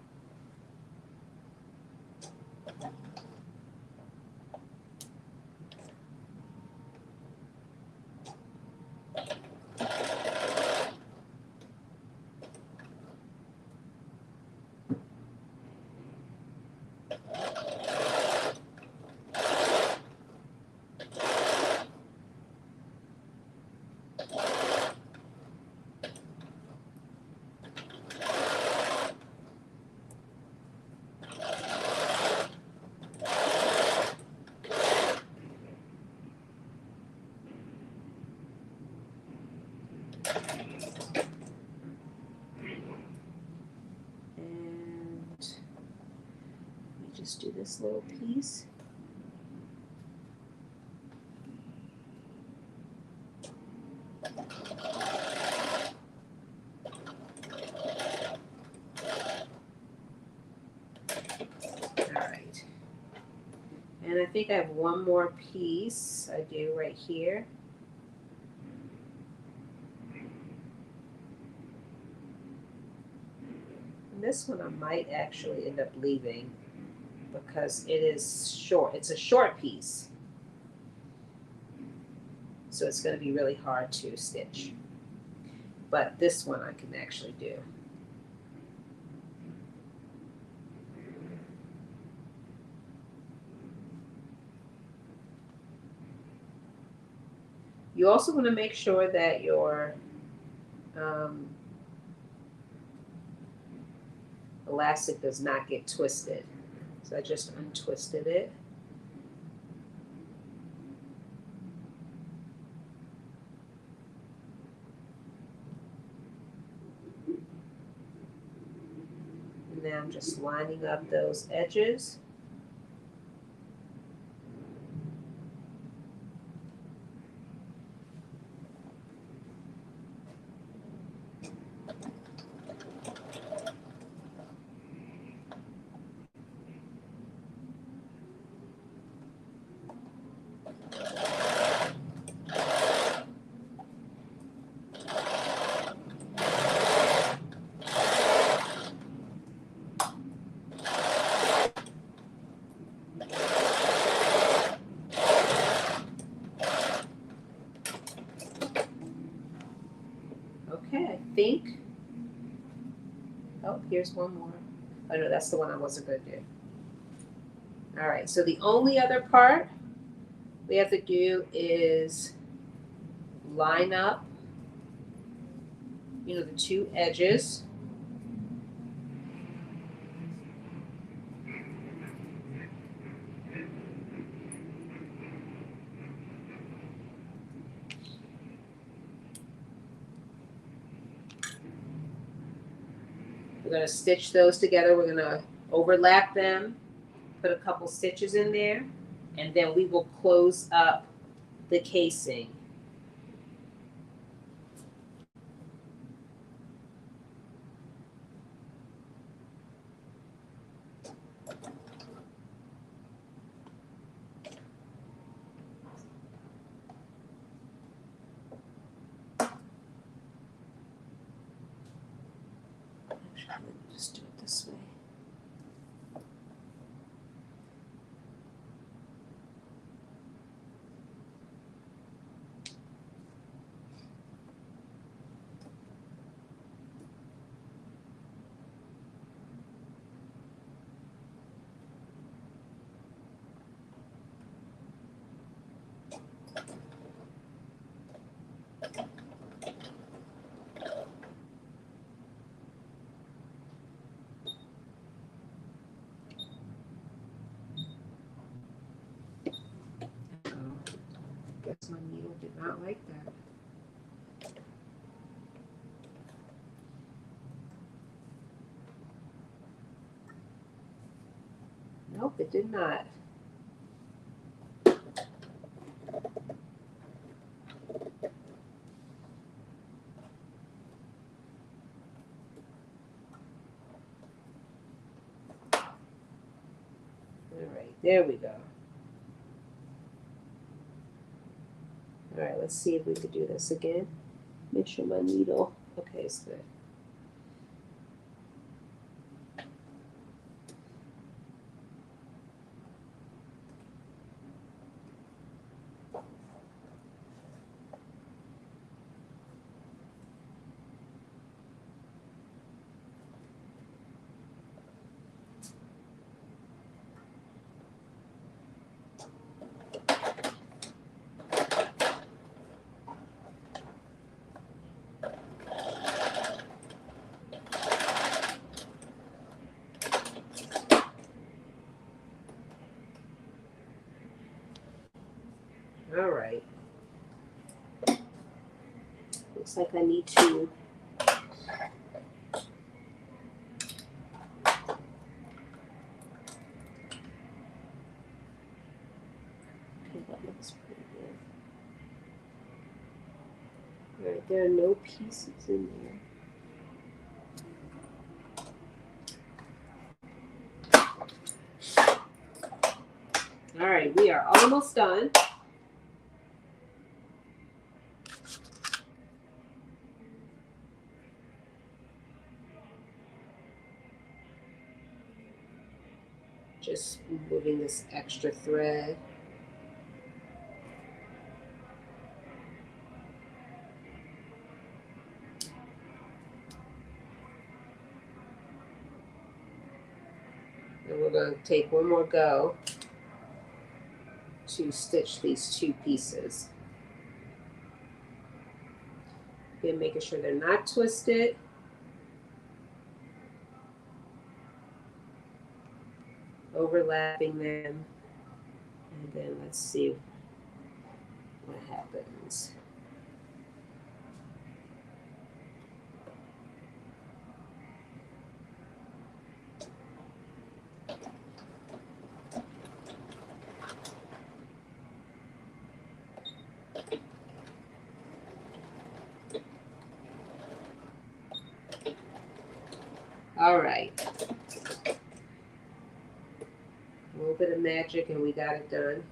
Just do this little piece. All right. And I think I have one more piece. I do right here. And this one I might actually end up leaving because it is short. It's a short piece. So it's going to be really hard to stitch. But this one I can actually do. You also want to make sure that your elastic does not get twisted. So I just untwisted it. And now I'm just lining up those edges. Okay, I think, oh, here's one more. Oh no, that's the one I wasn't going to do. All right, so the only other part we have to do is line up, the two edges. We're going to stitch those together. We're going to overlap them, put a couple stitches in there, and then we will close up the casing. Actually, let me just do it this way. Guess my needle did not like that. Nope, it did not. All right, there we go. All right, let's see if we could do this again. Make sure my needle, okay, it's good. All right. Looks like I need to that looks pretty good. All right, there are no pieces in there. All right, we are almost done. Just moving this extra thread. And we're going to take one more go to stitch these two pieces. Again, making sure they're not twisted. Overlapping them. And then let's see what happens. All right. A little bit of magic and we got it done.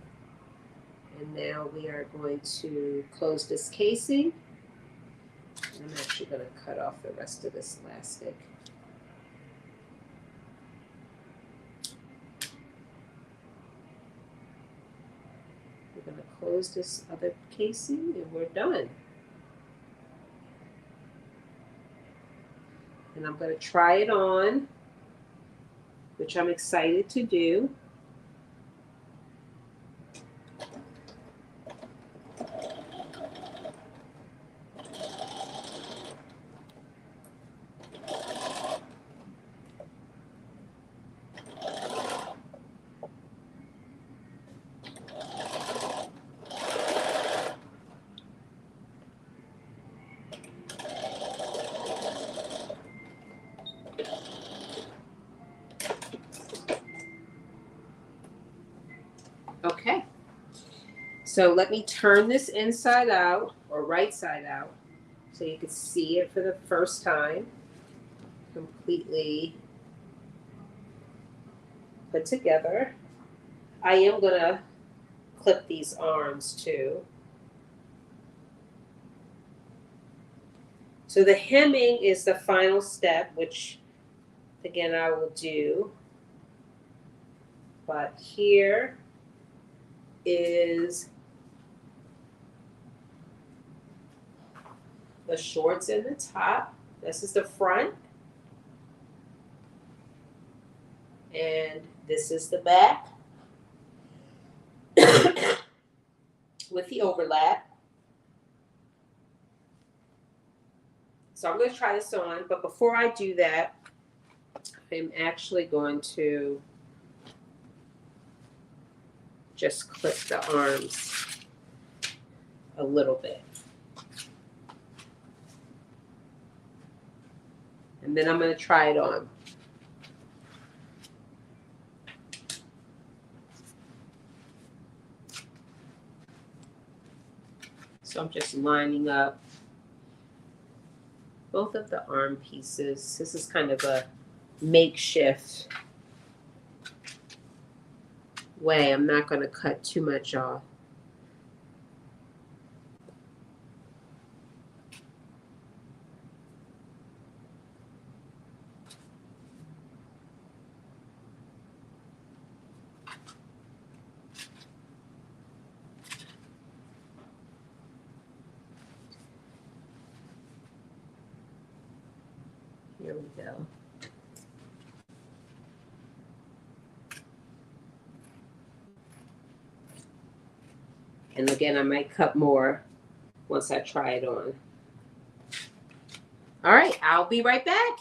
And now we are going to close this casing. I'm actually going to cut off the rest of this elastic. We're going to close this other casing and we're done. And I'm going to try it on, which I'm excited to do. Okay, so let me turn this inside out or right side out so you can see it for the first time, completely put together. I am going to clip these arms too. So the hemming is the final step, which again I will do. But here is the shorts in the top. This is the front. And this is the back with the overlap. So I'm going to try this on, but before I do that, I'm actually going to just clip the arms a little bit. And then I'm going to try it on. So I'm just lining up both of the arm pieces. This is kind of a makeshift way. I'm not going to cut too much off. Here we go. And again, I might cut more once I try it on. All right, I'll be right back.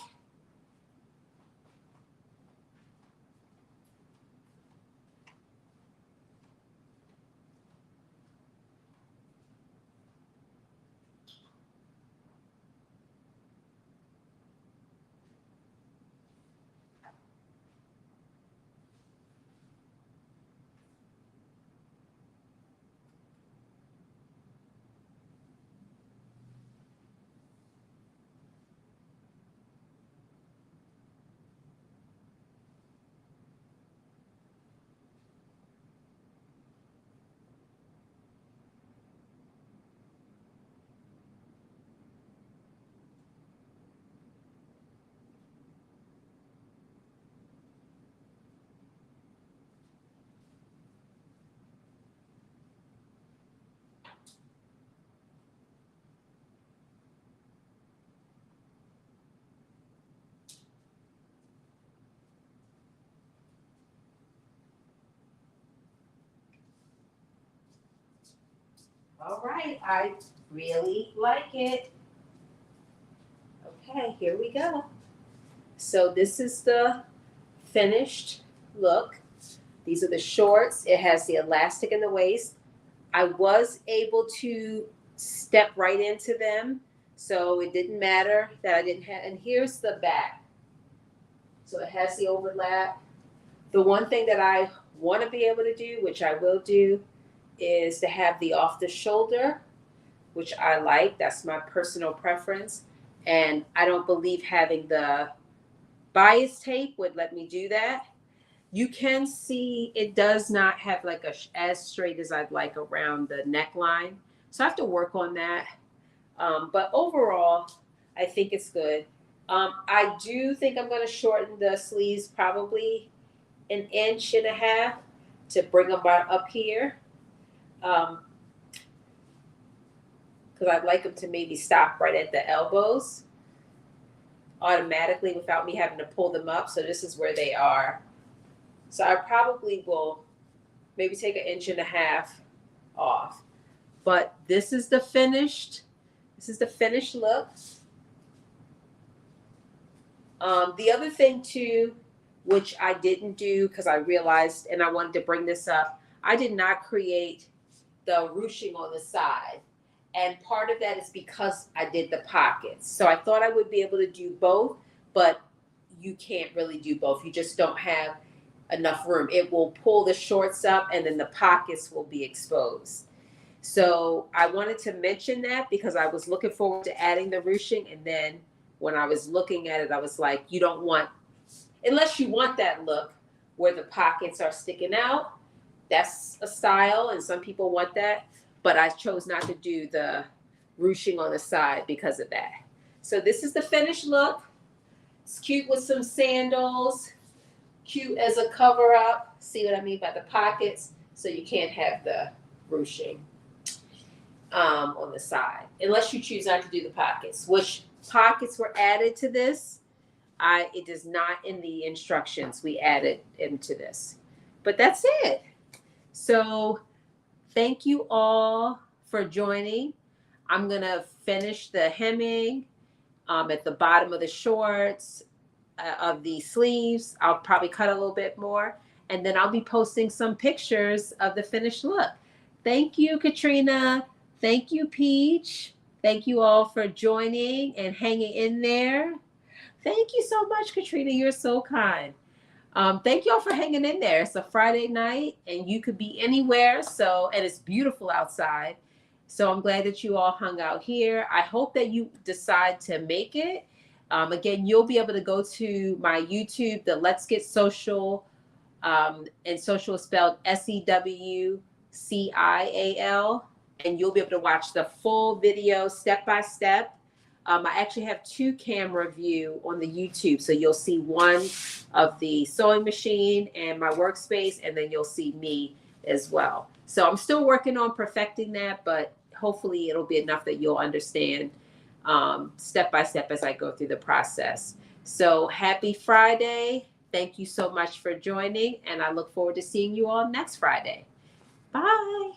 All right, I really like it. Okay, here we go. So this is the finished look. These are the shorts. It has the elastic in the waist. I was able to step right into them, so it didn't matter that I didn't have. And here's the back. So it has the overlap. The one thing that I want to be able to do, which I will do, is to have the off the shoulder, which I like. That's my personal preference. And I don't believe having the bias tape would let me do that. You can see it does not have like as straight as I'd like around the neckline. So I have to work on that. But overall, I think it's good. I do think I'm going to shorten the sleeves probably 1.5 inches to bring them up here. Because I'd like them to maybe stop right at the elbows automatically without me having to pull them up. So this is where they are. So I probably will maybe take 1.5 inches off. But this is the finished look. The other thing too, which I didn't do because I realized, and I wanted to bring this up, I did not create the ruching on the side. And part of that is because I did the pockets. So I thought I would be able to do both, but you can't really do both. You just don't have enough room. It will pull the shorts up and then the pockets will be exposed. So I wanted to mention that because I was looking forward to adding the ruching. And then when I was looking at it, I was like, you don't want, unless you want that look where the pockets are sticking out, that's a style and some people want that. But I chose not to do the ruching on the side because of that. So this is the finished look. It's cute with some sandals, cute as a cover up. See what I mean by the pockets? So you can't have the ruching on the side, unless you choose not to do the pockets. Which pockets were added to this? It is not in the instructions. We added into this. But that's it. So thank you all for joining. I'm going to finish the hemming at the bottom of the shorts, of the sleeves. I'll probably cut a little bit more. And then I'll be posting some pictures of the finished look. Thank you, Katrina. Thank you, Peach. Thank you all for joining and hanging in there. Thank you so much, Katrina. You're so kind. Thank you all for hanging in there. It's a Friday night and you could be anywhere. And it's beautiful outside. So I'm glad that you all hung out here. I hope that you decide to make it. Again, you'll be able to go to my YouTube, the Let's Get Social, and Sewcial is spelled Sewcial, and you'll be able to watch the full video step by step. I actually have 2 camera view on the YouTube. So you'll see one of the sewing machine and my workspace, and then you'll see me as well. So I'm still working on perfecting that, but hopefully it'll be enough that you'll understand step by step as I go through the process. So happy Friday. Thank you so much for joining, and I look forward to seeing you all next Friday. Bye.